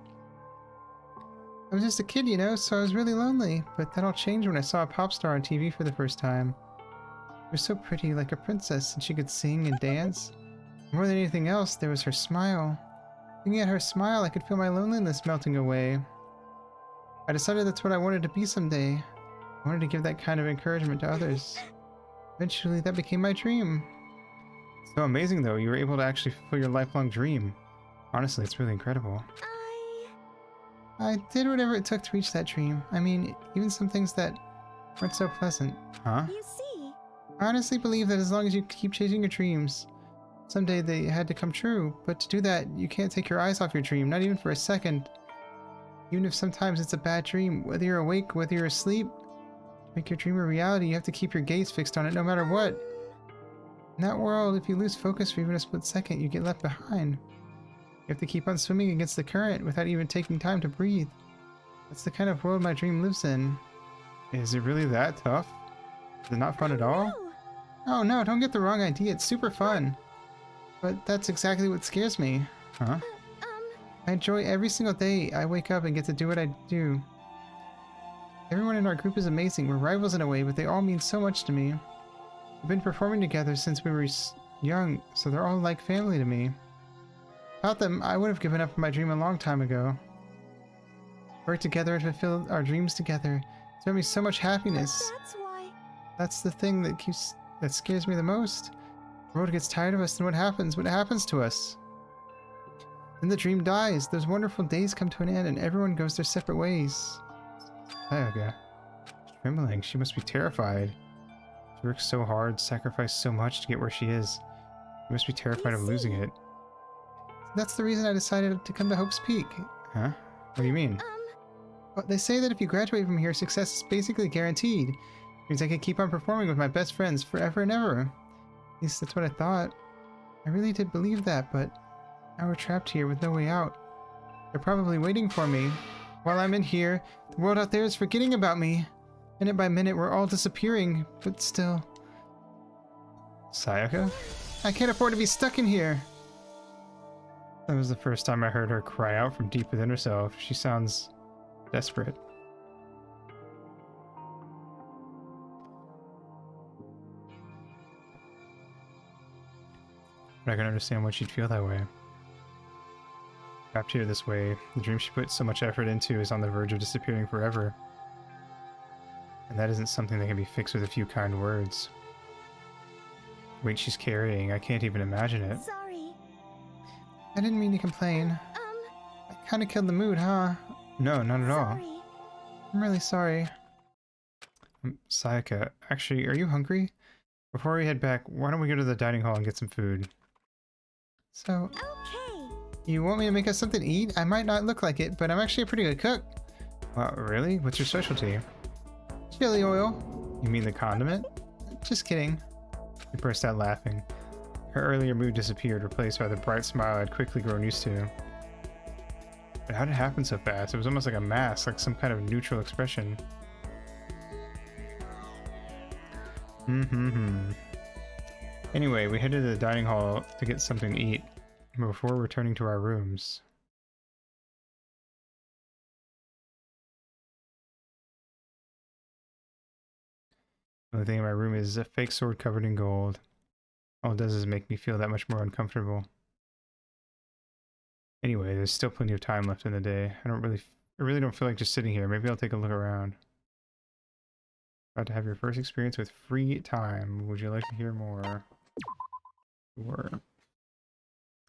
Speaker 8: I was just a kid, you know, so I was really lonely, but that all changed when I saw a pop star on TV for the first time. She was so pretty, like a princess, and she could sing and dance. More than anything else, there was her smile. Looking at her smile, I could feel my loneliness melting away. I decided that's what I wanted to be someday. I wanted to give that kind of encouragement to others. Eventually, that became my dream.
Speaker 1: So amazing, though. You were able to actually fulfill your lifelong dream. Honestly, it's really incredible.
Speaker 8: I did whatever it took to reach that dream. I mean, even some things that weren't so pleasant.
Speaker 1: Huh?
Speaker 4: You see?
Speaker 8: I honestly believe that as long as you keep chasing your dreams, someday they had to come true. But to do that, you can't take your eyes off your dream, not even for a second. Even if sometimes it's a bad dream, whether you're awake, whether you're asleep, to make your dream a reality, you have to keep your gaze fixed on it no matter what. In that world, if you lose focus for even a split second, you get left behind. You have to keep on swimming against the current without even taking time to breathe. That's the kind of world my dream lives in.
Speaker 1: Is it really that tough? Is it not fun at all?
Speaker 8: Oh no, don't get the wrong idea. It's super fun. But that's exactly what scares me.
Speaker 1: Huh?
Speaker 8: I enjoy every single day I wake up and get to do what I do. Everyone in our group is amazing. We're rivals in a way, but they all mean so much to me. We've been performing together since we were young, so they're all like family to me. Without them, I would have given up on my dream a long time ago. Work together and fulfill our dreams together. It's brought me so much happiness.
Speaker 4: That's why.
Speaker 8: That's the thing that scares me the most. The world gets tired of us, and what happens? What happens to us? Then the dream dies. Those wonderful days come to an end, and everyone goes their separate ways.
Speaker 1: Saga. Trembling. She must be terrified. She works so hard, sacrificed so much to get where she is. She must be terrified of losing it.
Speaker 8: That's the reason I decided to come to Hope's Peak.
Speaker 1: Huh? What do you mean?
Speaker 8: Well, they say that if you graduate from here, success is basically guaranteed. It means I can keep on performing with my best friends forever and ever. At least that's what I thought. I really did believe that, but now we're trapped here with no way out. They're probably waiting for me. While I'm in here, the world out there is forgetting about me.
Speaker 1: Minute by minute, we're all disappearing, but still. Sayaka? I can't afford to be stuck in here! That was the first time I heard her cry out from deep within herself. She sounds desperate. But I can understand why she'd feel that way. Trapped here this way, the dream she put so much effort into is on the verge of disappearing forever. And that isn't something that can be fixed with a few kind words. The weight she's carrying, I can't even imagine it.
Speaker 4: Sorry.
Speaker 8: I didn't mean to complain. I kinda killed the mood, huh?
Speaker 1: No, not at all.
Speaker 4: Sorry.
Speaker 8: I'm really sorry.
Speaker 1: Sayaka, actually, are you hungry? Before we head back, why don't we go to the dining hall and get some food?
Speaker 8: So,
Speaker 4: Okay.
Speaker 8: you want me to make us something to eat? I might not look like it, but I'm actually a pretty good cook.
Speaker 1: Wow, really? What's your specialty?
Speaker 8: Chili oil.
Speaker 1: You mean the condiment?
Speaker 8: Just kidding.
Speaker 1: She burst out laughing. Her earlier mood disappeared, replaced by the bright smile I'd quickly grown used to. But how did it happen so fast? It was almost like a mask, like some kind of neutral expression. Anyway, we headed to the dining hall to get something to eat before returning to our rooms. The only thing in my room is a fake sword covered in gold. All it does is make me feel that much more uncomfortable. Anyway, there's still plenty of time left in the day. I really don't feel like just sitting here. Maybe I'll take a look around. About to have your first experience with free time. Would you like to hear more? Sure.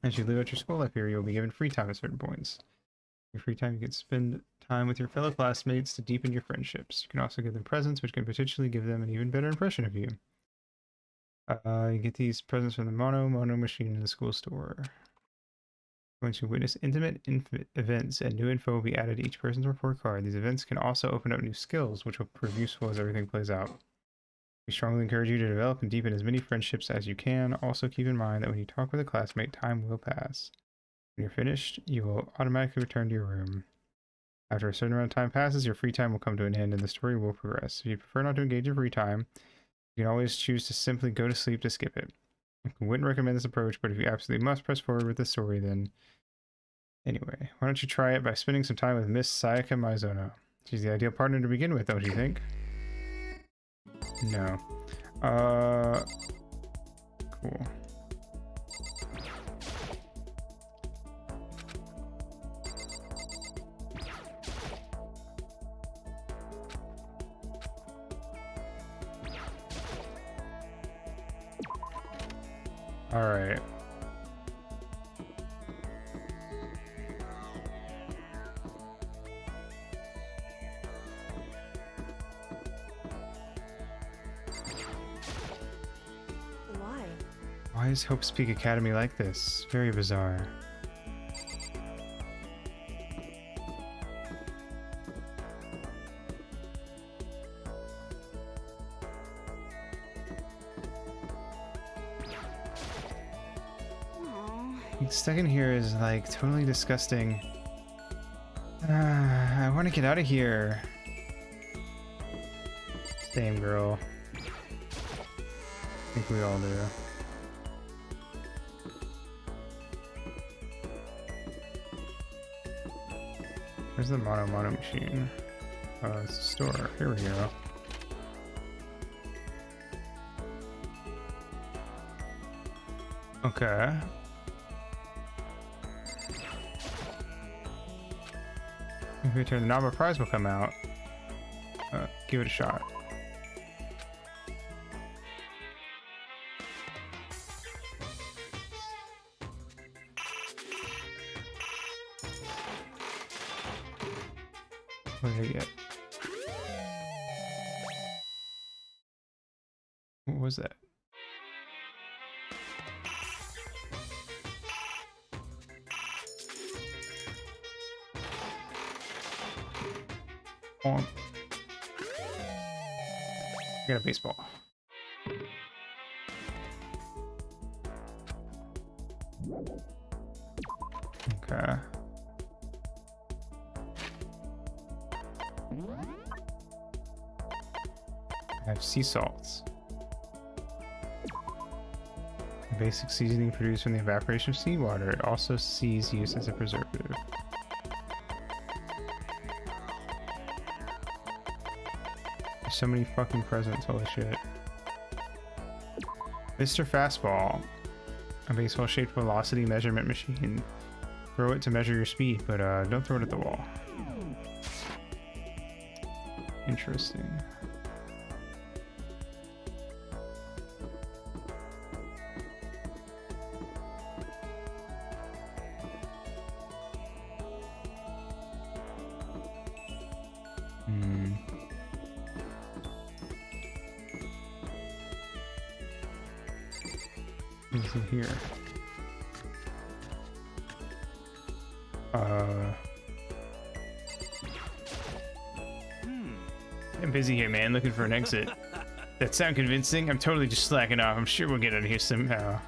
Speaker 1: As you live out your school life here, you'll be given free time at certain points. Your free time, you can spend time with your fellow classmates to deepen your friendships. You can also give them presents, which can potentially give them an even better impression of you. You get these presents from the Mono machine in the school store. Going to witness intimate events, and new info will be added to each person's report card. These events can also open up new skills, which will prove useful as everything plays out. We strongly encourage you to develop and deepen as many friendships as you can. Also keep in mind that when you talk with a classmate, time will pass. When you're finished, you will automatically return to your room. After a certain amount of time passes, your free time will come to an end and the story will progress. If you prefer not to engage in free time, you can always choose to simply go to sleep to skip it. I wouldn't recommend this approach, but if you absolutely must press forward with the story, then... Anyway, why don't you try it by spending some time with Miss Sayaka Mizuno? She's the ideal partner to begin with, don't you think? No. Cool. All right. Why is Hope's Peak Academy like this? Very bizarre. Being stuck in here is like totally disgusting. I want to get out of here. Same, girl. I think we all do. Where's the mono machine? It's a store. Here we go. Okay. If we turn the knob, a prize will come out. Give it a shot. What did I get? What was that? I got a baseball. Okay. I have sea salts. A basic seasoning produced from the evaporation of seawater. It also sees use as a preservative. There's so many fucking presents, holy shit. Mr. Fastball. A baseball-shaped velocity measurement machine. Throw it to measure your speed, but don't throw it at the wall. Interesting. What's in here? I'm busy here, man, looking for an exit. That sound convincing? I'm totally just slacking off. I'm sure we'll get out of here somehow.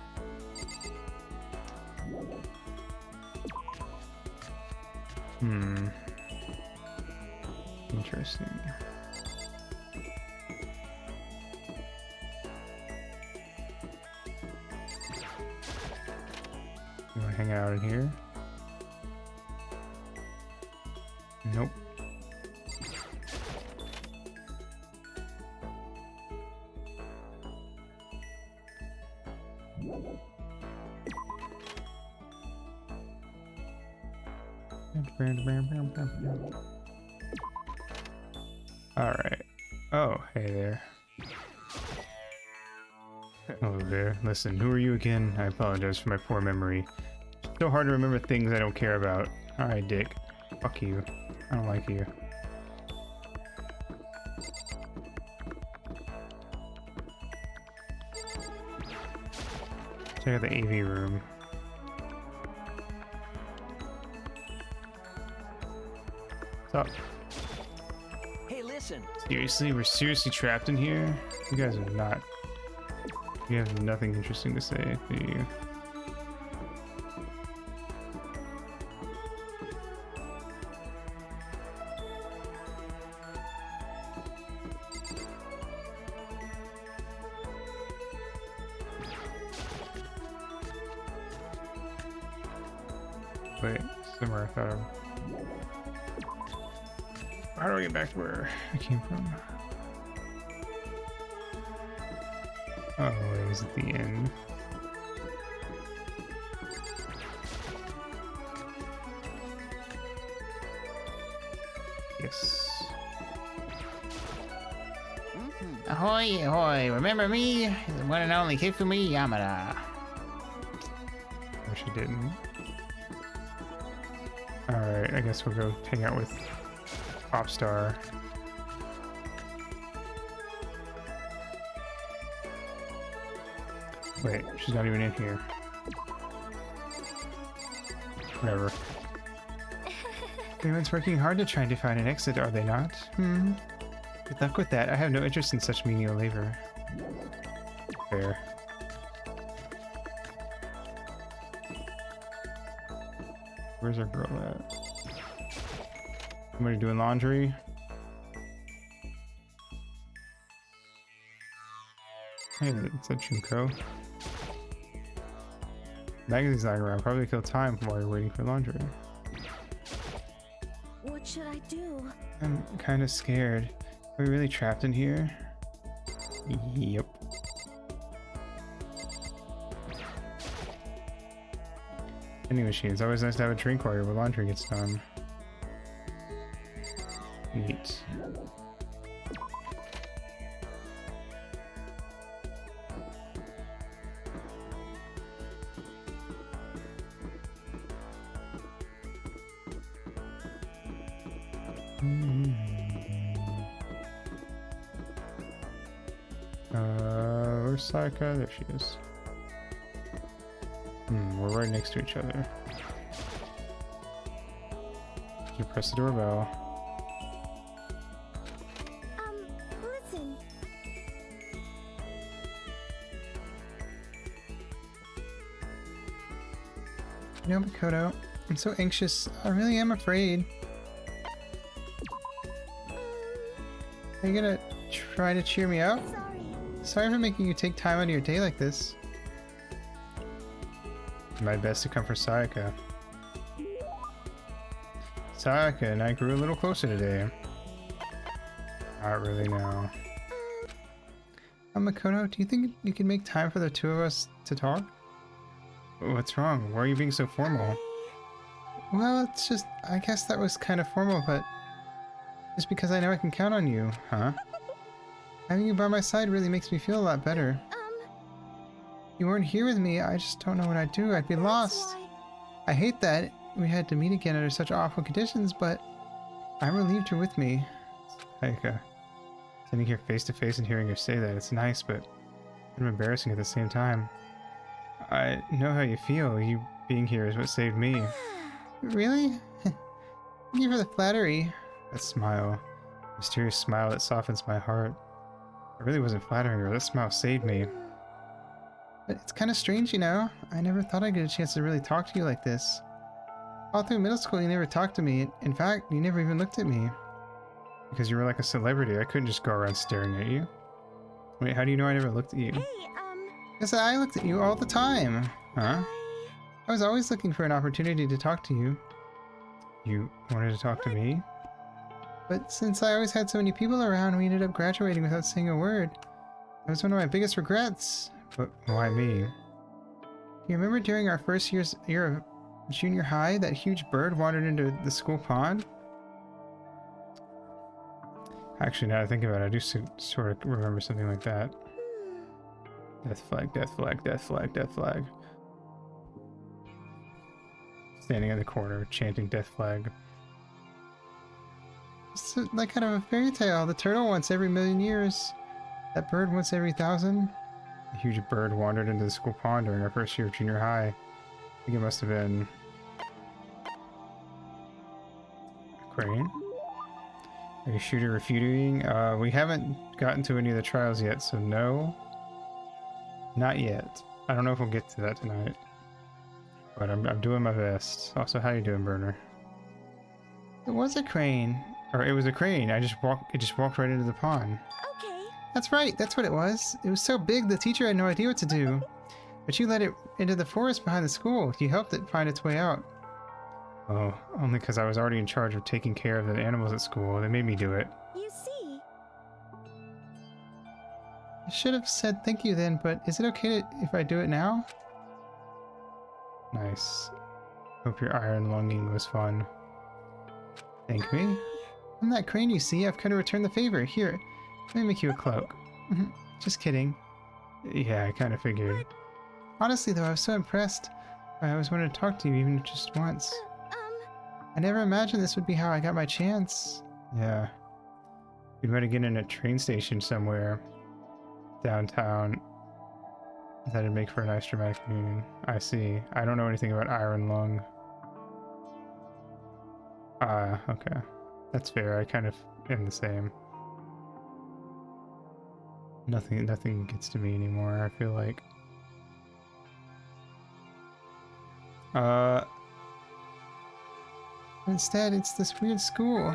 Speaker 1: Interesting. You wanna hang out in here? Nope. Alright. Oh, hey there. Hello there. Listen, who are you again? I apologize for my poor memory. It's so hard to remember things I don't care about. Alright, Dick. Fuck you. I don't like you. Check out the AV room. What's up?
Speaker 2: Hey, listen.
Speaker 1: Seriously? We're seriously trapped in here? You guys are not... You have nothing interesting to say, do you? Wait, somewhere I thought of... How do I get back to where I came from? Oh, it was at the end. Yes.
Speaker 8: Ahoy, ahoy, remember me? The one and only Hifumi Yamada.
Speaker 1: Wish I didn't. Alright, I guess we'll go hang out with Popstar. Wait, she's not even in here. Whatever. Everyone's working hard to try to find an exit, are they not? Good luck with that. I have no interest in such menial labor. Fair. Where's our girl at? Somebody doing laundry? Hey, it's a Junko. Magazine's lying around. Probably kill time while you're waiting for laundry.
Speaker 4: What should I do?
Speaker 1: I'm kind of scared. Are we really trapped in here? Yep. Vending machine. It's always nice to have a drink while your laundry gets done. Neat. Where's Sayaka? There she is. We're right next to each other. You press the doorbell.
Speaker 4: Listen.
Speaker 8: You know, Makoto, I'm so anxious. I really am afraid. Are you gonna try to cheer me up? Sorry for making you take time out of your day like this. My best to comfort Sayaka. Sayaka and I grew a little closer today. Not really, no. Makoto, do you think you can make time for the two of us to talk? What's wrong? Why are you being so formal? Well, it's just, I guess that was kind of formal, but just because I know I can count on you, huh? Having you by my side really makes me feel a lot better. You weren't here with me, I just don't know what I'd do. I'd be lost. I hate that we had to meet again under such awful conditions, but I'm relieved you're with me. Sayaka. Standing here face to face and hearing her say that, it's nice, but kind of embarrassing at the same time. I know how you feel. You being here is what saved me. Really? Thank you for the flattery. That smile. Mysterious smile that softens my heart. I really wasn't flattering her. That smile saved me. But it's kind of strange, you know? I never thought I'd get a chance to really talk to you like this. All through middle school, you never talked to me. In fact, you never even looked at me. Because you were like a celebrity, I couldn't just go around staring at you. Wait, how do you know I never looked at you?
Speaker 4: Hey,
Speaker 8: Because I looked at you all the time. Huh? I was always looking for an opportunity to talk to you. You wanted to talk to me? But since I always had so many people around, we ended up graduating without saying a word. That was one of my biggest regrets. But why me? Do you remember during our first year of junior high, that huge bird wandered into the school pond? Actually, now that I think about it, I do sort of remember something like that. Death flag, death flag, death flag, death flag. Standing in the corner, chanting death flag. It's like kind of a fairy tale. The turtle once every million years. That bird once every 1,000. A huge bird wandered into the school pond during our first year of junior high. I think it must have been... a crane? Are you shooting refuting? We haven't gotten to any of the trials yet, so no. Not yet. I don't know if we'll get to that tonight. But I'm doing my best. Also, how you doing, Burner? It was a crane. Or it was a crane. It just walked right into the pond.
Speaker 4: okay.
Speaker 8: That's right, that's what it was. It was so big the teacher had no idea what to do. But you let it into the forest behind the school. You helped it find its way out. Oh, only because I was already in charge of taking care of the animals at school. They made me do it.
Speaker 4: You see.
Speaker 8: I should have said thank you then, but is it okay if I do it now? Nice. Hope your iron lunging was fun. Thank me. I'm that crane you see. I've come to return the favor. Here, let me make you a cloak. Just kidding. Yeah, I kind of figured. Honestly though, I was so impressed. I always wanted to talk to you even just once. I never imagined this would be how I got my chance. Yeah. We might again in a train station somewhere. Downtown. That'd make for a nice dramatic reunion. I see. I don't know anything about Iron Lung. Okay. That's fair. I kind of am the same. Nothing gets to me anymore, I feel like. Instead, it's this weird school.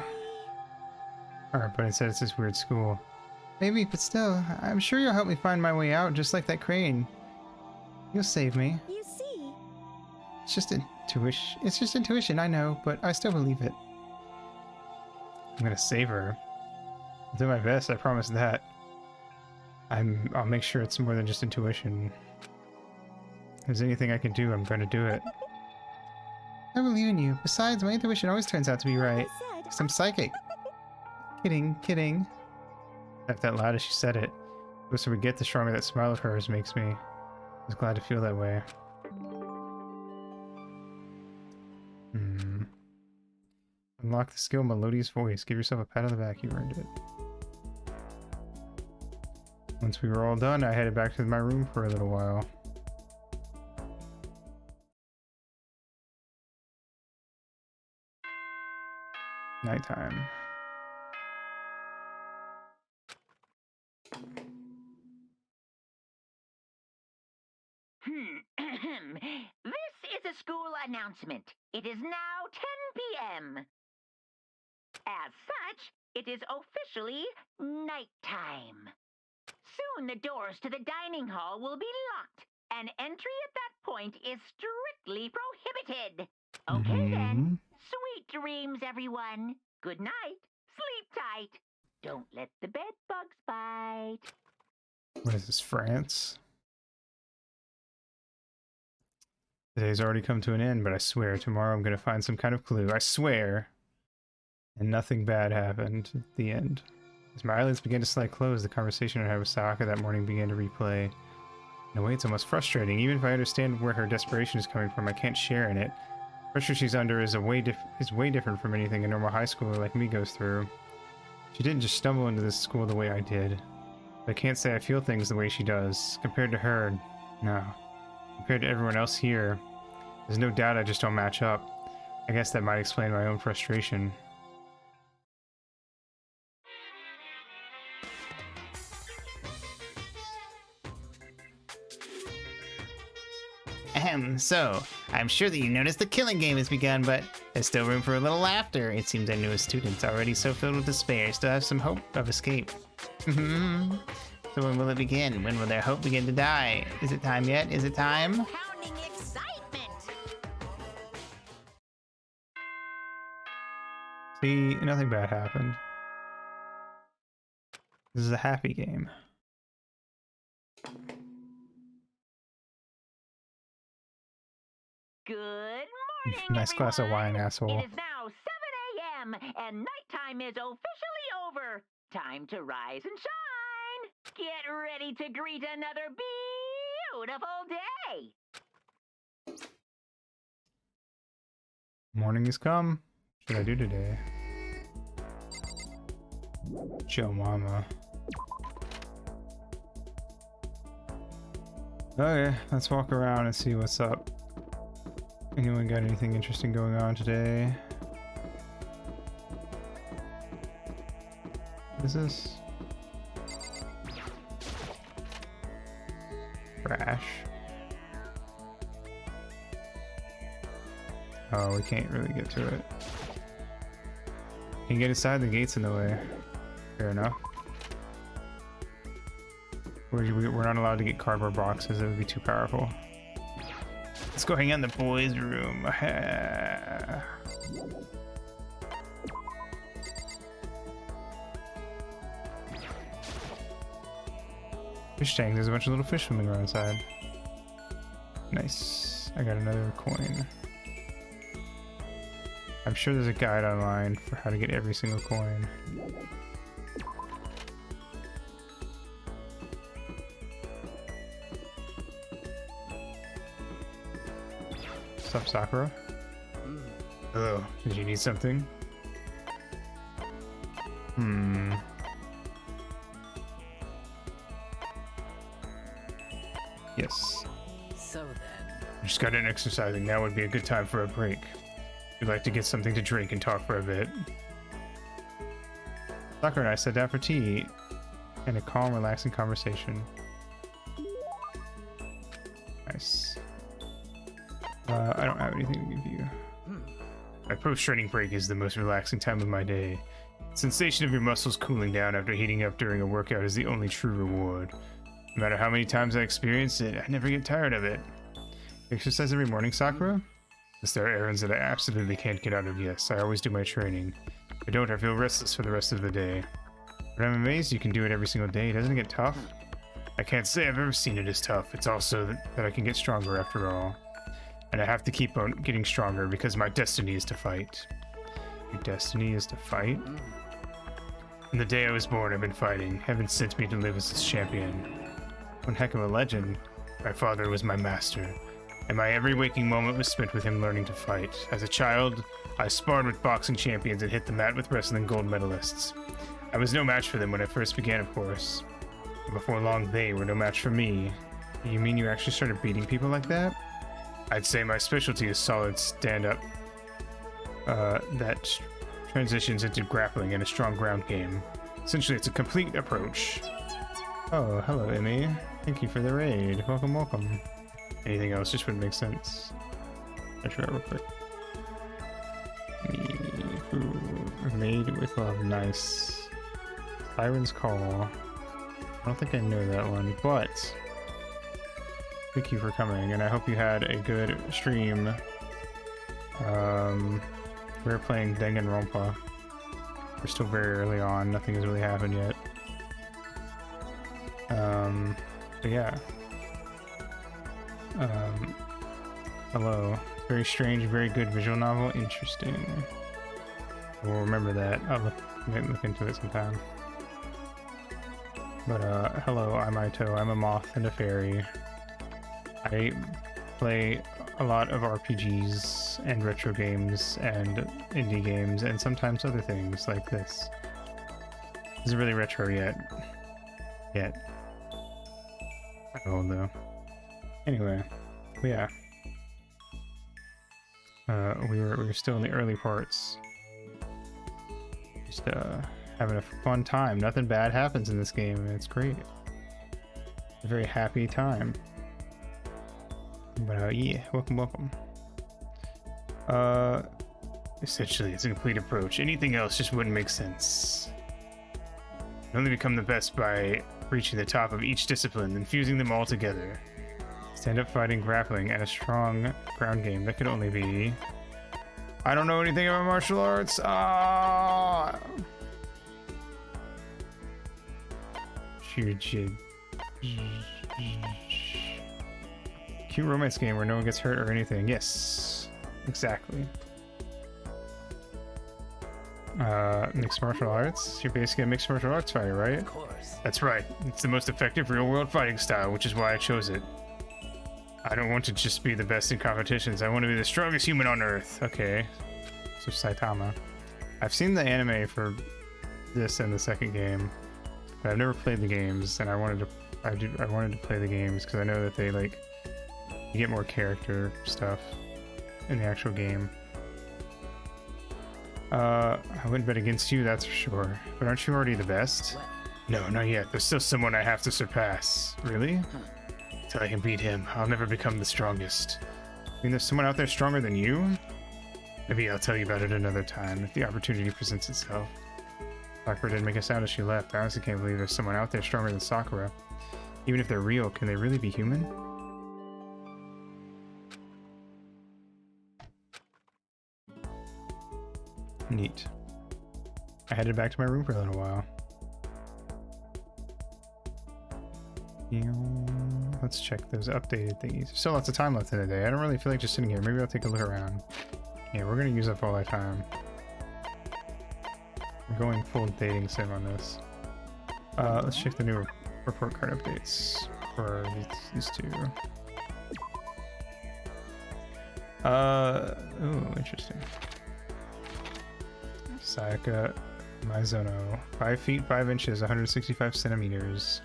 Speaker 8: Alright, but instead it's this weird school. Maybe, but still, I'm sure you'll help me find my way out, just like that crane. You'll save me.
Speaker 4: You see.
Speaker 8: It's just intuition. It's just intuition, I know, but I still believe it. I'm gonna save her. I'll do my best, I promise that. I'll make sure it's more than just intuition. If there's anything I can do, I'm gonna do it. I believe in you. Besides, my intuition always turns out to be right. Because I'm psychic. Kidding. Laughed that loud as she said it. The closer we get, the stronger that smile of hers makes me. I was glad to feel that way. Unlock the skill Melodious Voice. Give yourself a pat on the back. You earned it. Once we were all done, I headed back to my room for a little while. Nighttime.
Speaker 12: This is a school announcement. It is now 10 p.m. As such, it is officially nighttime. Soon the doors to the dining hall will be locked, and entry at that point is strictly prohibited. Okay then. Sweet dreams, everyone. Good night. Sleep tight. Don't let the bed bugs bite.
Speaker 1: What is this, France? Today's already come to an end, but I swear tomorrow I'm gonna find some kind of clue. I swear. And nothing bad happened at the end. As my eyelids began to slide closed, the conversation I had with Sayaka that morning began to replay. In a way, it's almost frustrating. Even if I understand where her desperation is coming from, I can't share in it. The pressure she's under is way different from anything a normal high schooler like me goes through. She didn't just stumble into this school the way I did. But I can't say I feel things the way she does. Compared to her, no. Compared to everyone else here, there's no doubt I just don't match up. I guess that might explain my own frustration.
Speaker 8: So, I'm sure that you noticed the killing game has begun, but there's still room for a little laughter. It seems our newest students, already so filled with despair, still have some hope of escape. So when will it begin? When will their hope begin to die? Is it time yet? Is it time?
Speaker 5: Pounding excitement!
Speaker 1: See, nothing bad happened. This is a happy game.
Speaker 12: Good morning,
Speaker 1: Nice glass of wine, asshole.
Speaker 12: It is now 7 a.m. and nighttime is officially over. Time to rise and shine. Get ready to greet another beautiful day.
Speaker 1: Morning has come. What should I do today? Joe Mama. Okay, let's walk around and see what's up. Anyone got anything interesting going on today? What is this? Trash. Oh, we can't really get to it. Can you get inside? The gate's in the way. Fair enough. We're not allowed to get cardboard boxes. It would be too powerful. Let's go hang out in the boys' room. Fish tank. There's a bunch of little fish swimming around inside. Nice. I got another coin. I'm sure there's a guide online for how to get every single coin. What's up, Sakura? Hello. Did you need something? Yes.
Speaker 11: So then.
Speaker 1: I just got in exercising. Now would be a good time for a break. We'd like to get something to drink and talk for a bit. Sakura and I sat down for tea and a calm, relaxing conversation. Nice. I don't have anything to give you. My post-training break is the most relaxing time of my day. The sensation of your muscles cooling down after heating up during a workout is the only true reward. No matter how many times I experience it, I never get tired of it. You exercise every morning, Sakura? Yes, there are errands that I absolutely can't get out of. Yes, I always do my training. If I don't, I feel restless for the rest of the day. But I'm amazed you can do it every single day. Doesn't it get tough? I can't say I've ever seen it as tough. It's also that I can get stronger after all. And I have to keep on getting stronger because my destiny is to fight. Your destiny is to fight? From the day I was born, I've been fighting. Heaven sent me to live as its champion. One heck of a legend. My father was my master, and my every waking moment was spent with him learning to fight. As a child, I sparred with boxing champions and hit the mat with wrestling gold medalists. I was no match for them when I first began, of course. But before long, they were no match for me. You mean you actually started beating people like that? I'd say my specialty is solid stand-up. That transitions into grappling and a strong ground game. Essentially, it's a complete approach. Oh, hello, Emmy. Thank you for the raid. Welcome, welcome. Anything else just wouldn't make sense. I'll try real quick. Ooh, Made with Love, nice. Siren's Call. I don't think I know that one, but thank you for coming, and I hope you had a good stream. We're playing Danganronpa. We're still very early on, nothing has really happened yet. But yeah. Hello. Very strange, very good visual novel. Interesting. We'll remember that. I'll look into it sometime. But hello, I'm Ito. I'm a moth and a fairy. I play a lot of RPGs and retro games and indie games and sometimes other things like this. This isn't really retro yet. Not old though. Anyway, yeah. We're still in the early parts. Just having a fun time. Nothing bad happens in this game, and it's great. A very happy time. But yeah, welcome. Essentially, it's a complete approach. Anything else just wouldn't make sense. You only become the best by reaching the top of each discipline and fusing them all together. Stand-up fighting, grappling, and a strong ground game. That could only be... I don't know anything about martial arts. Ah! Cute romance game where no one gets hurt or anything. Yes, exactly. Mixed martial arts? You're basically a mixed martial arts fighter, right?
Speaker 11: Of course.
Speaker 1: That's right. It's the most effective real-world fighting style, which is why I chose it. I don't want to just be the best in competitions. I want to be the strongest human on Earth. Okay. So Saitama. I've seen the anime for this and the second game, but I've never played the games, and I wanted to play the games because I know that they like you get more character stuff in the actual game. I wouldn't bet against you, that's for sure. But aren't you already the best? No, not yet. There's still someone I have to surpass. Really? Till I can beat him, I'll never become the strongest. I mean, there's someone out there stronger than you? Maybe I'll tell you about it another time, if the opportunity presents itself. Sakura didn't make a sound as she left. I honestly can't believe there's someone out there stronger than Sakura. Even if they're real, can they really be human? Neat. I headed back to my room for a little while. Let's check those updated thingies. There's still lots of time left in the day. I don't really feel like just sitting here. Maybe I'll take a look around. Yeah, we're gonna use up all our time. We're going full dating sim on this. Let's check the new report card updates for these two. Ooh, interesting. Sayaka Maizono, 5 feet 5 inches, 165 centimeters.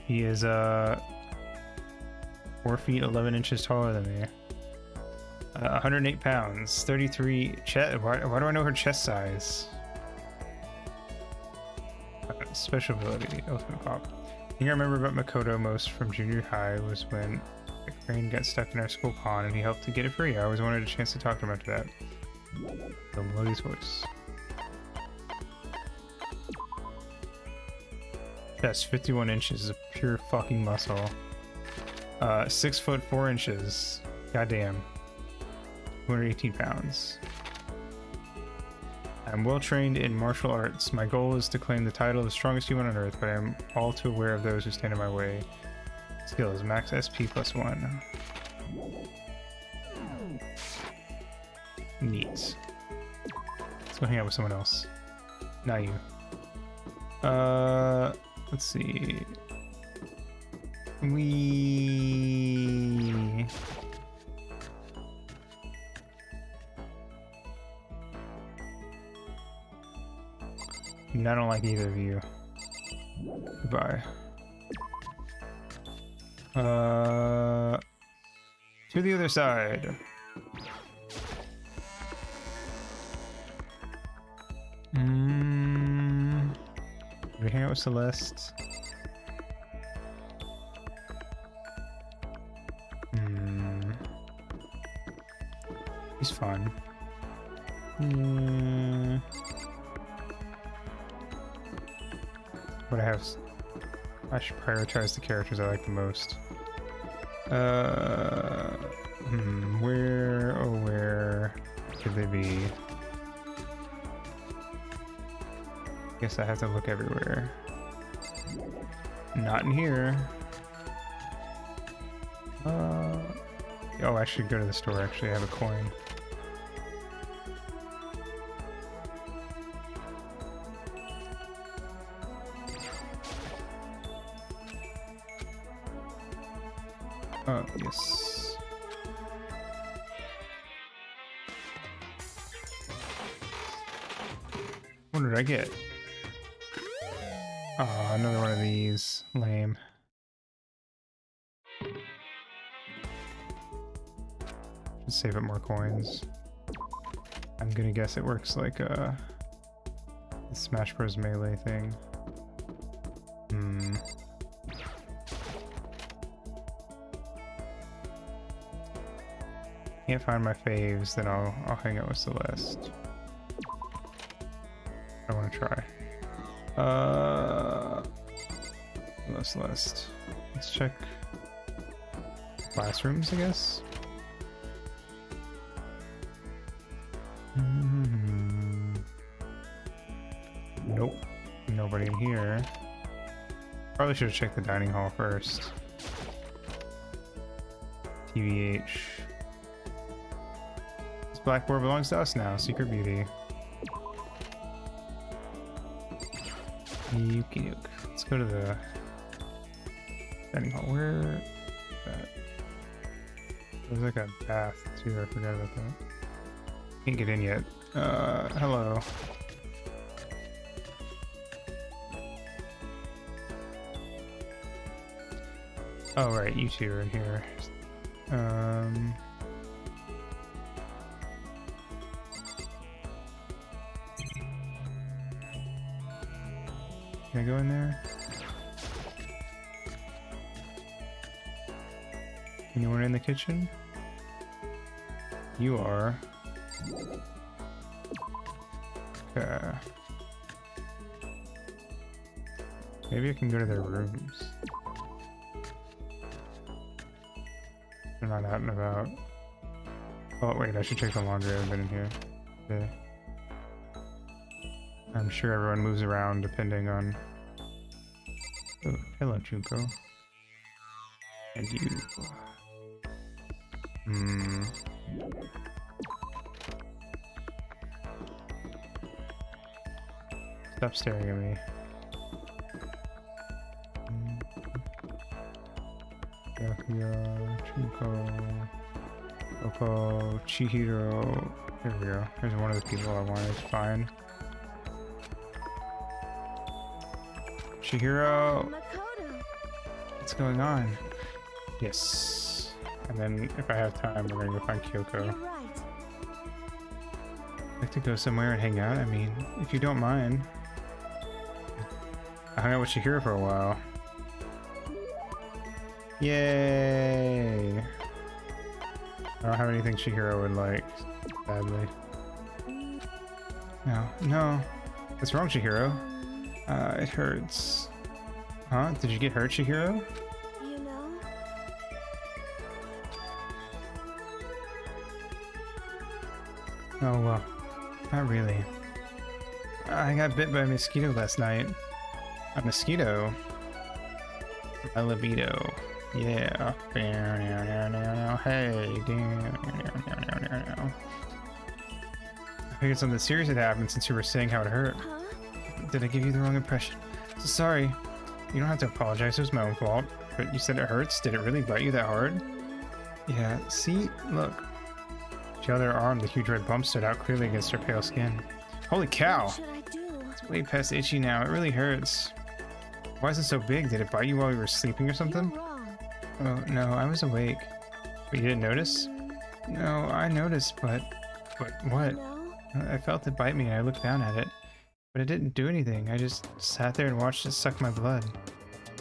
Speaker 1: He is 4 feet 11 inches taller than me. 108 pounds, 33 chest. Why do I know her chest size? Special ability, ultimate pop. The thing I remember about Makoto most from junior high was when a crane got stuck in our school pond and he helped to get it free. I always wanted a chance to talk to him after that. So Melodious voice. Chest 51 inches of pure fucking muscle. 6 foot 4 inches. Goddamn. 218 pounds. I'm well trained in martial arts. My goal is to claim the title of the strongest human on Earth, but I am all too aware of those who stand in my way. Skills, max SP +1. Neat. Let's go hang out with someone else. Not you. Let's see. I don't like either of you. Goodbye. To the other side. Did we hang out with Celeste? He's fun. But I should prioritize the characters I like the most. Where could they be? Guess I have to look everywhere. Not in here. Oh, I should go to the store. Actually, I have a coin. Oh, yes. What did I get? Oh, another one of these. Lame. Should save up more coins. I'm gonna guess it works like the Smash Bros. Melee thing. Can't find my faves, then I'll hang out with Celeste. I want to try. Celeste. Let's check classrooms, I guess. Nope. Nobody in here. Probably should have checked the dining hall first. TBH. This blackboard belongs to us now. Secret Beauty. Yuki. Let's go to the dining hall. Where? There's like a bath too. I forgot about that. Can't get in yet. Hello. Oh right, you two are in here. Can I go in there? Anyone in the kitchen? You are. Okay. Maybe I can go to their rooms. They're not out and about. Oh wait, I should check the laundry. I haven't been in here today. I'm sure everyone moves around depending on... Oh, hello, Junko. And you. Stop staring at me. Yakuya, Junko, Oko, Chihiro. There we go. There's one of the people I wanted to find. Chihiro! What's going on? Yes. And then if I have time, we're gonna go find Kyoko.
Speaker 4: You're right.
Speaker 1: I'd like to go somewhere and hang out. I mean, if you don't mind. I hung out with Chihiro for a while. Yay! I don't have anything Chihiro would like, sadly. No. What's wrong, Chihiro? It hurts. Huh? Did you get hurt, Chihiro?
Speaker 4: You know?
Speaker 1: Oh, well. Not really. I got bit by a mosquito last night. A mosquito? My libido. Yeah. Hey. I figured something serious had happened since you were saying how it hurt.
Speaker 4: Huh?
Speaker 1: Did I give you the wrong impression? So sorry. You don't have to apologize. It was my own fault. But you said it hurts. Did it really bite you that hard? Yeah. See? Look. She held her arm. The huge red bump stood out clearly against her pale skin. Holy cow!
Speaker 4: What should I do?
Speaker 1: It's way past itchy now. It really hurts. Why is it so big? Did it bite you while you were sleeping or something?
Speaker 4: You're wrong.
Speaker 1: Oh, no. I was awake. But you didn't notice? No, I noticed, but what?
Speaker 4: No?
Speaker 1: I felt it bite me and I looked down at it. But it didn't do anything. I just sat there and watched it suck my blood.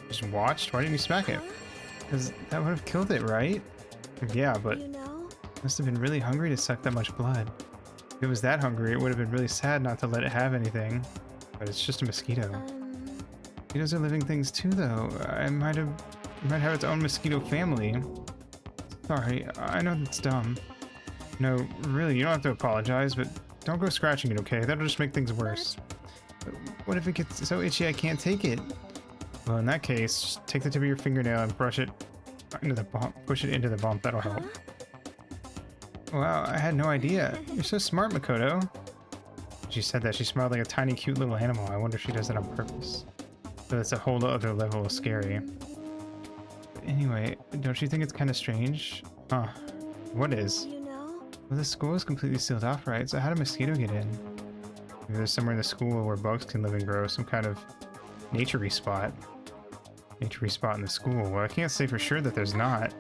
Speaker 1: Just watched? Why didn't you smack it? Because that would have killed it, right? Yeah, but
Speaker 4: You know?
Speaker 1: must have been really hungry to suck that much blood. If it was that hungry, it would have been really sad not to let it have anything. But it's just a mosquito. Mosquitoes are living things too, though. It might have its own mosquito family. Sorry, I know that's dumb. No, really, you don't have to apologize, but don't go scratching it, okay? That'll just make things worse. But what if it gets so itchy I can't take it? Well, in that case, just take the tip of your fingernail and brush it into the bump. Push it into the bump. That'll help. Wow, I had no idea. You're so smart, Makoto. She said that she smiled like a tiny, cute little animal. I wonder if she does that on purpose. So that's a whole other level of scary. But anyway, don't you think it's kind of strange? Huh. What is?
Speaker 4: You know?
Speaker 1: Well, the school is completely sealed off, right? So how did a mosquito get in? Maybe there's somewhere in the school where bugs can live and grow. Some kind of nature-y spot. Nature-y spot in the school. Well, I can't say for sure that there's not.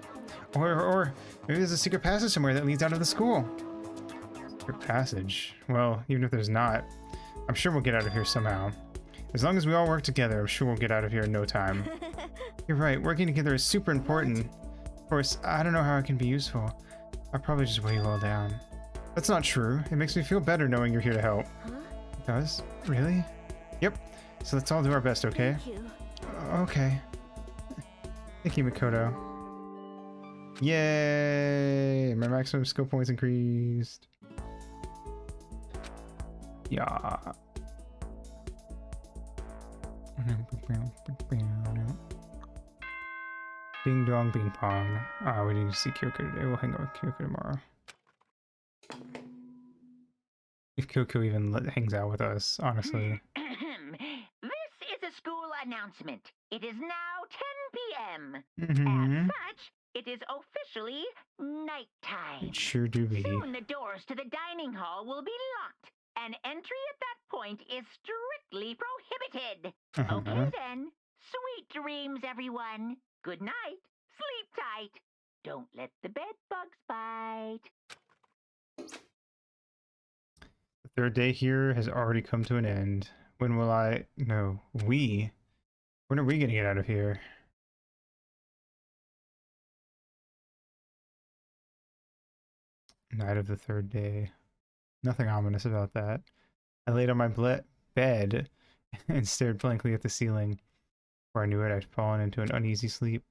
Speaker 1: Or maybe there's a secret passage somewhere that leads out of the school. Secret passage. Well, even if there's not, I'm sure we'll get out of here somehow. As long as we all work together, I'm sure we'll get out of here in no time. You're right, working together is super important. Of course, I don't know how it can be useful. I'll probably just weigh you all down. That's not true. It makes me feel better knowing you're here to help.
Speaker 4: Huh?
Speaker 1: It does? Really? Yep. So let's all do our best, okay?
Speaker 4: Thank you.
Speaker 1: Okay. Thank you, Makoto. Yay! My maximum skill points increased. Yeah. Ding dong ping pong. Ah, we need to see Kyoko today. We'll hang out with Kyoko tomorrow. If Kyoko even hangs out with us, honestly.
Speaker 12: This is a school announcement. It is now 10 p.m.
Speaker 1: Mm-hmm.
Speaker 12: As such, it is officially nighttime.
Speaker 1: It sure do be.
Speaker 12: Soon the doors to the dining hall will be locked, and entry at that point is strictly prohibited. Okay then. Sweet dreams, everyone. Good night. Sleep tight. Don't let the bed bugs bite.
Speaker 1: The third day here has already come to an end. When will I... No, we... When are we gonna get out of here? Night of the third day. Nothing ominous about that. I laid on my bed and stared blankly at the ceiling. Before I knew it, I'd fallen into an uneasy sleep.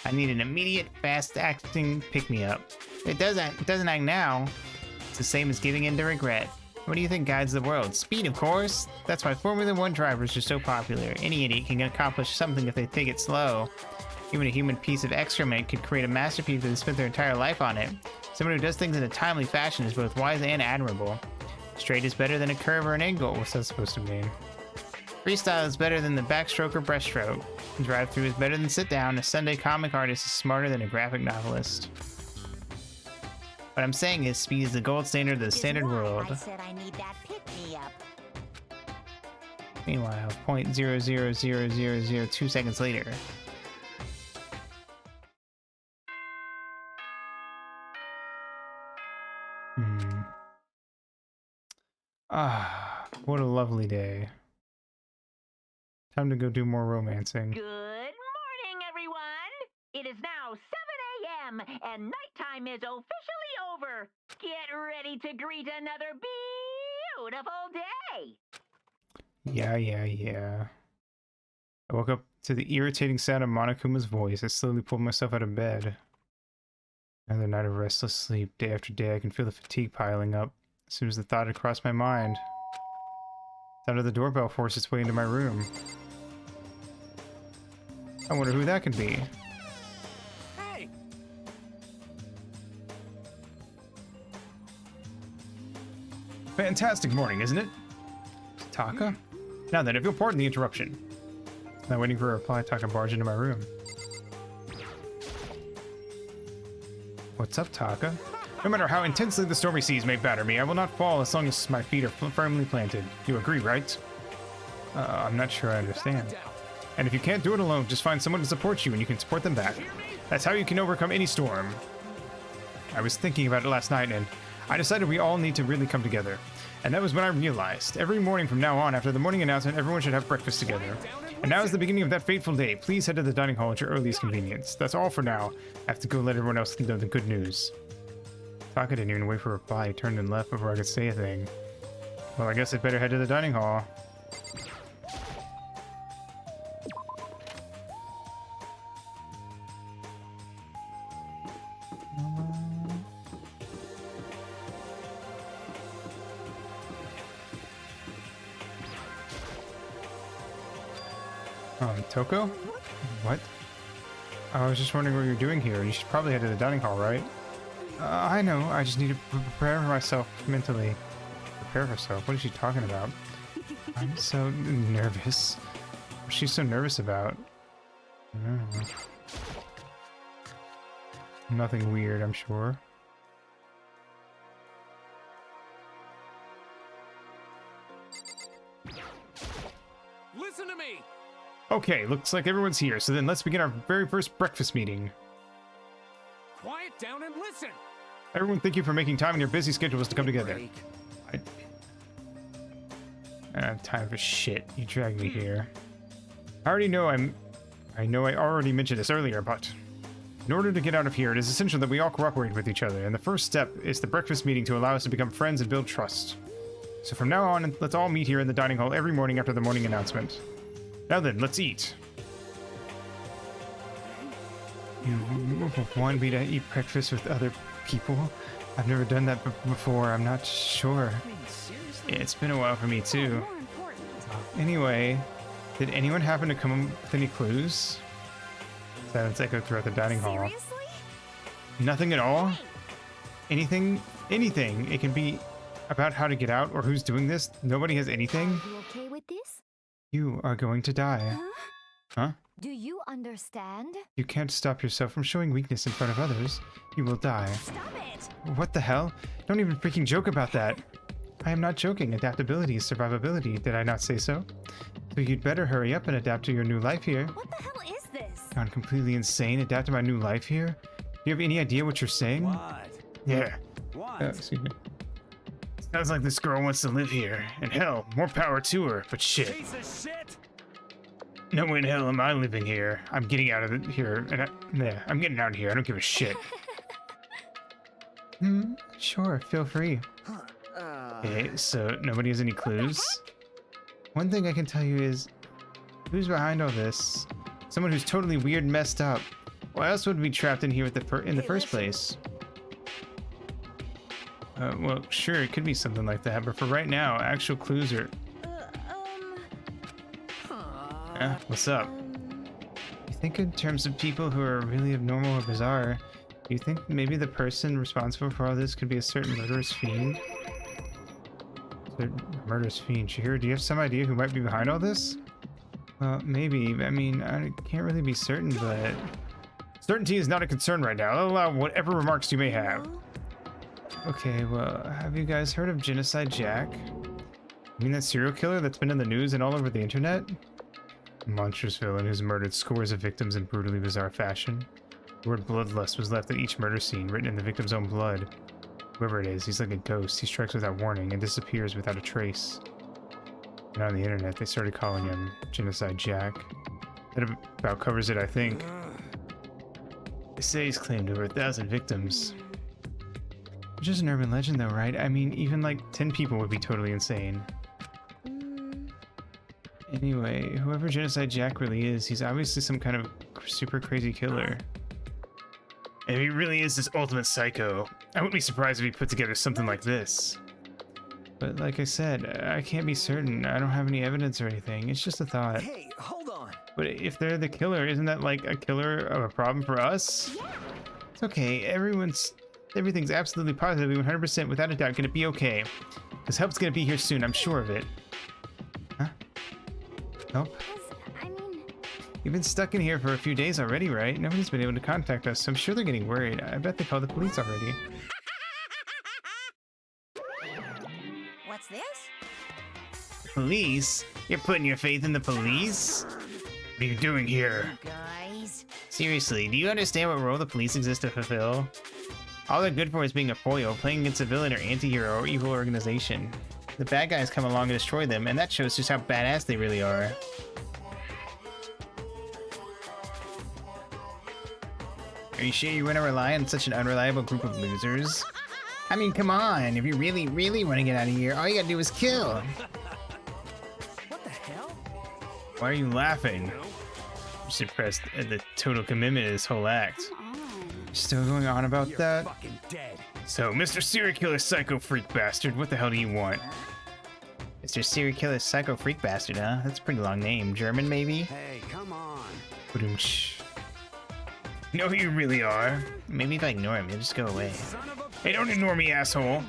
Speaker 8: I need an immediate, fast-acting pick-me-up. It doesn't act now. It's the same as giving in to regret. What do you think guides the world? Speed, of course. That's why Formula 1 drivers are so popular. Any idiot can accomplish something if they take it slow. Even a human piece of excrement could create a masterpiece if they spent their entire life on it. Someone who does things in a timely fashion is both wise and admirable. Straight is better than a curve or an angle. What's that supposed to mean? Freestyle is better than the backstroke or breaststroke. Drive-through is better than sit-down. A Sunday comic artist is smarter than a graphic novelist. What I'm saying is, speed is the gold standard of the standard world.
Speaker 5: I said I need that pick-me-up.
Speaker 8: Meanwhile, 0.000002 seconds later.
Speaker 1: Ah, what a lovely day. Time to go do more romancing.
Speaker 12: Good morning, everyone. It is now 7 a.m. and nighttime is officially over. Get ready to greet another beautiful day.
Speaker 1: Yeah. I woke up to the irritating sound of Monokuma's voice. I slowly pulled myself out of bed. Another night of restless sleep. Day after day, I can feel the fatigue piling up. As soon as the thought had crossed my mind, the sound of the doorbell forced its way into my room. I wonder who that could be.
Speaker 6: Hey!
Speaker 1: Fantastic morning, isn't it? Taka? Now then, I feel pardon the interruption. Now waiting for a reply, Taka barged into my room. What's up, Taka? No matter how intensely the stormy seas may batter me, I will not fall as long as my feet are firmly planted. You agree, right? I'm not sure I understand. And if you can't do it alone, just find someone to support you and you can support them back. That's how you can overcome any storm. I was thinking about it last night and I decided we all need to really come together. And that was when I realized, every morning from now on, after the morning announcement, everyone should have breakfast together. And now is the beginning of that fateful day. Please head to the dining hall at your earliest convenience. That's all for now. I have to go let everyone else know the good news. Taka didn't even wait for a reply. He turned and left before I could say a thing. Well, I guess I'd better head to the dining hall. Toko? What? I was just wondering what you're doing here. You should probably head to the dining hall, right? I know. I just need to prepare myself mentally. Prepare herself? What is she talking about? I'm so nervous. What's she so nervous about? Nothing weird, I'm sure.
Speaker 6: Listen to me!
Speaker 1: Okay, looks like everyone's here, so then let's begin our very first breakfast meeting.
Speaker 6: Quiet down and listen!
Speaker 1: Everyone, thank you for making time in your busy schedules to come together. I don't have time for shit. You dragged me here. I know I already mentioned this earlier, but in order to get out of here, it is essential that we all cooperate with each other, and the first step is the breakfast meeting to allow us to become friends and build trust. So from now on, let's all meet here in the dining hall every morning after the morning announcement. Now then, let's eat. You want me to eat breakfast with other people? I've never done that before. I'm not sure. Yeah, it's been a while for me too. Anyway, did anyone happen to come up with any clues? Silence echoed throughout the dining hall. Nothing at all? Anything? Anything. It can be about how to get out or who's doing this. Nobody has anything?
Speaker 4: You okay with this?
Speaker 1: You are going to die. Huh?
Speaker 4: Do you understand?
Speaker 1: You can't stop yourself from showing weakness in front of others. You will die.
Speaker 4: Stop it!
Speaker 1: What the hell? Don't even freaking joke about that. I am not joking. Adaptability is survivability. Did I not say so? So you'd better hurry up and adapt to your new life here.
Speaker 4: What the hell is this?
Speaker 1: Gone completely insane? Adapt to my new life here? Do you have any idea what you're saying?
Speaker 9: What?
Speaker 1: Yeah.
Speaker 9: What?
Speaker 1: Excuse me. Sounds like this girl wants to live here. And hell, more power to her, but shit.
Speaker 9: Piece of shit!
Speaker 1: No way in hell am I living here. I'm getting out of here. And I'm getting out of here. I don't give a shit. Sure, feel free. Okay, so nobody has any clues? One thing I can tell you is, who's behind all this? Someone who's totally weird and messed up. Why else would we be trapped in here in the first place? Well, sure, it could be something like that, but for right now, actual clues are... what's up? You think in terms of people who are really abnormal or bizarre, do you think maybe the person responsible for all this could be a certain murderous fiend? Murderous fiend. Shahir, do you have some idea who might be behind all this? Well, maybe. I mean, I can't really be certain, but... Certainty is not a concern right now. I'll allow whatever remarks you may have. Okay, well, have you guys heard of Genocide Jack? You mean that serial killer that's been in the news and all over the internet? A monstrous villain who's murdered scores of victims in brutally bizarre fashion. The word bloodlust was left at each murder scene, written in the victim's own blood. Whoever it is, he's like a ghost. He strikes without warning and disappears without a trace. And on the internet, they started calling him Genocide Jack. That about covers it, I think. They say he's claimed over 1,000 victims. Which is an urban legend though, right? I mean, even like 10 people would be totally insane. Anyway, whoever Genocide Jack really is, he's obviously some kind of super crazy killer. And he really is this ultimate psycho. I wouldn't be surprised if he put together something like this. But like I said, I can't be certain. I don't have any evidence or anything. It's just a thought.
Speaker 3: Hey, hold on.
Speaker 1: But if they're the killer, isn't that like a killer of a problem for us? It's okay. Everything's absolutely positively 100% without a doubt gonna be okay. Because help's gonna be here soon, I'm sure of it. Huh? Help? You've been stuck in here for a few days already, right? Nobody's been able to contact us, so I'm sure they're getting worried. I bet they called the police already.
Speaker 5: What's this?
Speaker 8: Police? You're putting your faith in the police? What are you doing here?
Speaker 5: Guys.
Speaker 8: Seriously, do you understand what role the police exist to fulfill? All they're good for is being a foil, playing against a villain or anti-hero or evil organization. The bad guys come along and destroy them, and that shows just how badass they really are. Are you sure you want to rely on such an unreliable group of losers? I mean, come on. If you really, really want to get out of here, all you gotta do is kill.
Speaker 2: What the hell?
Speaker 1: Why are you laughing? I'm just impressed at the total commitment of this whole act. Still going on about
Speaker 9: You're
Speaker 1: that?
Speaker 9: fucking dead.
Speaker 1: So, Mr. Serial Killer Psycho Freak Bastard, what the hell do you want?
Speaker 8: Mr. Serial Killer Psycho Freak Bastard, huh? That's a pretty long name. German, maybe?
Speaker 9: Hey, come on.
Speaker 1: Ba-doom-tsh. You know who you really are?
Speaker 8: Maybe if I ignore him, he'll just go away.
Speaker 9: Son of a
Speaker 1: Hey, don't ignore me, asshole.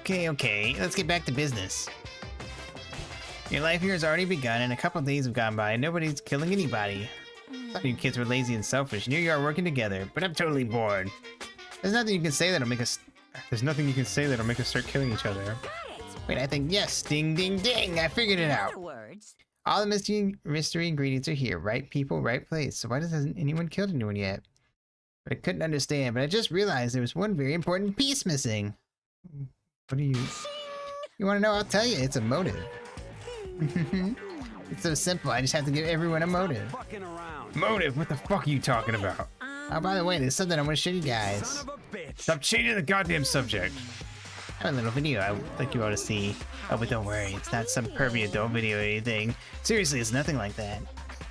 Speaker 8: Okay. Let's get back to business. Your life here has already begun, and a couple days have gone by, and nobody's killing anybody. Thought you kids were lazy and selfish, and here you are working together, but I'm totally bored. There's nothing you can say that'll make us...
Speaker 1: There's nothing you can say that'll make us start killing each other.
Speaker 8: Wait, I think yes. Ding, ding, ding. I figured it out.
Speaker 5: Words.
Speaker 8: All the mystery ingredients are here. Right people, right place. So why hasn't anyone killed anyone yet? But I couldn't understand, but I just realized there was one very important piece missing.
Speaker 1: What do you...
Speaker 8: You want to know? I'll tell you. It's a motive. It's so simple. I just have to give everyone a motive.
Speaker 9: fucking around.
Speaker 1: Motive? What the fuck are you talking about?
Speaker 8: Oh, by the way, there's something I want to show you guys.
Speaker 9: Son of a bitch.
Speaker 1: Stop changing the goddamn subject.
Speaker 8: I have a little video I'd like you all to see. Oh, but don't worry. It's not some pervy adult video or anything. Seriously, it's nothing like that.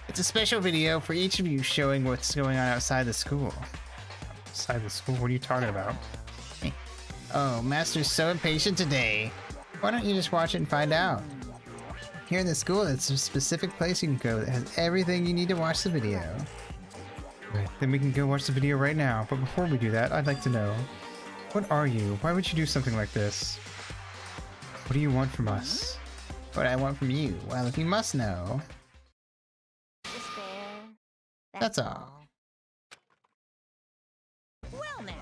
Speaker 8: It's a special video for each of you showing what's going on outside the school.
Speaker 1: Outside the school? What are you talking about?
Speaker 8: Oh, Master's so impatient today. Why don't you just watch it and find out? Here in the school, it's a specific place you can go that has everything you need to watch the video.
Speaker 1: Right, then we can go watch the video right now. But before we do that, I'd like to know, what are you? Why would you do something like this? What do you want from us?
Speaker 8: What I want from you? Well, if you must know, that's all.
Speaker 5: Well now.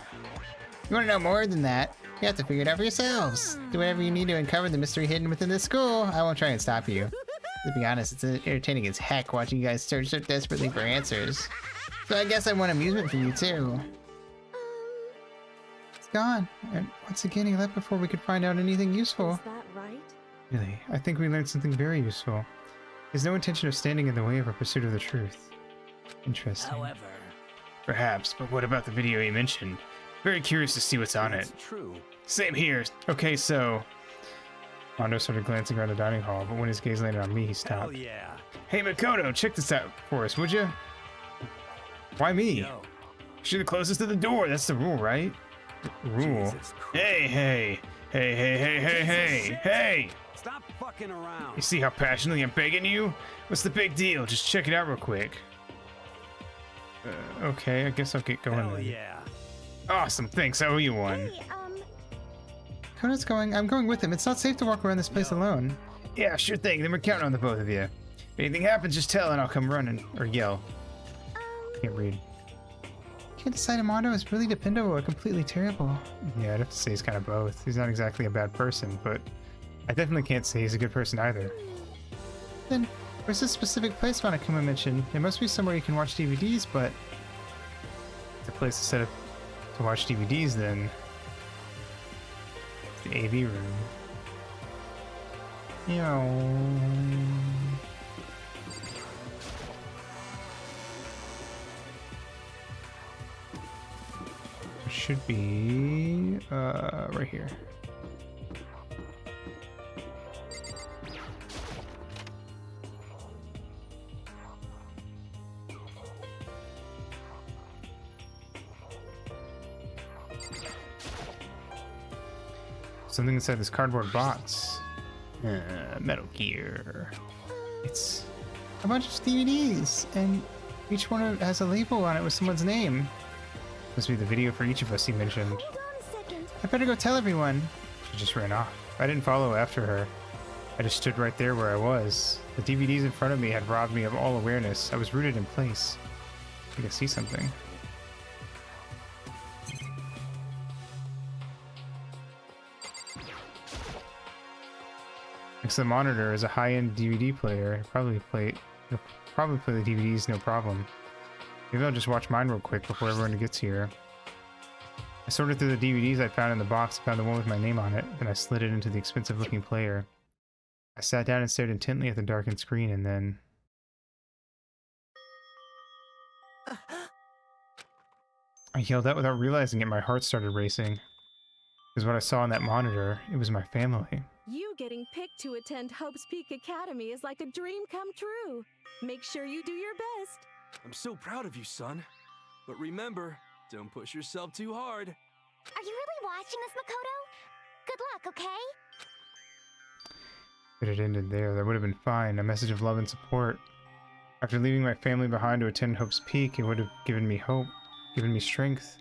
Speaker 8: You want to know more than that? You have to figure it out for yourselves. Do whatever you need to uncover the mystery hidden within this school. I won't try and stop you. To be honest, it's entertaining as heck watching you guys search so desperately for answers. So I guess I want amusement from you too. It's gone. And once again, he left before we could find out anything useful.
Speaker 4: Is that right?
Speaker 1: Really, I think we learned something very useful. There's no intention of standing in the way of our pursuit of the truth. Interesting.
Speaker 11: However,
Speaker 1: Perhaps, but what about the video you mentioned? Very curious to see what's on it.
Speaker 9: It's true.
Speaker 1: Same here. Okay, so... Mondo started glancing around the dining hall, but when his gaze landed on me, he
Speaker 9: Hell
Speaker 1: stopped.
Speaker 9: yeah.
Speaker 1: Hey, Makoto, check this out for us, would you? Why me?
Speaker 9: Yo.
Speaker 1: You're the closest to the door. That's the rule, right? Rule.
Speaker 9: Jesus Christ.
Speaker 1: Hey!
Speaker 9: Stop fucking around.
Speaker 1: You see how passionately I'm begging you? What's the big deal? Just check it out real quick. Okay, I guess I'll get going
Speaker 9: Hell
Speaker 1: then.
Speaker 9: yeah.
Speaker 1: Awesome, thanks. I owe you one.
Speaker 4: Hey,
Speaker 8: Kono's going. I'm going with him. It's not safe to walk around this place alone.
Speaker 1: Yeah, sure thing. Then we're counting on the both of you. If anything happens, just tell and I'll come running. Or yell. Can't read.
Speaker 8: Can't decide if Mondo is really dependable or completely terrible.
Speaker 1: Yeah, I'd have to say he's kind of both. He's not exactly a bad person, but I definitely can't say he's a good person either.
Speaker 8: Then, where's this specific place Monokuma mentioned? It must be somewhere you can watch DVDs, but...
Speaker 1: The place to set up to watch DVDs, then. The AV room. It should be right here. Something inside this cardboard box. Metal Gear.
Speaker 8: It's a bunch of DVDs, and each one has a label on it with someone's name.
Speaker 1: Must be the video for each of us he mentioned.
Speaker 4: hold on a second.
Speaker 8: I better go tell everyone.
Speaker 1: She just ran off. I didn't follow after her. I just stood right there where I was. The DVDs in front of me had robbed me of all awareness. I was rooted in place. I think I see something. Next to the monitor is a high-end DVD player. It'll probably play the DVDs no problem. Maybe I'll just watch mine real quick before everyone gets here. I sorted through the DVDs I found in the box, found the one with my name on it, then I slid it into the expensive-looking player. I sat down and stared intently at the darkened screen, and then... I yelled out without realizing it. My heart started racing. Because what I saw on that monitor, it was my family.
Speaker 10: You getting picked to attend Hope's Peak Academy is like a dream come true. Make sure you do your best.
Speaker 3: I'm so proud of you, son. But remember, don't push yourself too hard.
Speaker 7: Are you really watching this, Makoto? Good luck, okay?
Speaker 1: If it had ended there, that would have been fine. A message of love and support. After leaving my family behind to attend Hope's Peak, it would have given me hope, given me strength.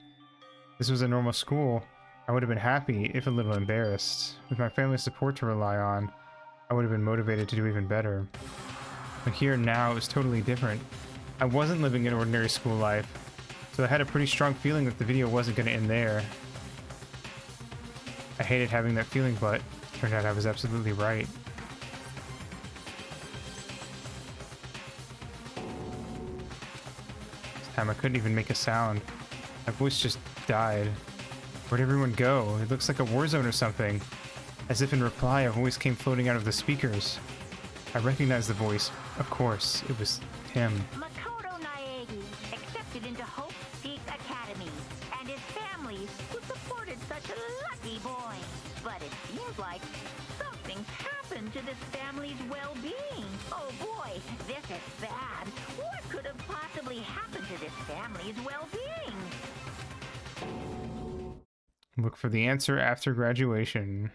Speaker 1: This was a normal school. I would have been happy, if a little embarrassed. With my family's support to rely on, I would have been motivated to do even better. But here and now, it was totally different. I wasn't living an ordinary school life, so I had a pretty strong feeling that the video wasn't going to end there. I hated having that feeling, but turned out I was absolutely right. This time I couldn't even make a sound. My voice just died. Where'd everyone go? It looks like a war zone or something. As if in reply, a voice came floating out of the speakers. I recognized the voice. Of course, it was him.
Speaker 12: Makoto Naegi accepted into Hope Peak Academy, and his family who supported such a lucky boy. But it seems like something's happened to this family's well-being. Oh boy, this is bad. What could have possibly happened to this family's well-being?
Speaker 1: Look for the answer after graduation.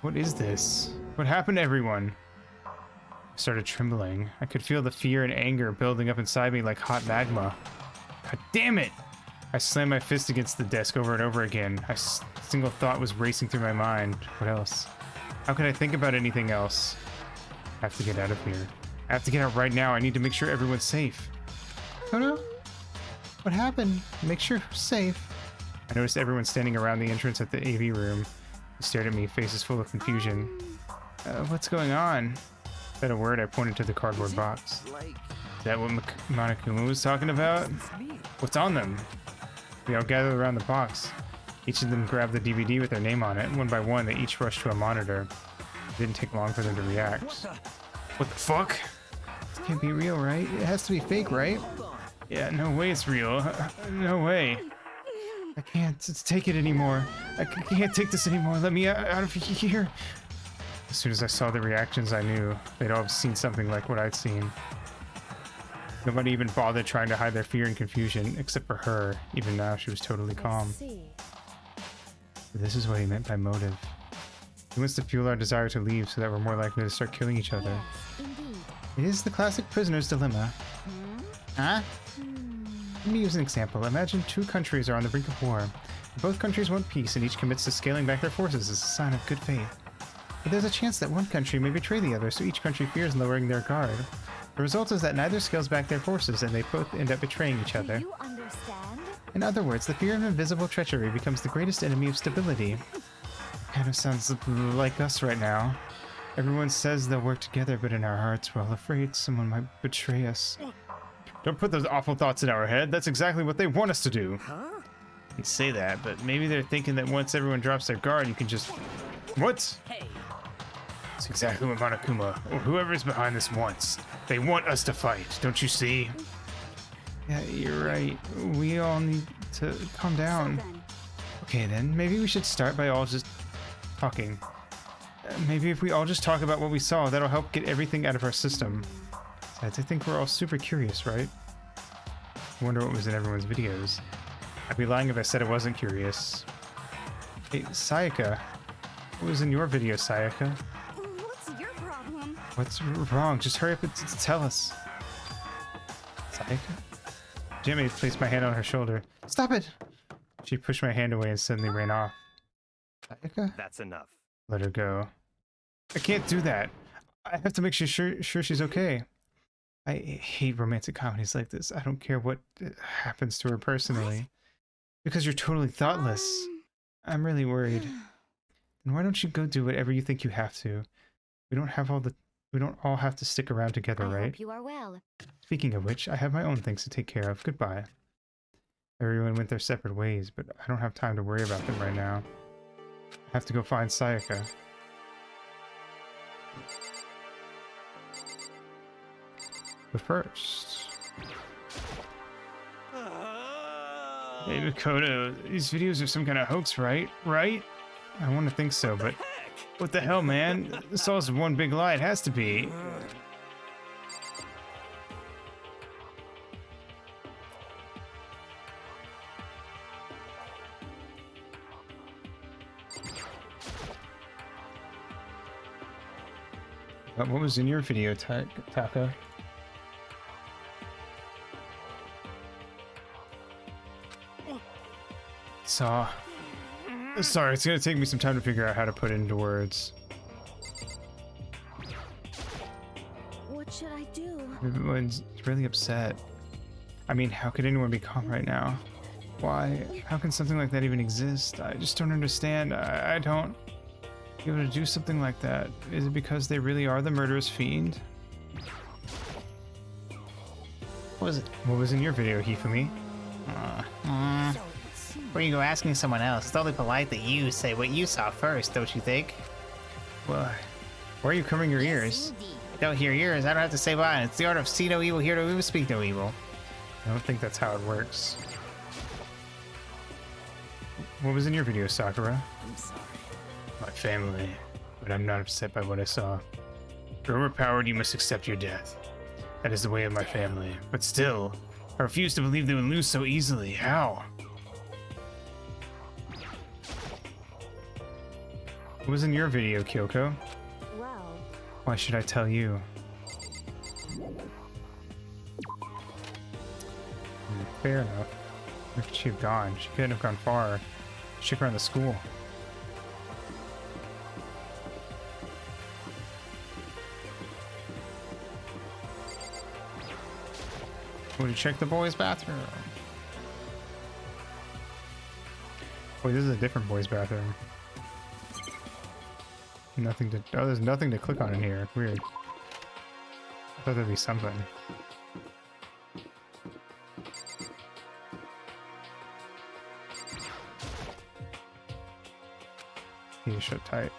Speaker 1: What is this? What happened to everyone? I started trembling. I could feel the fear and anger building up inside me like hot magma. God damn it! I slammed my fist against the desk over and over again. A single thought was racing through my mind. What else? How could I think about anything else? I have to get out of here. I have to get out right now. I need to make sure everyone's safe. Oh no? What happened? Make sure we're safe. I noticed everyone standing around the entrance at the AV room. They stared at me, faces full of confusion. What's going on? Without a word, I pointed to the cardboard box. Is that what Monokuma was talking about? What's on them? We all gathered around the box. Each of them grabbed the DVD with their name on it. One by one, they each rushed to a monitor. It didn't take long for them to react. What the fuck? This can't be real, right? It has to be fake, right? Yeah, no way it's real. No way. I can't take it anymore. I can't take this anymore. Let me out of here. As soon as I saw the reactions, I knew they'd all have seen something like what I'd seen. Nobody even bothered trying to hide their fear and confusion, except for her. Even now, she was totally calm. This is what he meant by motive. He wants to fuel our desire to leave so that we're more likely to start killing each other. It is the classic prisoner's dilemma. Huh? Let me use an example. Imagine two countries are on the brink of war. Both countries want peace and each commits to scaling back their forces as a sign of good faith. But there's a chance that one country may betray the other, so each country fears lowering their guard. The result is that neither scales back their forces and they both end up betraying each other.
Speaker 7: Do you understand?
Speaker 1: In other words, the fear of invisible treachery becomes the greatest enemy of stability. Kind of sounds like us right now. Everyone says they'll work together, but in our hearts we're all afraid someone might betray us. Don't put those awful thoughts in our head. That's exactly what they want us to do.
Speaker 3: Huh?
Speaker 1: You say that, but maybe they're thinking that once everyone drops their guard, you can just... What?
Speaker 11: Hey.
Speaker 1: That's exactly what Monokuma, or whoever's behind this wants. They want us to fight, don't you see? Yeah, you're right. We all need to calm down. Okay then, maybe we should start by all just talking. Maybe if we all just talk about what we saw, that'll help get everything out of our system. Besides, I think we're all super curious, right? I wonder what was in everyone's videos. I'd be lying if I said I wasn't curious. Hey, Sayaka. What was in your video, Sayaka?
Speaker 10: What's your problem?
Speaker 1: What's wrong? Just hurry up and tell us. Sayaka? Jimmy placed my hand on her shoulder. Stop it! She pushed my hand away and suddenly ran off. Sayaka?
Speaker 3: That's enough.
Speaker 1: Let her go. I can't do that. I have to make sure she's okay. I hate romantic comedies like this. I don't care what happens to her personally. What? Because you're totally thoughtless. I'm really worried. Then why don't you go do whatever you think you have to? We don't all have to stick around together, right?
Speaker 7: I hope you are well.
Speaker 1: Speaking of which, I have my own things to take care of. Goodbye. Everyone went their separate ways, but I don't have time to worry about them right now. I have to go find Sayaka. But first... Hey, Makoto, these videos are some kind of hoax, right? Right? I want to think so, but what the hell, man? This all is one big lie. It has to be. What was in your video, Taka? Sorry, it's gonna take me some time to figure out how to put it into words.
Speaker 10: What should I do?
Speaker 1: Everyone's really upset. I mean, how could anyone be calm right now? Why? How can something like that even exist? I just don't understand. I don't... Be able to do something like that. Is it because they really are the murderous fiend? What was in your video, Hifumi?
Speaker 8: Before you go asking someone else, it's only polite that you say what you saw first, don't you think?
Speaker 1: Well, why are you covering your ears?
Speaker 8: I don't hear yours, I don't have to say mine. It's the art of see no evil, hear no evil, speak no evil.
Speaker 1: I don't think that's how it works. What was in your video, Sakura?
Speaker 11: I'm sorry.
Speaker 1: My family, but I'm not upset by what I saw. If you're overpowered, you must accept your death. That is the way of my family. But still, I refuse to believe they would lose so easily. How? What was in your video, Kyoko?
Speaker 10: Well,
Speaker 1: Why should I tell you? Fair enough. Where could she have gone? She couldn't have gone far. She took her around the school. Would you check the boys' bathroom? Wait, this is a different boys' bathroom. Nothing to... Oh, there's nothing to click on in here. Weird. I thought there'd be something. You shut tight.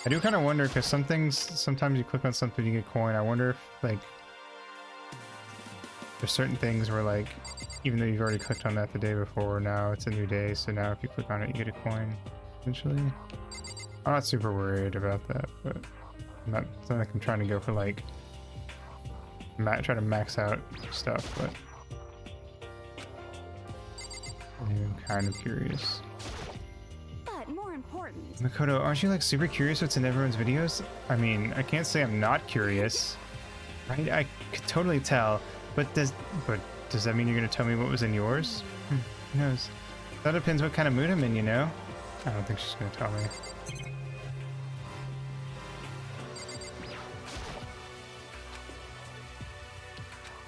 Speaker 1: I do kind of wonder, because some things, sometimes you click on something, you get coin. I wonder if, like... There's certain things where, like, even though you've already clicked on that the day before, now it's a new day, so now if you click on it, you get a coin, essentially. I'm not super worried about that, but it's not like I'm trying to go for, like, try to max out stuff, but I'm kind of curious.
Speaker 4: But more important,
Speaker 1: Makoto, aren't you, like, super curious what's in everyone's videos? I mean, I can't say I'm not curious, right? I could totally tell. But does that mean you're gonna tell me what was in yours? Who knows? That depends what kind of mood I'm in, you know? I don't think she's gonna tell me.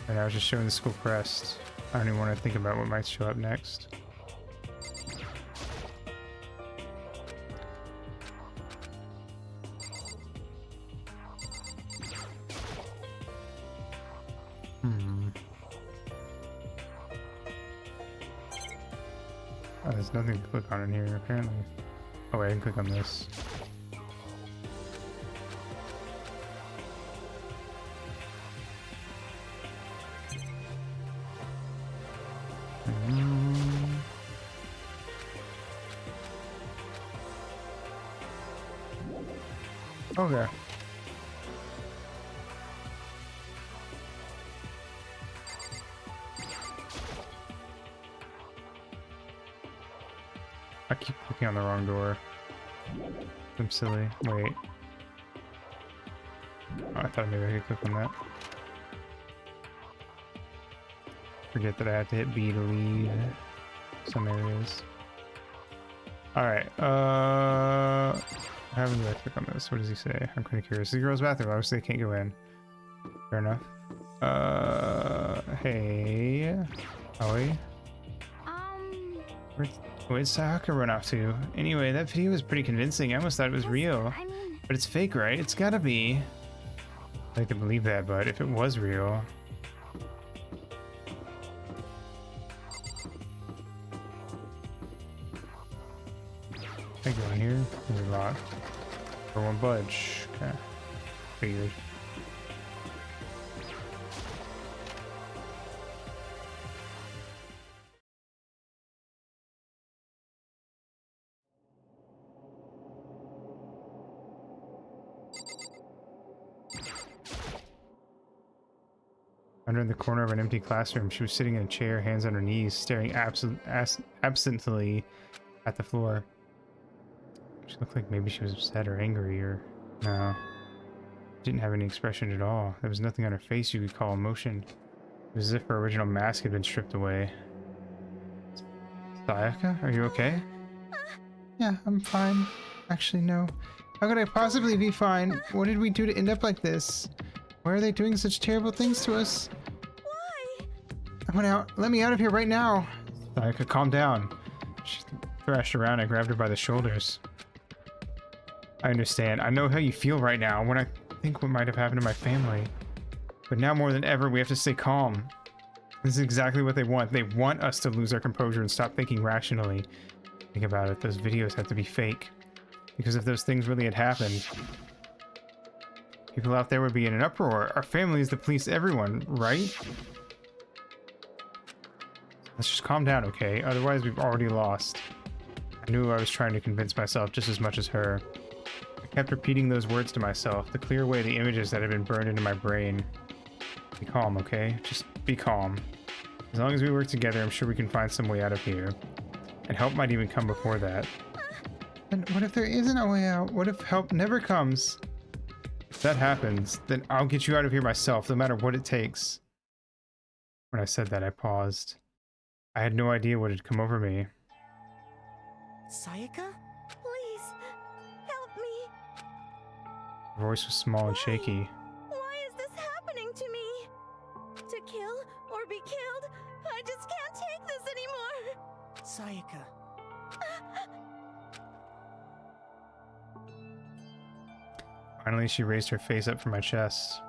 Speaker 1: And I was just showing the school crest. I don't even want to think about what might show up next. Oh, there's nothing to click on in here, apparently. Oh wait, I can click on this. Okay. I keep clicking on the wrong door. I'm silly. Wait. Oh, I thought maybe I could click on that. Forget that I had to hit B to leave some areas. Alright, how do I click on this? What does he say? I'm kind of curious. The girl's bathroom, obviously I can't go in. Fair enough. Hey. Aoi? Where'd Sayaka run off to? Anyway, that video was pretty convincing. I almost thought it was real. But it's fake, right? It's gotta be. I like to believe that, but if it was real... Can I go in here? There's a lot. Or one budge. Okay. Figured. Under in the corner of an empty classroom, she was sitting in a chair, hands on her knees, staring absently at the floor. She looked like maybe she was upset or angry, or... No. Didn't have any expression at all. There was nothing on her face you could call emotion. It was as if her original mask had been stripped away. Sayaka, are you okay?
Speaker 8: Yeah, I'm fine. Actually, no. How could I possibly be fine? What did we do to end up like this? Why are they doing such terrible things to us?
Speaker 4: Why?
Speaker 8: I went out. Let me out of here right now.
Speaker 1: Sayaka, calm down. She thrashed around and grabbed her by the shoulders. I understand. I know how you feel right now when I think what might have happened to my family. But now more than ever, we have to stay calm. This is exactly what they want. They want us to lose our composure and stop thinking rationally. Think about it. Those videos have to be fake. Because if those things really had happened, people out there would be in an uproar. Our families, the police, everyone, right? Let's just calm down, okay? Otherwise, we've already lost. I knew I was trying to convince myself just as much as her. I kept repeating those words to myself to clear away the images that had been burned into my brain. Be calm, okay? Just be calm. As long as we work together, I'm sure we can find some way out of here. And help might even come before that.
Speaker 8: And what if there isn't a way out? What if help never comes?
Speaker 1: If that happens, then I'll get you out of here myself, no matter what it takes. When I said that, I paused. I had no idea what had come over me.
Speaker 2: Sayaka?
Speaker 4: Please, help me.
Speaker 1: Her voice was small and shaky.
Speaker 4: Why is this happening to me? To kill or be killed? I just can't take this anymore.
Speaker 2: Sayaka.
Speaker 1: Finally, she raised her face up from my chest.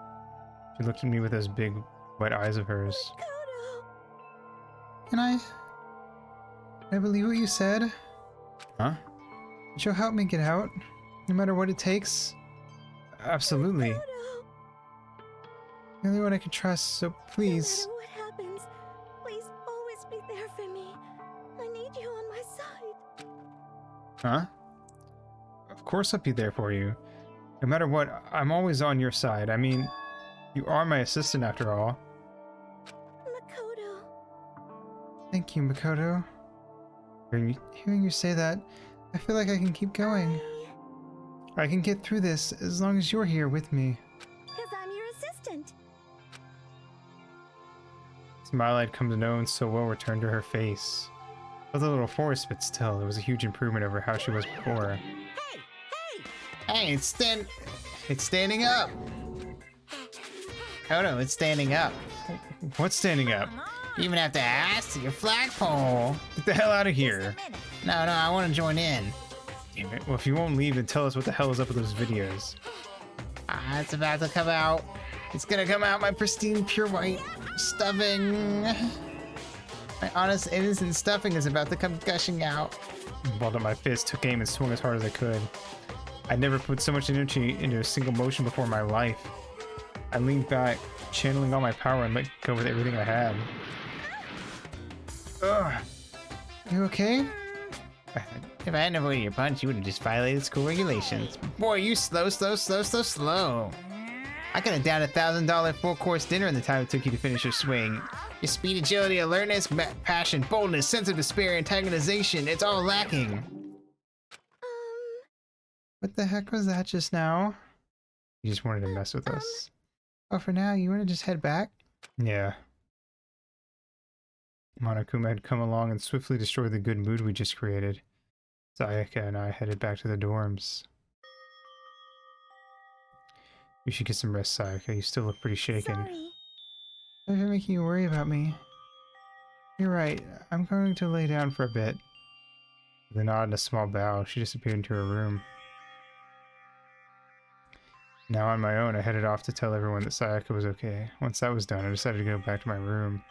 Speaker 1: She looked at me with those big, wet eyes of hers.
Speaker 4: Makoto.
Speaker 8: Can I believe what you said?
Speaker 1: Huh?
Speaker 8: You'll help me get out, no matter what it takes?
Speaker 1: Absolutely.
Speaker 4: Makoto.
Speaker 8: You're the only one I can trust, so please.
Speaker 4: No matter what happens, please always be there for me. I need you on my side.
Speaker 1: Huh? Of course I'll be there for you. No matter what, I'm always on your side. I mean, you are my assistant after all.
Speaker 4: Makoto.
Speaker 8: Thank you, Makoto. Hearing you say that, I feel like I can keep going. I can get through this as long as you're here with me.
Speaker 4: Because I'm your assistant.
Speaker 1: The smile I'd come to know and so well returned to her face. It was a little forced, but still, it was a huge improvement over how she was before.
Speaker 8: Hey, it's standing up. Kodo, it's standing up.
Speaker 1: What's standing up?
Speaker 8: You even have to ask to your flagpole.
Speaker 1: Get the hell out of here.
Speaker 8: No, I want to join in.
Speaker 1: Damn it. Well, if you won't leave, then tell us what the hell is up with those videos.
Speaker 8: It's about to come out. It's gonna come out, my pristine, pure white stuffing. My honest, innocent stuffing is about to come gushing out.
Speaker 1: I balled up my fist, took aim, and swung as hard as I could. I'd never put so much energy into a single motion before in my life. I leaned back, channeling all my power, and let go with everything I had. Ugh.
Speaker 8: You okay? If I hadn't avoided your punch, you would have just violated school regulations. Boy, you slow. I could have downed $1,000 full-course dinner in the time it took you to finish your swing. Your speed, agility, alertness, passion, boldness, sense of despair, antagonization, it's all lacking. What the heck was that just now?
Speaker 1: You just wanted to mess with us.
Speaker 8: Oh, for now, you want to just head back?
Speaker 1: Yeah. Monokuma had come along and swiftly destroyed the good mood we just created. Sayaka and I headed back to the dorms. You should get some rest, Sayaka. You still look pretty shaken.
Speaker 4: Sorry.
Speaker 8: Sorry for making you worry about me. You're right. I'm going to lay down for a bit.
Speaker 1: With a nod and a small bow, she disappeared into her room. Now on my own, I headed off to tell everyone that Sayaka was okay. Once that was done, I decided to go back to my room.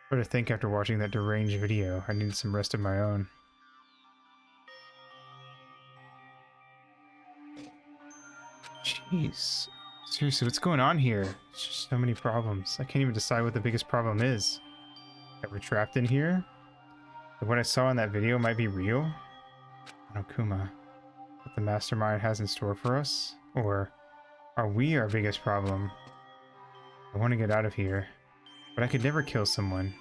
Speaker 1: What to think after watching that deranged video. I needed some rest of my own. Jeez. Seriously, what's going on here? It's just so many problems. I can't even decide what the biggest problem is. That we're trapped in here? That what I saw in that video might be real? Monokuma. What the mastermind has in store for us? Or Are we our biggest problem? I want to get out of here, but I could never kill someone.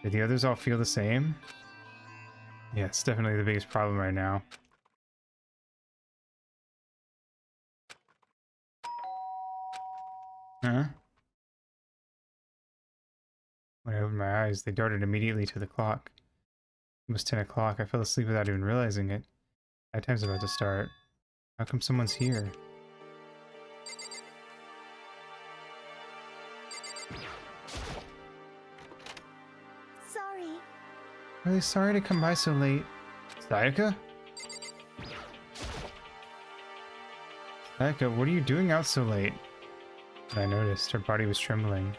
Speaker 1: Do the others all feel the same? Yeah, it's definitely the biggest problem right now. Huh? When I opened my eyes, they darted immediately to the clock. It was 10 o'clock. I fell asleep without even realizing it. Nighttime's about to start. How come someone's here?
Speaker 4: Sorry.
Speaker 1: Really sorry to come by so late. Sayaka? Sayaka, what are you doing out so late? I noticed her body was trembling.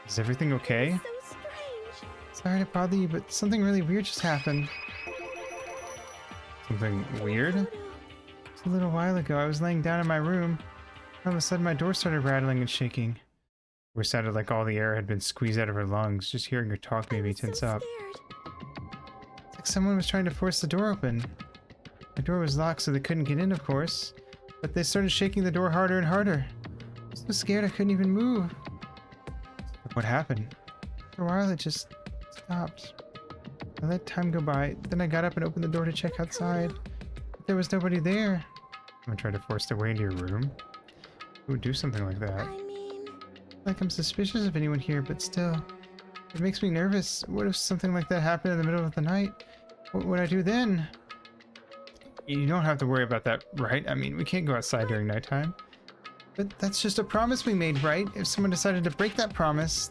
Speaker 1: Is everything okay?
Speaker 4: So strange.
Speaker 1: Sorry to bother you, but something really weird just happened. Something weird? Just a little while ago, I was laying down in my room. All of a sudden, my door started rattling and shaking. It sounded like all the air had been squeezed out of her lungs. Just hearing her talk made me tense up. It's like someone was trying to force the door open. The door was locked, so they couldn't get in, of course. But they started shaking the door harder and harder. I was so scared I couldn't even move. What happened? For a while, it just stopped. I let time go by, then I got up and opened the door to check outside. But there was nobody there. I'm gonna try to force their way into your room. Who would do something like that?
Speaker 4: I mean...
Speaker 1: Like I'm suspicious of anyone here, but still. It makes me nervous. What if something like that happened in the middle of the night? What would I do then? You don't have to worry about that, right? I mean, we can't go outside during nighttime. But that's just a promise we made, right? If someone decided to break that promise,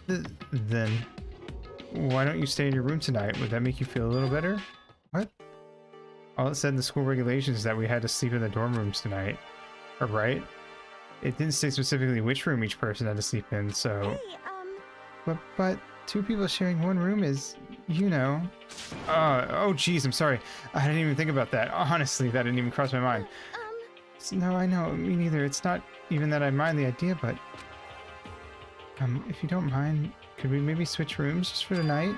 Speaker 1: then why don't you stay in your room tonight? Would that make you feel a little better? What? All it said in the school regulations is that we had to sleep in the dorm rooms tonight. Or right? It didn't say specifically which room each person had to sleep in, so...
Speaker 4: Hey,
Speaker 1: But two people sharing one room is, you know... oh geez, I'm sorry. I didn't even think about that. Honestly, that didn't even cross my mind. No, I know, me neither. It's not even that I mind the idea, but... if you don't mind, could we maybe switch rooms just for tonight?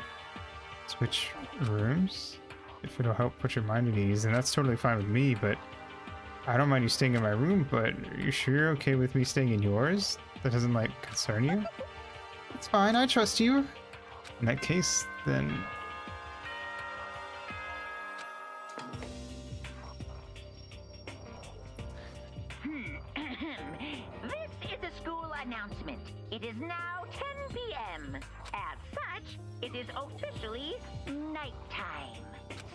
Speaker 1: Switch rooms? If it'll help put your mind at ease, then that's totally fine with me, but... I don't mind you staying in my room, but are you sure you're okay with me staying in yours? That doesn't, like, concern you? It's fine, I trust you. In that case, then...
Speaker 12: This is a school announcement. It is now 10 p.m. As such, it is officially nighttime.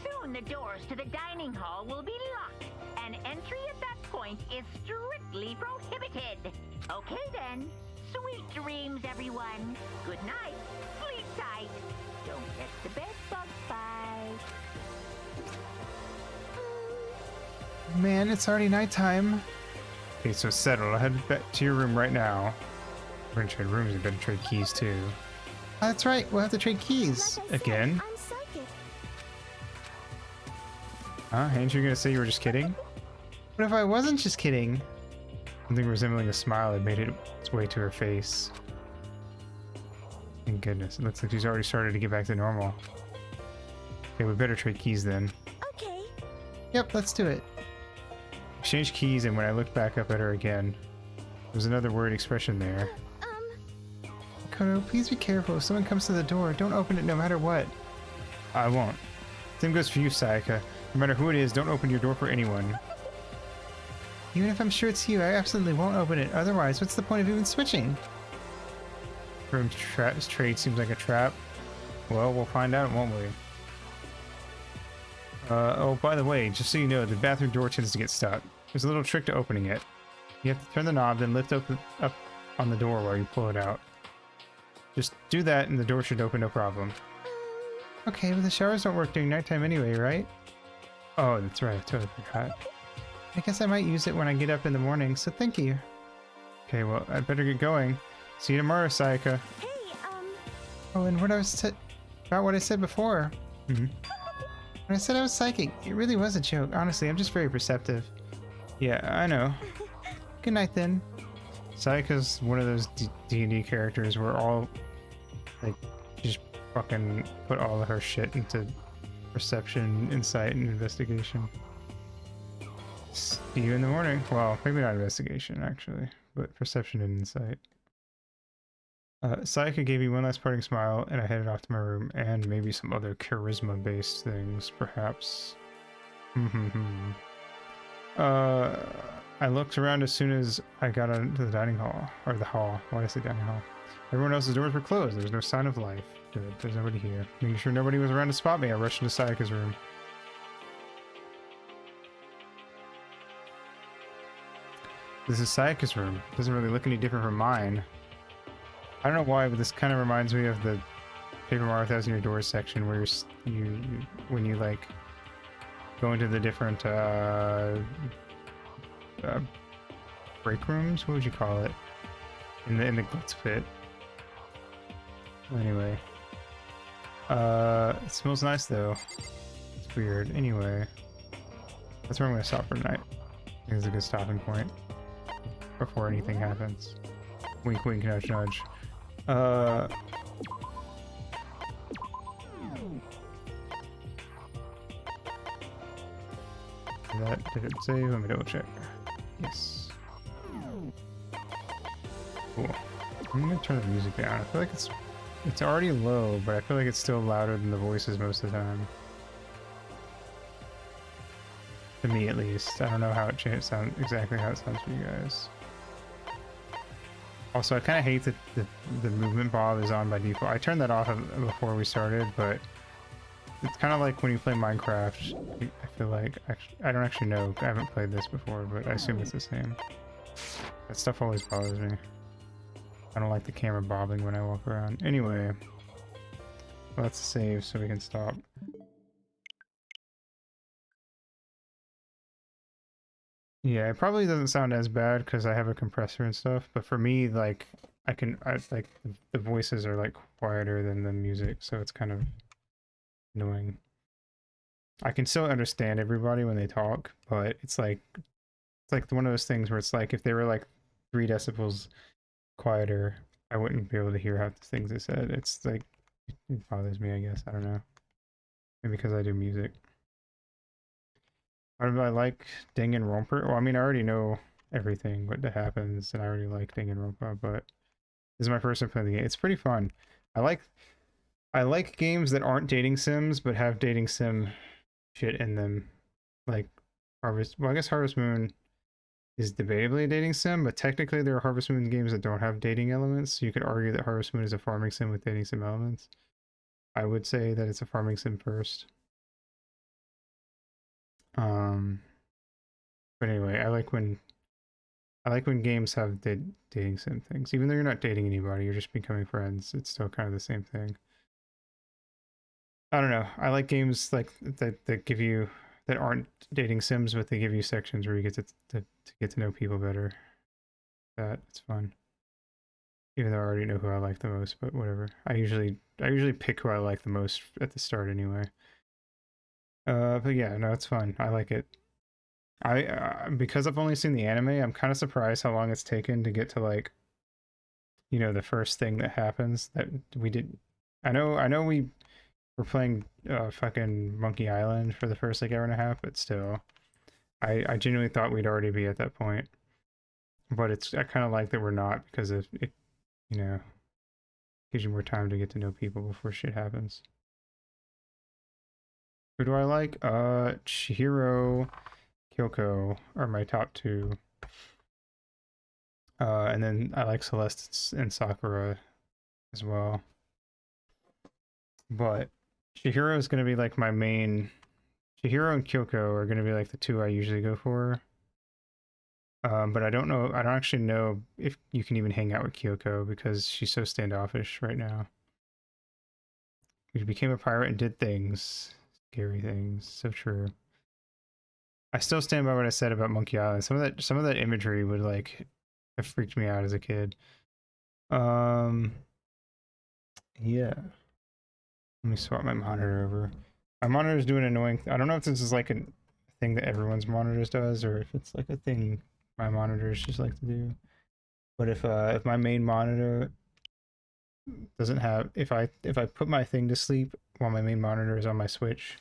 Speaker 12: Soon the doors to the dining hall will be locked, and entry at that point is strictly prohibited. Okay then. Sweet dreams, everyone. Good night. Sleep tight. Don't let the bed bug bite.
Speaker 1: Man, it's already nighttime. Okay, so settled. I'll head back to your room right now. We're gonna trade rooms, we better trade keys too. Oh, that's right, we'll have to trade keys.
Speaker 4: like I said,
Speaker 1: Again?
Speaker 4: I'm psychic.
Speaker 1: Huh? Ain't you gonna say you were just kidding? What if I wasn't just kidding? Something resembling a smile had made its way to her face. Thank goodness, it looks like she's already started to get back to normal. Okay, we better trade keys then.
Speaker 4: Okay.
Speaker 1: Yep, let's do it. Exchange keys, and when I looked back up at her again, there was another worried expression there. Koto, please be careful. If someone comes to the door, don't open it no matter what. I won't. Same goes for you, Sayaka. No matter who it is, don't open your door for anyone. Even if I'm sure it's you, I absolutely won't open it. Otherwise, what's the point of even switching? Room trade seems like a trap. Well, we'll find out, won't we? Oh, by the way, just so you know, the bathroom door tends to get stuck. There's a little trick to opening it. You have to turn the knob, then lift up on the door while you pull it out. Just do that and the door should open no problem. Okay, but the showers don't work during nighttime anyway, right? Oh, that's right, I totally forgot. I guess I might use it when I get up in the morning, so thank you. Okay, well, I'd better get going. See you tomorrow, Sayaka.
Speaker 4: Hey,
Speaker 1: Oh, and what I was about what I said before. When I said I was psychic, it really was a joke. Honestly, I'm just very perceptive. Yeah, I know. Good night, then. Sayaka's one of those D&D characters where all, like, just fucking put all of her shit into perception, insight, and investigation. See you in the morning. Well, maybe not investigation, actually, but perception and insight. Sayaka gave me one last parting smile, and I headed off to my room, and maybe some other charisma-based things, perhaps. I looked around as soon as I got into the dining hall, or the hall. Why did I say dining hall? Everyone else's doors were closed. There was no sign of life. Good, there's nobody here. Making sure nobody was around to spot me, I rushed into Sayaka's room. This is Sayaka's room. It doesn't really look any different from mine. I don't know why, but this kind of reminds me of the Paper Mario Thousand Year Doors section where when you like go into the different break rooms. What would you call it? In the glitz pit. Anyway, it smells nice though. It's weird. Anyway, that's where I'm gonna stop for tonight. I think it's a good stopping point before anything happens. Wink, wink, nudge, nudge. Did it save? Let me double check. Yes. Cool. I'm gonna turn the music down. I feel like it's already low, but I feel like it's still louder than the voices most of the time. To me, at least. I don't know how it sounds exactly how it sounds for you guys. Also, I kind of hate that the movement bob is on by default. I turned that off before we started, but it's kind of like when you play Minecraft. I feel like I don't actually know. I haven't played this before, but I assume it's the same. That stuff always bothers me. I don't like the camera bobbing when I walk around. Anyway, let's save so we can stop. Yeah, it probably doesn't sound as bad because I have a compressor and stuff, but for me, like, I like, the voices are, like, quieter than the music, so it's kind of annoying. I can still understand everybody when they talk, but it's like one of those things where it's like, if they were, like, 3 decibels quieter, I wouldn't be able to hear half the things they said. It's, like, it bothers me, I guess. I don't know. Maybe because I do music. I like Danganronpa. Well, I mean, I already know everything what happens, and I already like Danganronpa, but this is my first time playing the game. It's pretty fun. I like games that aren't dating sims, but have dating sim shit in them. Like Harvest... Well, I guess Harvest Moon is debatably a dating sim, but technically there are Harvest Moon games that don't have dating elements, so you could argue that Harvest Moon is a farming sim with dating sim elements. I would say that it's a farming sim first. But anyway, I like when games have dating sim things. Even though you're not dating anybody, you're just becoming friends. It's still kind of the same thing. I don't know. I like games like that give you that aren't dating sims, but they give you sections where you get to get to know people better. It's fun. Even though I already know who I like the most, but whatever. I usually pick who I like the most at the start anyway. But yeah, no, it's fun. I like it. Because I've only seen the anime, I'm kind of surprised how long it's taken to get to, like, you know, the first thing that happens that we did. I know we were playing fucking Monkey Island for the first like hour and a half, but still, I genuinely thought we'd already be at that point. But I kind of like that we're not, because it, you know, gives you more time to get to know people before shit happens. Who do I like? Chihiro, Kyoko are my top 2. And then I like Celeste and Sakura as well. But Chihiro is going to be like my main... Chihiro and Kyoko are going to be like the 2 I usually go for. But I don't actually know if you can even hang out with Kyoko because she's so standoffish right now. We became a pirate and did things. Scary things. So true. I still stand by what I said about Monkey Island. Some of that imagery would like have freaked me out as a kid. Yeah. Let me swap my monitor over. My monitor is doing annoying. I don't know if this is like a thing that everyone's monitors does, or if it's like a thing my monitors just like to do. But if my main monitor doesn't have, if I put my thing to sleep while my main monitor is on my Switch,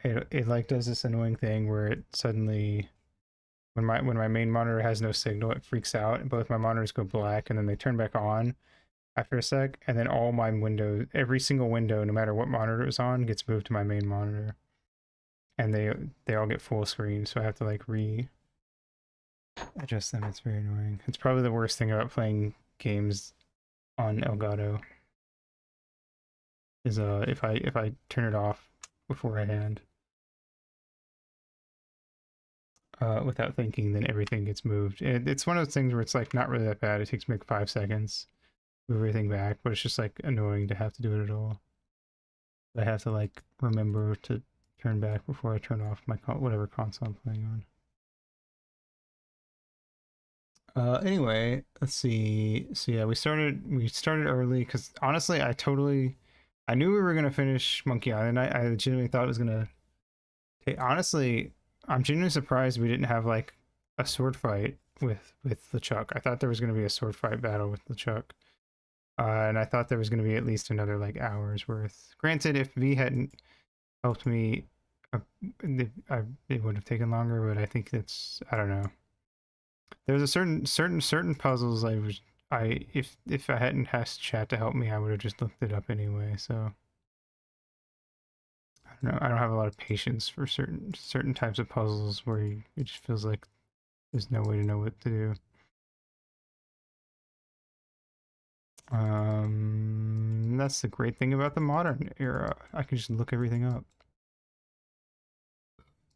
Speaker 1: it like does this annoying thing where it suddenly, when my main monitor has no signal, it freaks out and both my monitors go black and then they turn back on after a sec, and then all my windows, every single window, no matter what monitor it was on, gets moved to my main monitor. And they all get full screen, so I have to like adjust them. It's very annoying. It's probably the worst thing about playing games on Elgato. Is if I turn it off beforehand without thinking, then everything gets moved. It's one of those things where it's like not really that bad. It takes me like 5 seconds to move everything back, but it's just like annoying to have to do it at all. I have to like remember to turn back before I turn off my whatever console I'm playing on. Anyway, let's see. So yeah, we started early because honestly, I knew we were gonna finish Monkey Island. I legitimately thought it was gonna take. Honestly, I'm genuinely surprised we didn't have like a sword fight with LeChuck. I thought there was gonna be a sword fight battle with LeChuck. And I thought there was gonna be at least another like hour's worth. Granted, if V hadn't helped me, it would have taken longer. But I think I don't know. There's a certain puzzles if I hadn't asked chat to help me, I would have just looked it up anyway. So I don't know. I don't have a lot of patience for certain types of puzzles where it just feels like there's no way to know what to do. That's the great thing about the modern era. I can just look everything up.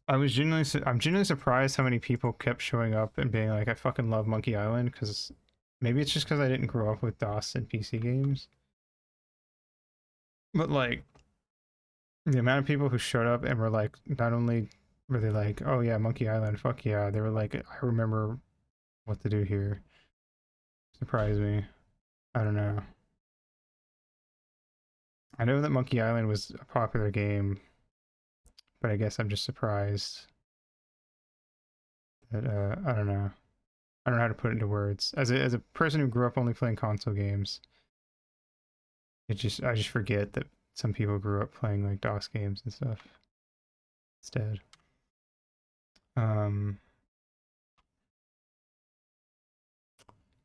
Speaker 1: I'm genuinely surprised how many people kept showing up and being like, I fucking love Monkey Island, because maybe it's just because I didn't grow up with DOS and PC games. But like, the amount of people who showed up and were like, not only were they like, oh yeah, Monkey Island, fuck yeah, they were like, I remember what to do here. Surprised me. I don't know. I know that Monkey Island was a popular game, but I guess I'm just surprised that, I don't know. I don't know how to put it into words. As a person who grew up only playing console games, I just forget that some people grew up playing like DOS games and stuff instead.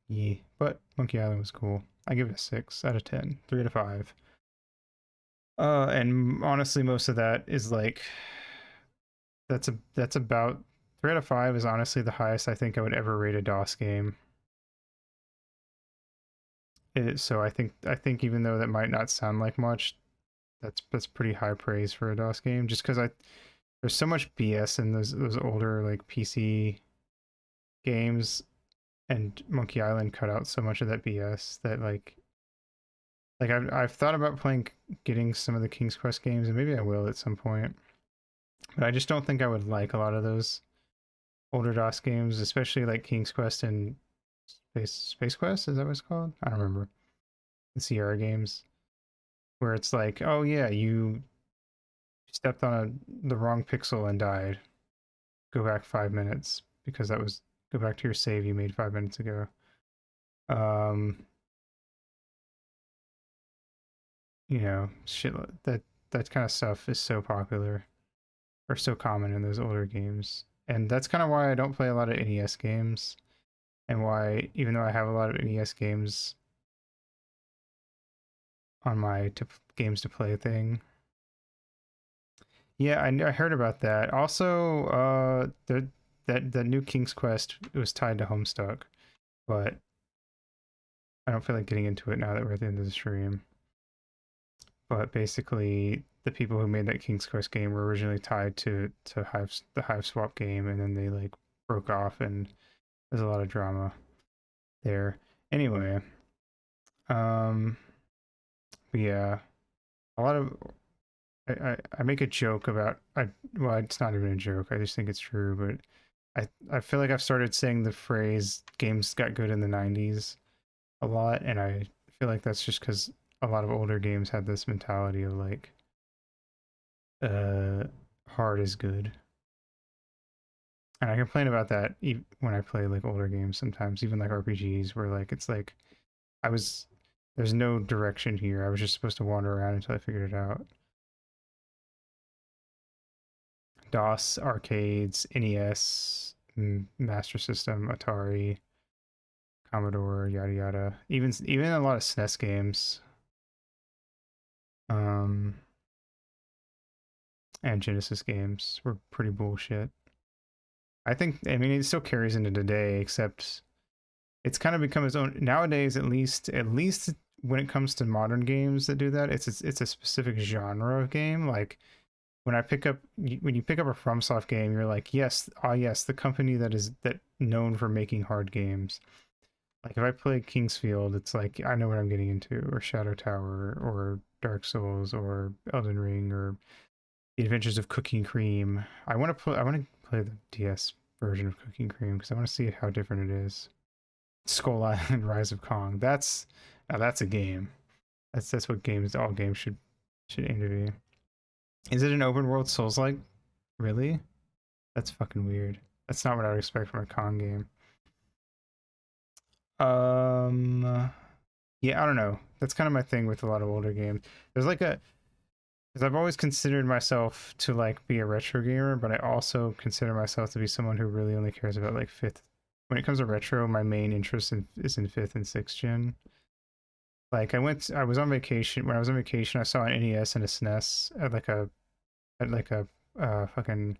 Speaker 1: Yeah, but Monkey Island was cool. I give it a 6 out of 10, 3 out of 5. And honestly, most of that is like, that's about 3 out of 5 is honestly the highest I think I would ever rate a DOS game. So I think even though that might not sound like much, that's pretty high praise for a DOS game. Just because there's so much BS in those older like PC games, and Monkey Island cut out so much of that BS that like I've thought about getting some of the King's Quest games, and maybe I will at some point. But I just don't think I would like a lot of those older DOS games, especially like King's Quest and Space Quest, is that what it's called? I don't remember. The Sierra games, where it's like, oh yeah, you stepped on the wrong pixel and died. Go back 5 minutes, because go back to your save you made 5 minutes ago. You know, shit, that kind of stuff is so popular, or so common in those older games. And that's kind of why I don't play a lot of NES games, and why, even though I have a lot of NES games on my games to play thing. Yeah, I heard about that. Also, that new King's Quest, it was tied to Homestuck, but I don't feel like getting into it now that we're at the end of the stream. But basically, the people who made that King's Quest game were originally tied to the Hive Swap game, and then they like broke off, and there's a lot of drama there. Anyway, but yeah, a lot of I make a joke about well, it's not even a joke. I just think it's true, but I feel like I've started saying the phrase "games got good in the '90s" a lot, and I feel like that's just because a lot of older games had this mentality of like, hard is good. And I complain about that when I play like older games sometimes, even like RPGs, where like it's like there's no direction here. I was just supposed to wander around until I figured it out. DOS arcades, NES, Master System, Atari, Commodore, yada yada. Even a lot of SNES games. And Genesis games were pretty bullshit. I mean, it still carries into today, except it's kind of become its own nowadays. At least when it comes to modern games that do that, it's a specific genre of game. Like when you pick up a FromSoft game, you're like, yes, the company that known for making hard games. Like if I play Kingsfield, it's like I know what I'm getting into, or Shadow Tower, or Dark Souls, or Elden Ring, or The Adventures of Cooking Cream. I want to play the DS version of Cooking Cream because I want to see how different it is. Skull Island: Rise of Kong. That's a game. That's what all games should aim to be. Is it an open world Souls-like? Really? That's fucking weird. That's not what I would expect from a Kong game. Yeah, I don't know. That's kind of my thing with a lot of older games. There's like because I've always considered myself to like be a retro gamer, but I also consider myself to be someone who really only cares about like fifth. When it comes to retro, my main interest is in 5th and 6th gen. Like I was on vacation. When I was on vacation, I saw an NES and a SNES at like a fucking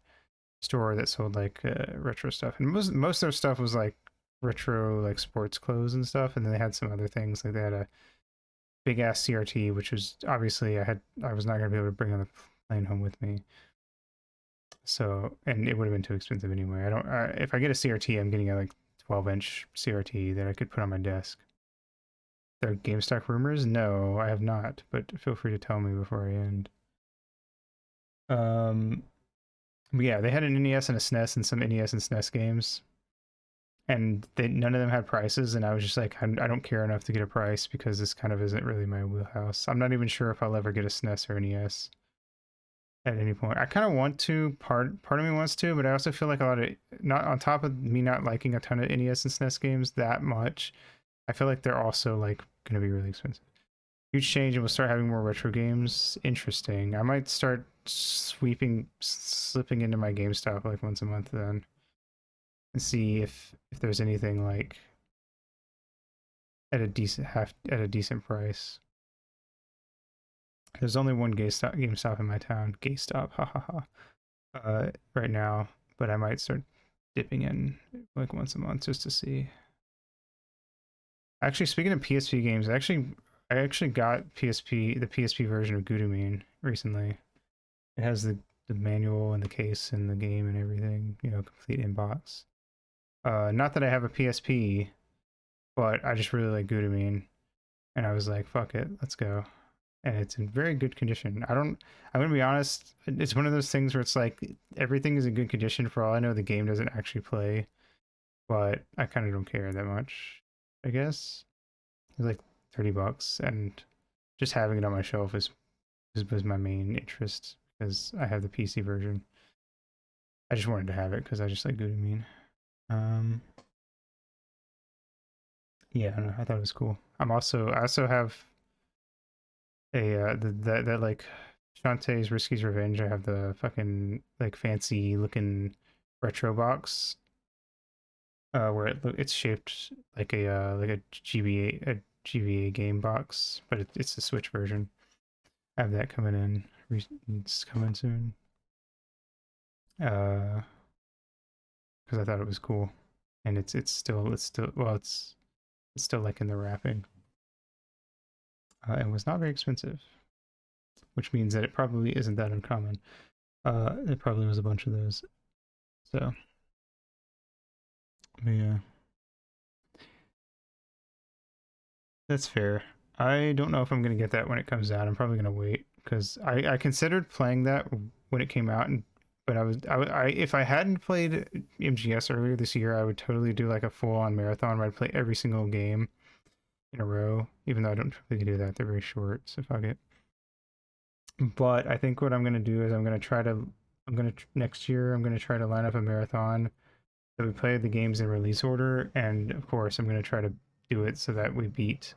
Speaker 1: store that sold like retro stuff, and most of their stuff was like retro like sports clothes and stuff, and then they had some other things. Like they had a big ass CRT, which was obviously I was not gonna be able to bring on the plane home with me. So, and it would have been too expensive anyway. If I get a CRT, I'm getting a like 12-inch CRT that I could put on my desk. There are GameStop rumors? No, I have not, but feel free to tell me before I end. But yeah, they had an NES and a SNES and some NES and SNES games, and none of them had prices, and I was just like, I don't care enough to get a price because this kind of isn't really my wheelhouse. I'm not even sure if I'll ever get a SNES or NES at any point. I kind of want to, part of me wants to, but I also feel like a lot of, not on top of me not liking a ton of NES and SNES games that much, I feel like they're also like going to be really expensive. Huge change, and we'll start having more retro games. Interesting. I might start slipping into my GameStop like once a month then, and see if there's anything like at a decent price. There's only one GameStop in my town. GameStop, right now, but I might start dipping in like once a month just to see. Actually, speaking of PSP games, I actually got the PSP version of Gudamine recently. It has the manual and the case and the game and everything, complete inbox. Not that I have a PSP, but I just really like Gudamine, and I was like, fuck it, let's go. And it's in very good condition. I'm gonna be honest, it's one of those things where it's like everything is in good condition. For all I know, the game doesn't actually play, but I kind of don't care that much, I guess. It's like $30, and just having it on my shelf was my main interest because I have the PC version. I just wanted to have it because I just like Gudamine. Yeah, I don't know, I thought it was cool. I also have a that like Shantae's Risky's Revenge. I have the fucking like fancy looking retro box, where it's shaped like a GBA game box, but it's the Switch version. I have that coming in. It's coming soon. Because I thought it was cool, and it's still like in the wrapping. And was not very expensive, which means that it probably isn't that uncommon. It probably was a bunch of those. So, yeah. That's fair. I don't know if I'm going to get that when it comes out. I'm probably going to wait, because I considered playing that when it came out, but if I hadn't played MGS earlier this year, I would totally do like a full-on marathon where I'd play every single game in a row, even though I don't really do that. They're very short, so fuck it. But I think what I'm going to do is next year I'm going to try to line up a marathon that we play the games in release order, and of course I'm going to try to do it so that we beat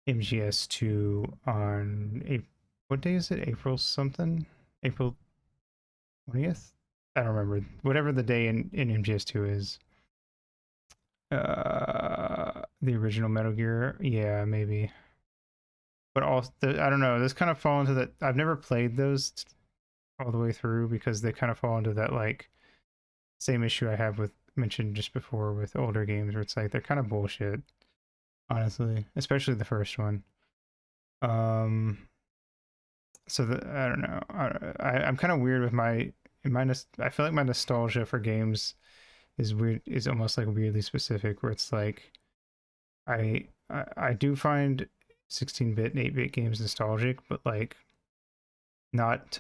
Speaker 1: MGS2 on what day is it? April something? April 20th? I don't remember. Whatever the day in MGS2 is. The original Metal Gear, yeah, maybe. But also, I don't know. Those kind of fall into that. I've never played those all the way through because they kind of fall into that like same issue I have with mentioned just before with older games, where it's like they're kind of bullshit, honestly, especially the first one. So I don't know. I'm kind of weird with my I feel like my nostalgia for games is weird, is almost like weirdly specific, where it's like I do find 16-bit and 8-bit games nostalgic, but like not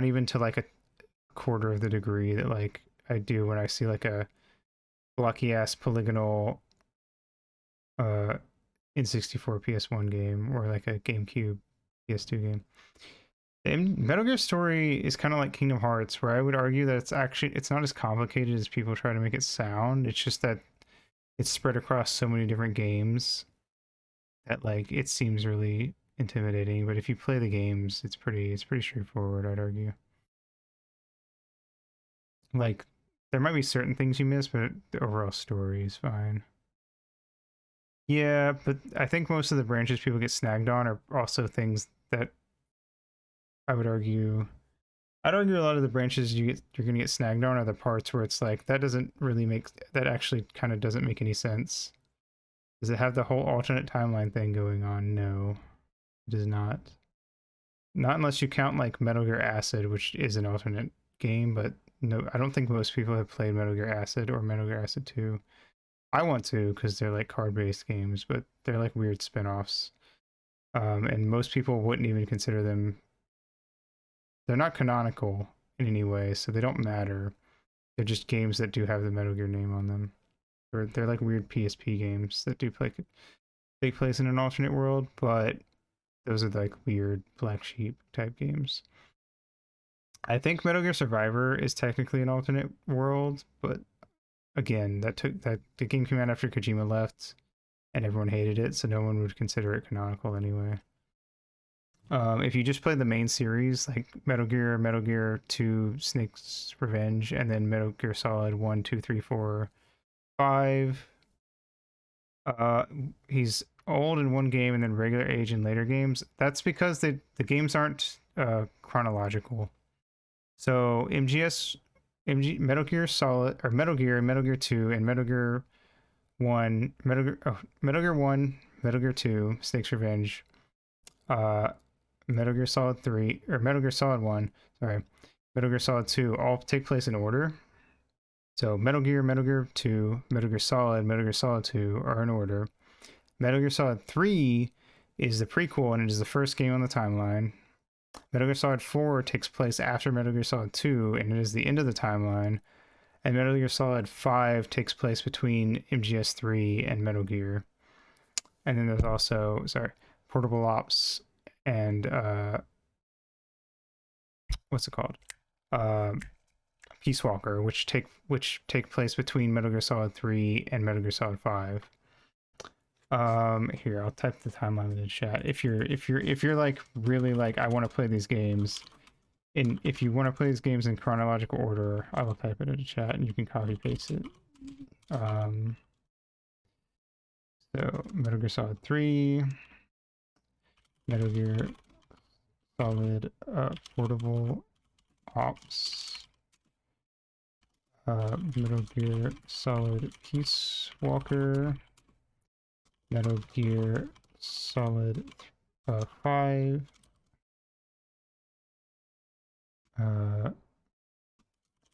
Speaker 1: even to like a quarter of the degree that like I do when I see like a blocky ass polygonal N64 PS1 game or like a GameCube PS2 game. And Metal Gear Story is kind of like Kingdom Hearts, where I would argue that it's not as complicated as people try to make it sound. It's just that it's spread across so many different games that like it seems really intimidating. But if you play the games, it's pretty straightforward, I'd argue. Like there might be certain things you miss, but the overall story is fine. Yeah, but I think most of the branches people get snagged on are also things that I'd argue a lot of the branches you're gonna get snagged on are the parts where it's like that actually kind of doesn't make any sense. Does it have the whole alternate timeline thing going on? No, it does not. Not unless you count like Metal Gear Acid, which is an alternate game, but no, I don't think most people have played Metal Gear Acid or Metal Gear Acid 2. I want to because they're like card-based games, but they're like weird spin-offs. And most people wouldn't even consider them. They're not canonical in any way, so they don't matter. They're just games that do have the Metal Gear name on them. They're like weird PSP games that do take place in an alternate world, but those are like weird Black Sheep type games. I think Metal Gear Survivor is technically an alternate world, but again, the game came out after Kojima left, and everyone hated it, so no one would consider it canonical anyway. If you just play the main series, like Metal Gear 2, Snake's Revenge, and then Metal Gear Solid 1, 2, 3, 4, 5, he's old in one game and then regular age in later games. That's because the games aren't chronological. So Metal Gear Solid, or Metal Gear, Metal Gear 2, and Metal Gear 1, Metal Gear 1, Metal Gear 2, Snake's Revenge, Metal Gear Solid 3, or Metal Gear Solid 1, sorry, Metal Gear Solid 2 all take place in order. So Metal Gear 2, Metal Gear Solid 2 are in order. Metal Gear Solid 3 is the prequel and it is the first game on the timeline. Metal Gear Solid 4 takes place after Metal Gear Solid 2 and it is the end of the timeline. And Metal Gear Solid 5 takes place between MGS3 and Metal Gear. And then there's also, Portable Ops and what's it called? Peace Walker, which take place between Metal Gear Solid 3 and Metal Gear Solid 5. Here, I'll type the timeline in the chat. If you're like really like I want to play these games, and if you want to play these games in chronological order, I will type it in the chat and you can copy paste it. So Metal Gear Solid 3, Metal Gear Solid Portable Ops, Metal Gear Solid Peace Walker, Metal Gear Solid 5,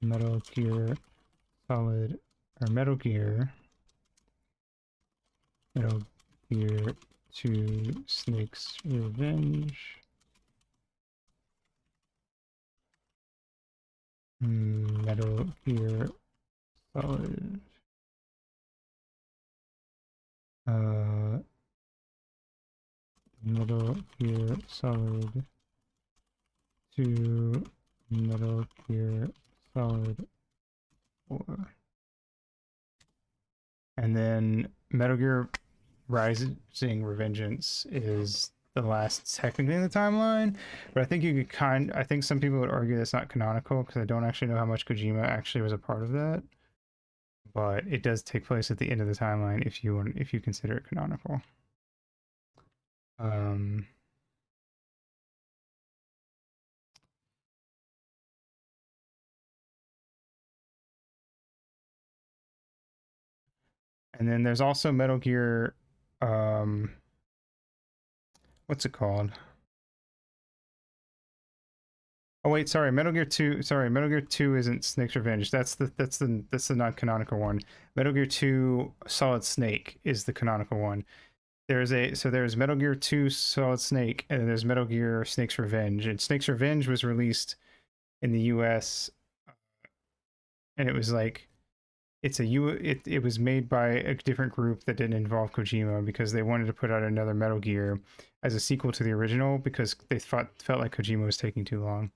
Speaker 1: Metal Gear Solid, or Metal Gear 2 Snake's Revenge, Metal Gear Solid, Metal Gear Solid 2, Metal Gear Solid 4. And then Metal Gear Rising Revengeance is the last technically in the timeline, but I think you could I think some people would argue that's not canonical because I don't actually know how much Kojima actually was a part of that. But it does take place at the end of the timeline if you consider it canonical. And then there's also Metal Gear, what's it called? Oh wait, sorry, Metal Gear 2. Sorry, Metal Gear 2 isn't Snake's Revenge. That's the non-canonical one. Metal Gear 2 Solid Snake is the canonical one. There's Metal Gear 2 Solid Snake, and then there's Metal Gear Snake's Revenge. And Snake's Revenge was released in the US, and it was like it was made by a different group that didn't involve Kojima because they wanted to put out another Metal Gear as a sequel to the original because they felt like Kojima was taking too long.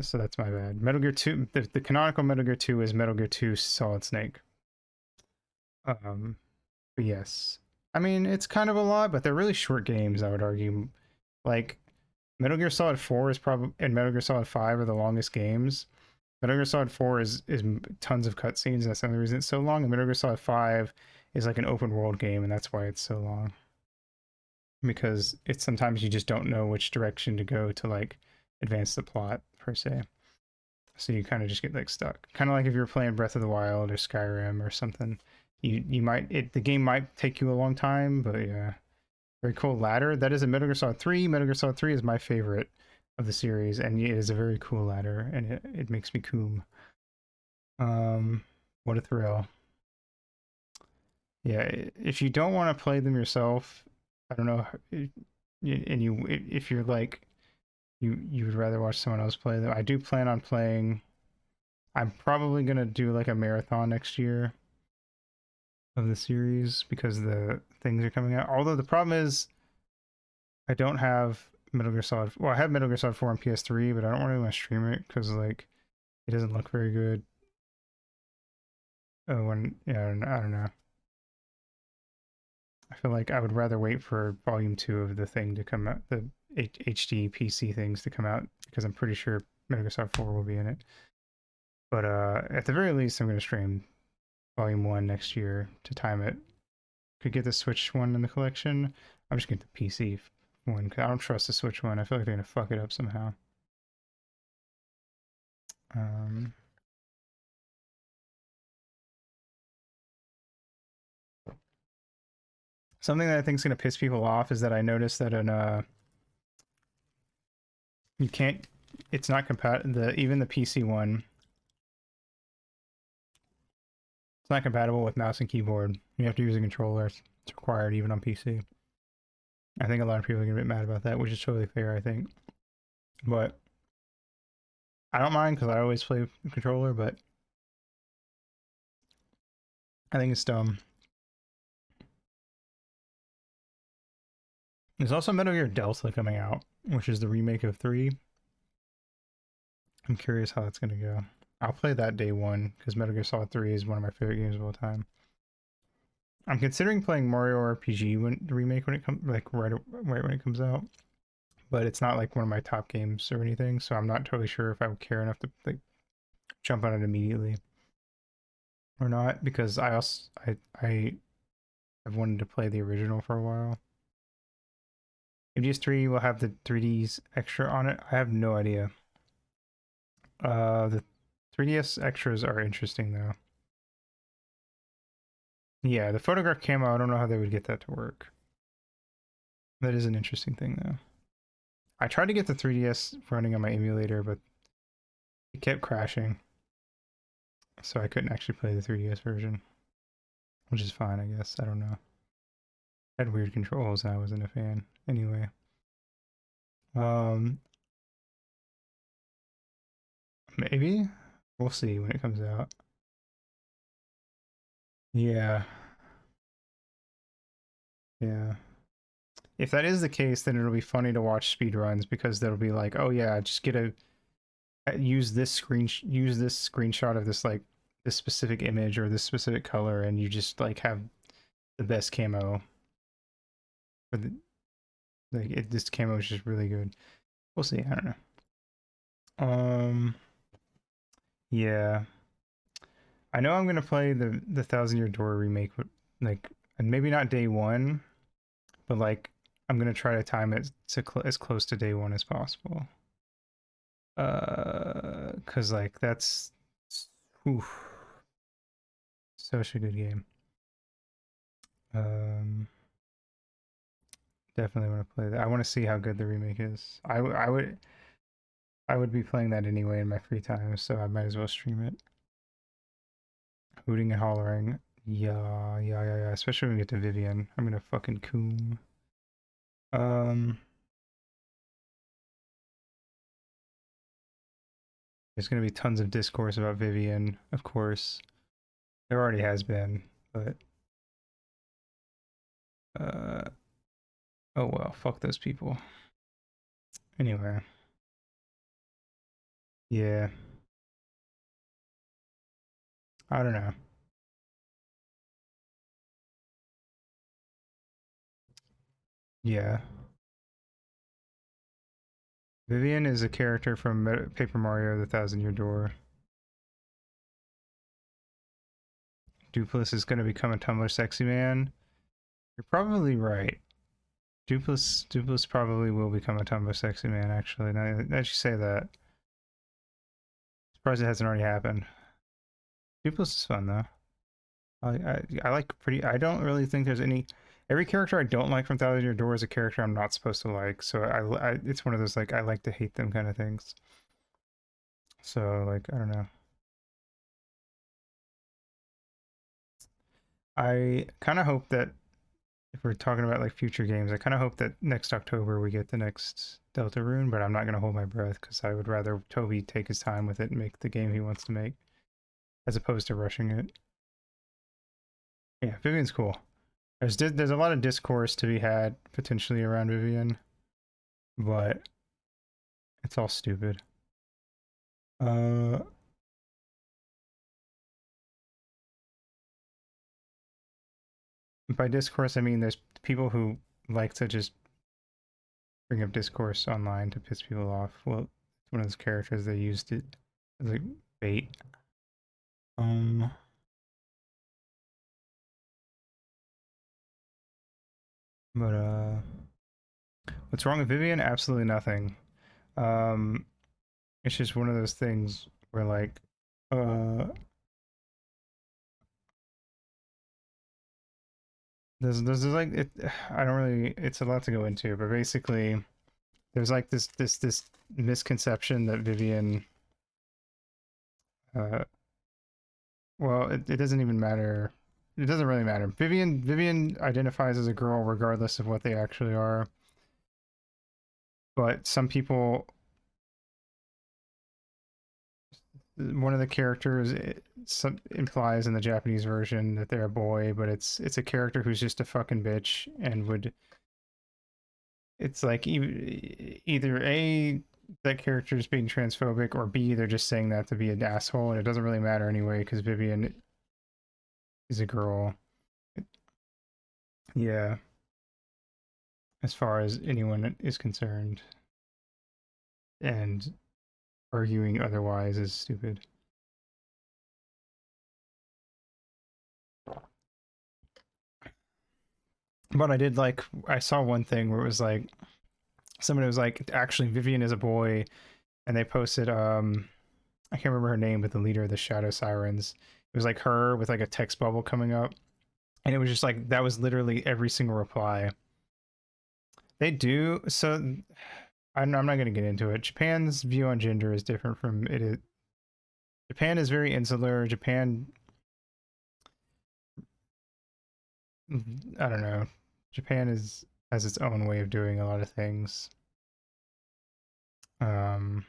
Speaker 1: So that's my bad. Metal Gear 2, the canonical Metal Gear 2 is Metal Gear 2 Solid Snake. But yes. I mean, it's kind of a lot, but they're really short games, I would argue. Like, Metal Gear Solid 4 is probably, and Metal Gear Solid 5 are the longest games. Metal Gear Solid 4 is tons of cutscenes, and that's the only reason it's so long. And Metal Gear Solid 5 is like an open world game, and that's why it's so long. Because it's sometimes you just don't know which direction to go to like advance the plot per se. So you kind of just get like stuck. Kind of like if you're playing Breath of the Wild or Skyrim or something. The game might take you a long time, but yeah. Very cool ladder. That is a Metal Gear Solid 3. Metal Gear Solid 3 is my favorite of the series, and it is a very cool ladder, and it makes me coom. What a thrill. Yeah, if you don't want to play them yourself, I don't know, if you're like, you would rather watch someone else play them. I do plan on playing. I'm probably gonna do like a marathon next year of the series because the things are coming out. Although the problem is, I don't have Metal Gear Solid. Well, I have Metal Gear Solid 4 on PS3, but I don't really want to stream it because like it doesn't look very good. I don't know. I feel like I would rather wait for Volume 2 of the thing to come out, the HD PC things to come out, because I'm pretty sure Metal Gear Solid 4 will be in it. But at the very least, I'm going to stream Volume 1 next year to time it. Could get the Switch one in the collection. I'm just going to get the PC one, because I don't trust the Switch one. I feel like they're going to fuck it up somehow. Something that I think is going to piss people off is that I noticed that you can't, it's not compatible, even the PC one, it's not compatible with mouse and keyboard. You have to use a controller. It's required even on PC. I think a lot of people are going to get mad about that, which is totally fair, I think. But I don't mind because I always play controller, but I think it's dumb. There's also Metal Gear Delta coming out, which is the remake of 3. I'm curious how that's going to go. I'll play that day one, because Metal Gear Solid 3 is one of my favorite games of all time. I'm considering playing Mario RPG remake when it comes, like right when it comes out, but it's not like one of my top games or anything, so I'm not totally sure if I would care enough to like jump on it immediately or not, because I've wanted to play the original for a while. MGS3 will have the 3Ds extra on it. I have no idea. The 3DS extras are interesting though. Yeah, the photograph camo, I don't know how they would get that to work. That is an interesting thing though. I tried to get the 3DS running on my emulator, but it kept crashing. So I couldn't actually play the 3DS version. Which is fine, I guess. I don't know. I had weird controls and I wasn't a fan. Anyway. Maybe? We'll see when it comes out. Yeah. Yeah. If that is the case, then it'll be funny to watch speedruns because they'll be like, oh yeah, just use this screenshot of this like this specific image or this specific color, and you just like have the best camo like this camo is just really good. We'll see. I don't know. Yeah. I know I'm gonna play the Thousand Year Door remake, but like, and maybe not day one, but like I'm gonna try to time it to as close to day one as possible. Cause like that's, oof, such a good game. Definitely want to play that. I want to see how good the remake is. I would be playing that anyway in my free time, so I might as well stream it. Hooting and hollering. Yeah. Especially when we get to Vivian. I'm gonna fucking coom. There's gonna be tons of discourse about Vivian, of course. There already has been, but oh well, fuck those people. Anyway. Yeah. I don't know. Yeah. Vivian is a character from Paper Mario: The Thousand Year Door. Dupless is going to become a Tumblr sexy man. You're probably right. Dupless probably will become a Tumblr sexy man, actually. Now that you say that. Surprised it hasn't already happened. Dupless is fun, though. I like pretty... I don't really think there's any... Every character I don't like from Thousand Year Door is a character I'm not supposed to like, so it's one of those, like, I like to hate them kind of things. So, like, I don't know. I kind of hope that if we're talking about like future games, I kind of hope that next October we get the next Deltarune, but I'm not going to hold my breath because I would rather Toby take his time with it and make the game he wants to make as opposed to rushing it. Yeah, Vivian's cool. There's a lot of discourse to be had potentially around Vivian, but it's all stupid. By discourse, I mean there's people who like to just bring up discourse online to piss people off. Well, it's one of those characters they used it as like bait. But what's wrong with Vivian? Absolutely nothing. It's just one of those things where like there's like it, I don't really, it's a lot to go into, but basically there's like this misconception that Vivian well, it doesn't even matter. It doesn't really matter. Vivian identifies as a girl regardless of what they actually are. But some people, one of the characters implies in the Japanese version that they're a boy, but it's a character who's just a fucking bitch and would, it's like either A, that character is being transphobic, or B, they're just saying that to be an asshole, and it doesn't really matter anyway because Vivian is a girl. Yeah. As far as anyone is concerned. And arguing otherwise is stupid. But I did like, I saw one thing where it was like, somebody was like, actually Vivian is a boy, and they posted, I can't remember her name, but the leader of the Shadow Sirens. It was like her with like a text bubble coming up. And it was just like, that was literally every single reply. They do, so I'm not going to get into it. Japan's view on gender is different from it. Japan is very insular. Japan, I don't know. Japan has its own way of doing a lot of things. And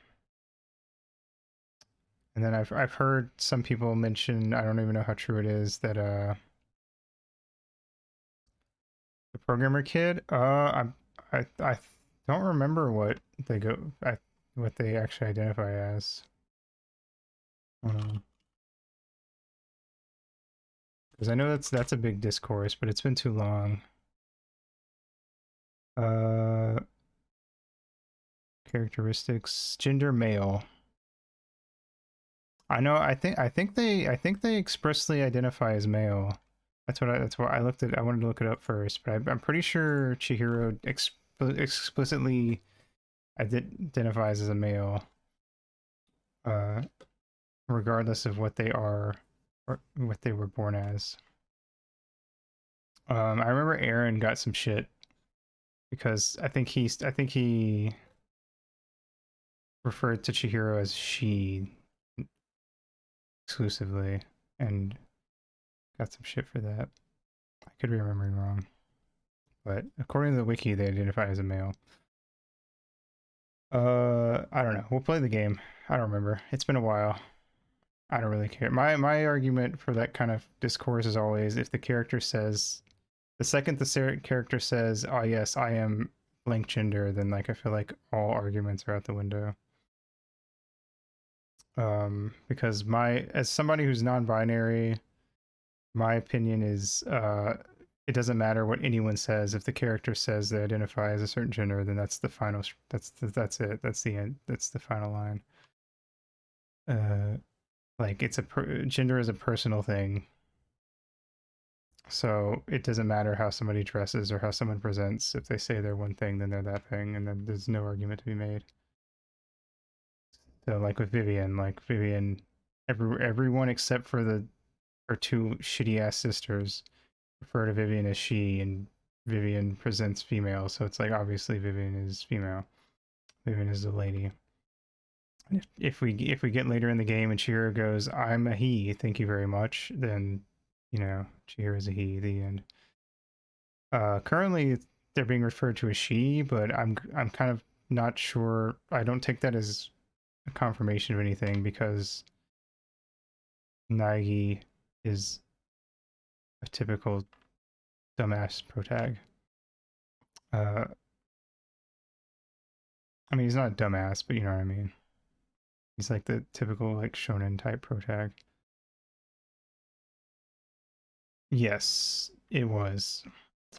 Speaker 1: then I've heard some people mention, I don't even know how true it is, that the programmer kid, I don't remember what they what they actually identify as. Because I know that's a big discourse, but it's been too long. Uh, characteristics, gender male. I know. I think they expressly identify as male. That's what I looked at. I wanted to look it up first, but I'm pretty sure Chihiro explicitly identifies as a male, regardless of what they are or what they were born as. I remember Aaron got some shit because I think he referred to Chihiro as she exclusively and got some shit for that. I could be remembering wrong, but according to the wiki, they identify as a male. I don't know. We'll play the game. I don't remember. It's been a while. I don't really care. My argument for that kind of discourse is always if the character says, the second the character says, "Oh yes, I am blank gender," then like I feel like all arguments are out the window. Because as somebody who's non-binary, my opinion is it doesn't matter what anyone says. If the character says they identify as a certain gender, then that's the final. That's it. That's the end. That's the final line. Like it's gender is a personal thing. So it doesn't matter how somebody dresses or how someone presents. If they say they're one thing, then they're that thing, and then there's no argument to be made. So like with Vivian, everyone except for her two shitty ass sisters refer to Vivian as she, and Vivian presents female, so it's like obviously Vivian is female. Vivian is a lady. If we get later in the game and Chihiro goes, "I'm a he, thank you very much," then you know Chihiro is a he. The end. Currently they're being referred to as she, but I'm kind of not sure. I don't take that as a confirmation of anything because Naegi is a typical dumbass protag. I mean, he's not a dumbass, but you know what I mean. He's like the typical like shonen type protag. Yes, it was.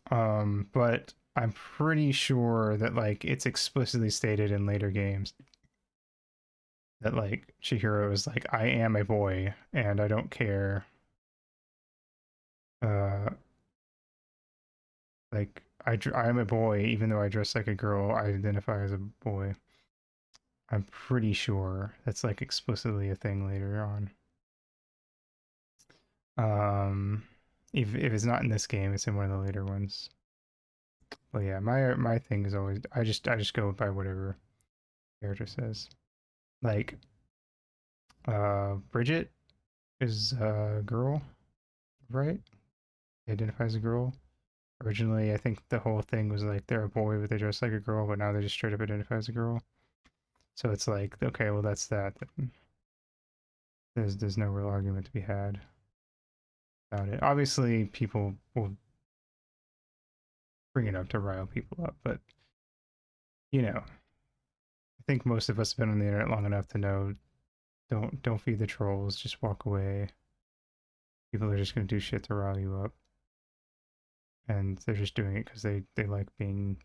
Speaker 1: But I'm pretty sure that like it's explicitly stated in later games that like Chihiro is like, I am a boy and I don't care. Like I am a boy even though I dress like a girl. I identify as a boy. I'm pretty sure that's like explicitly a thing later on. If it's not in this game, it's in one of the later ones. But yeah, my thing is always I just go by whatever character says. Like Bridget is a girl, right? They identify as a girl. Originally, I think the whole thing was like they're a boy but they dress like a girl, but now they just straight up identify as a girl. So it's like, okay, well that's that. There's no real argument to be had about it. Obviously, people will bring it up to rile people up, but you know, I think most of us have been on the internet long enough to know don't feed the trolls, just walk away. People are just gonna do shit to rile you up. And they're just doing it because they like being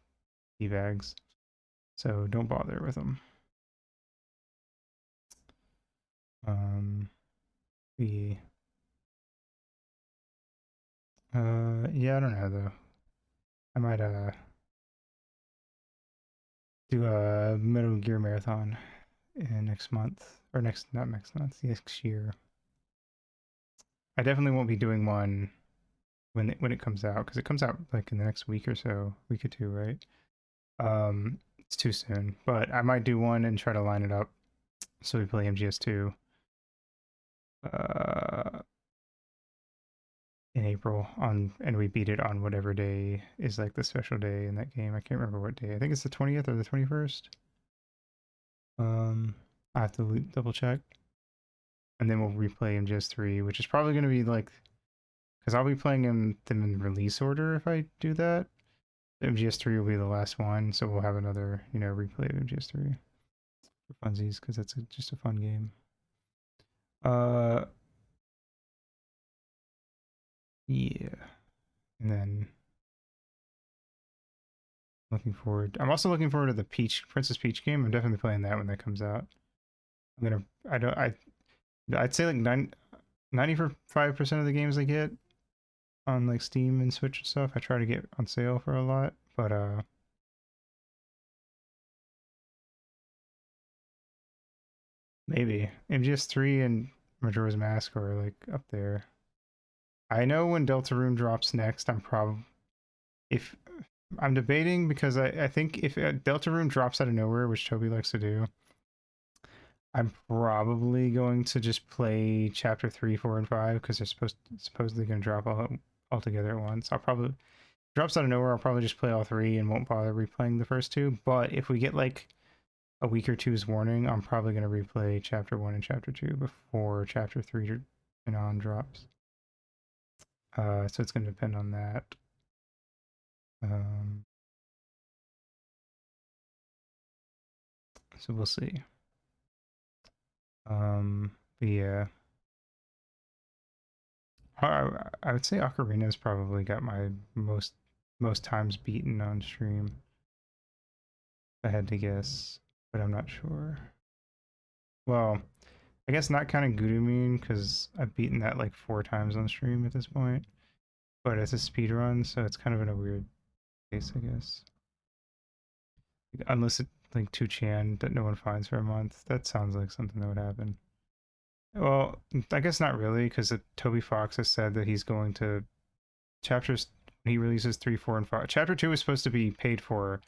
Speaker 1: D-bags. So don't bother with them. Yeah, I don't know though. I might do a Metal Gear marathon next month, or not next month, next year. I definitely won't be doing one when it comes out because it comes out like in the next week or so, week or two, right? It's too soon, but I might do one and try to line it up so we play MGS2 in April and we beat it on whatever day is like the special day in that game. I can't remember what day. I think it's the 20th or the 21st. I have to double check. And then we'll replay MGS3, which is probably going to be like, because I'll be playing them in release order if I do that. MGS3 will be the last one, so we'll have another, replay of MGS3 for funsies, because that's just a fun game. Yeah. And then Looking forward. I'm also looking forward to the Princess Peach game. I'm definitely playing that when that comes out. I'd say like 95% of the games I get on like Steam and Switch and stuff, I try to get on sale for a lot, but maybe MGS3 and Majora's Mask are like up there. I know when Deltarune drops next, if I'm debating because I think if Deltarune drops out of nowhere, which Toby likes to do, I'm probably going to just play Chapter 3, 4, and 5 because they're supposedly going to drop all together at once. Drops out of nowhere, I'll probably just play all 3 and won't bother replaying the first 2. But if we get like a week or two's warning, I'm probably going to replay Chapter 1 and Chapter 2 before Chapter 3 and on drops. So it's going to depend on that. So we'll see. But yeah. I would say Ocarina's probably got my most times beaten on stream. If I had to guess, but I'm not sure. Well, I guess not counting Gudamine because I've beaten that like 4 times on stream at this point. But it's a speed run, so it's kind of in a weird case, I guess. Unless it's like 2chan that no one finds for a month. That sounds like something that would happen. Well, I guess not really, because Toby Fox has said that he's going to chapters. He releases 3, 4, and 5. Chapter 2 was supposed to be paid for.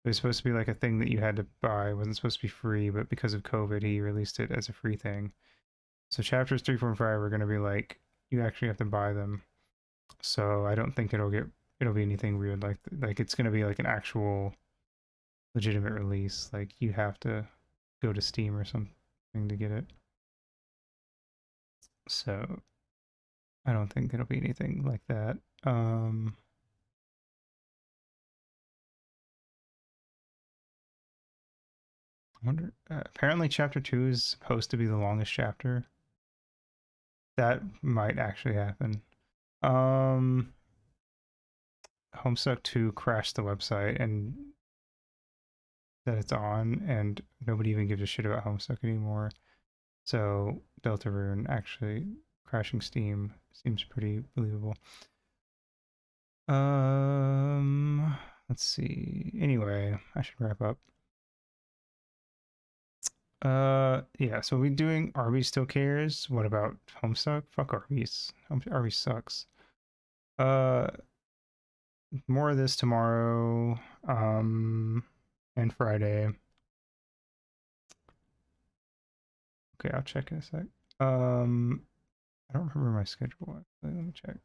Speaker 1: It was supposed to be like a thing that you had to buy. It wasn't supposed to be free, but because of COVID, he released it as a free thing. So chapters 3, 4, and 5 are going to be like you actually have to buy them. So I don't think it'll be anything weird like it's going to be like an actual legitimate release. Like you have to go to Steam or something to get it. So I don't think it'll be anything like that. I wonder, apparently chapter 2 is supposed to be the longest chapter. That might actually happen. Homestuck 2 crashed the website and that it's on, and nobody even gives a shit about Homestuck anymore. So Deltarune actually crashing Steam seems pretty believable. Let's see. Anyway, I should wrap up. Yeah, so we doing Arby's Still Cares? What about Homestuck? Fuck Arby's. Arby's sucks. More of this tomorrow, and Friday. Okay, I'll check in a sec. I don't remember my schedule. Actually. Let me check.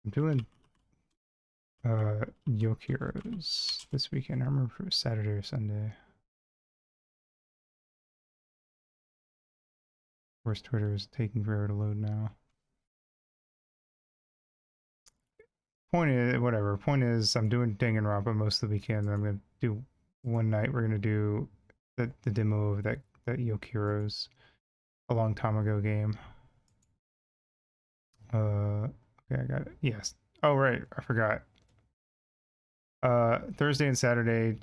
Speaker 1: I'm doing Yokiros this weekend. I remember if it was Saturday or Sunday. Of course, Twitter is taking forever to load now. Point is, I'm doing Danganronpa most of the weekend. I'm gonna do one night. We're gonna do the demo of that Yokiros, a long time ago game. Okay, I got it. Yes. Oh right, I forgot. Thursday and Saturday,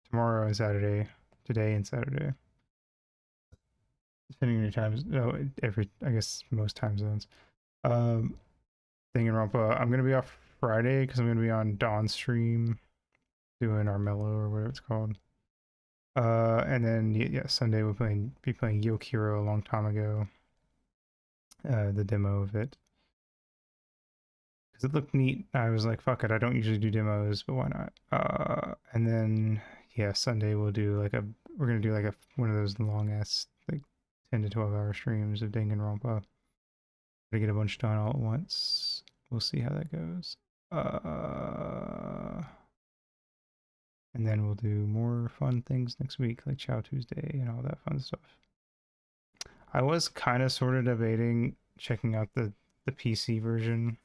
Speaker 1: tomorrow and Saturday, today and Saturday. Depending on your times, no, I guess most time zones. Danganronpa. I'm gonna be off Friday because I'm gonna be on Dawn's stream doing Armello or whatever it's called. And then yeah, Sunday we'll be playing Yokiro a long time ago. The demo of it. Because it looked neat. I was like, fuck it, I don't usually do demos, but why not? And then yeah, Sunday we're gonna do like one of those long ass like 10 to 12 hour streams of Danganronpa. To get a bunch done all at once. We'll see how that goes. And then we'll do more fun things next week, like Chow Tuesday and all that fun stuff. I was kind of sort of debating checking out the PC version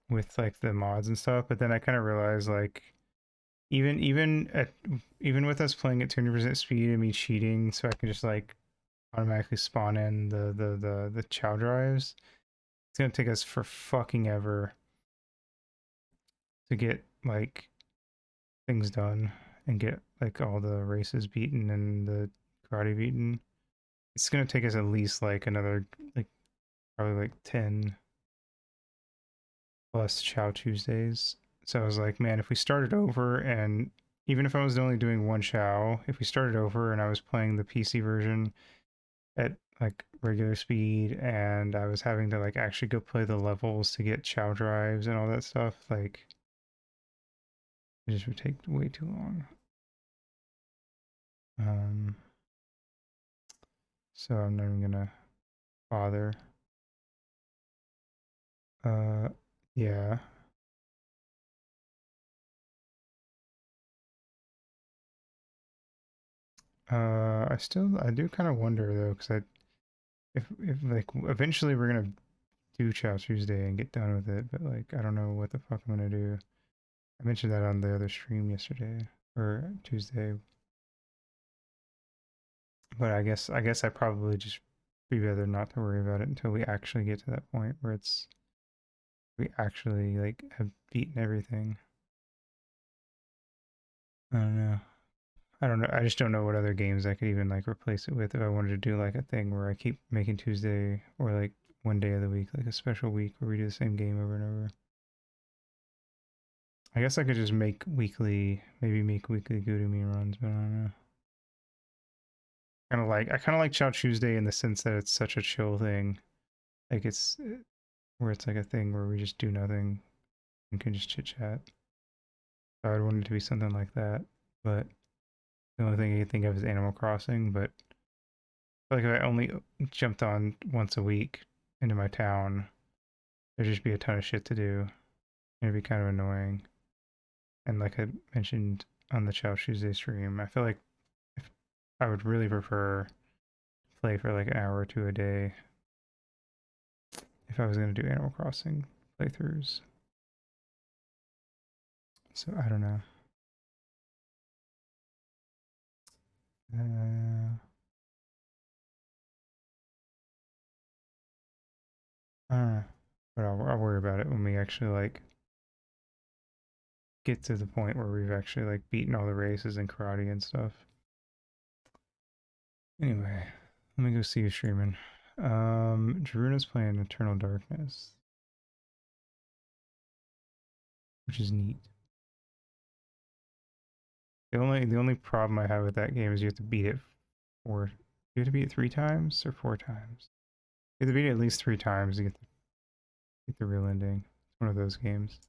Speaker 1: with like the mods and stuff, but then I kind of realized like even with us playing at 200% speed and me cheating, so I can just like automatically spawn in the Chow drives. It's gonna take us for fucking ever to get like things done and get like all the races beaten and the karate beaten. It's gonna take us at least like another like probably like 10 plus Chow Tuesdays. So I was like, man, if we started over, and even if I was only doing one Chow, if we started over and I was playing the PC version at like regular speed and I was having to like actually go play the levels to get Chow drives and all that stuff, like it just would take way too long. So I'm not even gonna bother. Yeah. I do kind of wonder though, because if like eventually we're gonna do Chow Tuesday and get done with it, but like I don't know what the fuck I'm gonna do. I mentioned that on the other stream yesterday or Tuesday, but I guess I probably just be better not to worry about it until we actually get to that point where we actually like have beaten everything. I don't know. I don't know. I just don't know what other games I could even like replace it with if I wanted to do like a thing where I keep making Tuesday or like one day of the week, like a special week where we do the same game over and over. I guess I could just make weekly, maybe make weekly Go-To-Me runs, but I don't know. I kind of like Chow Tuesday in the sense that it's such a chill thing. Like it's where it's like a thing where we just do nothing and can just chit chat. So I'd want it to be something like that, but the only thing I can think of is Animal Crossing, but like if I only jumped on once a week into my town, there'd just be a ton of shit to do. It'd be kind of annoying. And like I mentioned on the Chow Tuesday stream, I feel like if I would really prefer to play for like an hour or two a day if I was going to do Animal Crossing playthroughs. So I don't know. But I'll worry about it when we actually like get to the point where we've actually like beaten all the races in karate and stuff. Anyway, let me go see you streaming. Jaruna's playing Eternal Darkness, which is neat. The only problem I have with that game is you have to beat it you have to beat it 3 times or 4 times. You have to beat it at least 3 times to get the real ending. It's one of those games.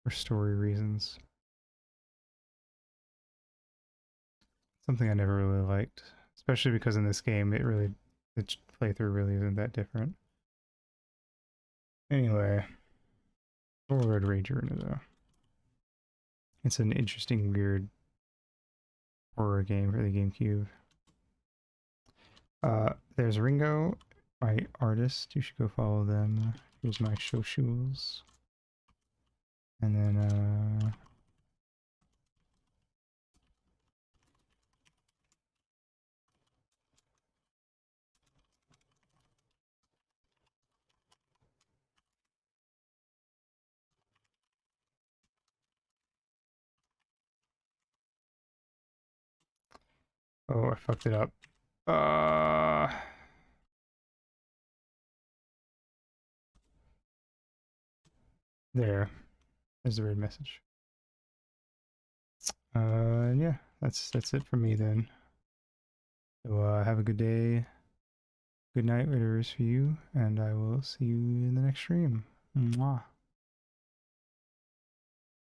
Speaker 1: For story reasons. Something I never really liked. Especially because in this game the playthrough really isn't that different. Anyway. Red Ranger though. It's an interesting, weird horror game for the GameCube. There's Ringo, my artist. You should go follow them. Here's my Shoshules. And then, oh, I fucked it up. There's the red message. Yeah, that's it for me then. So, have a good day, good night, whatever it is for you, and I will see you in the next stream. Mwah.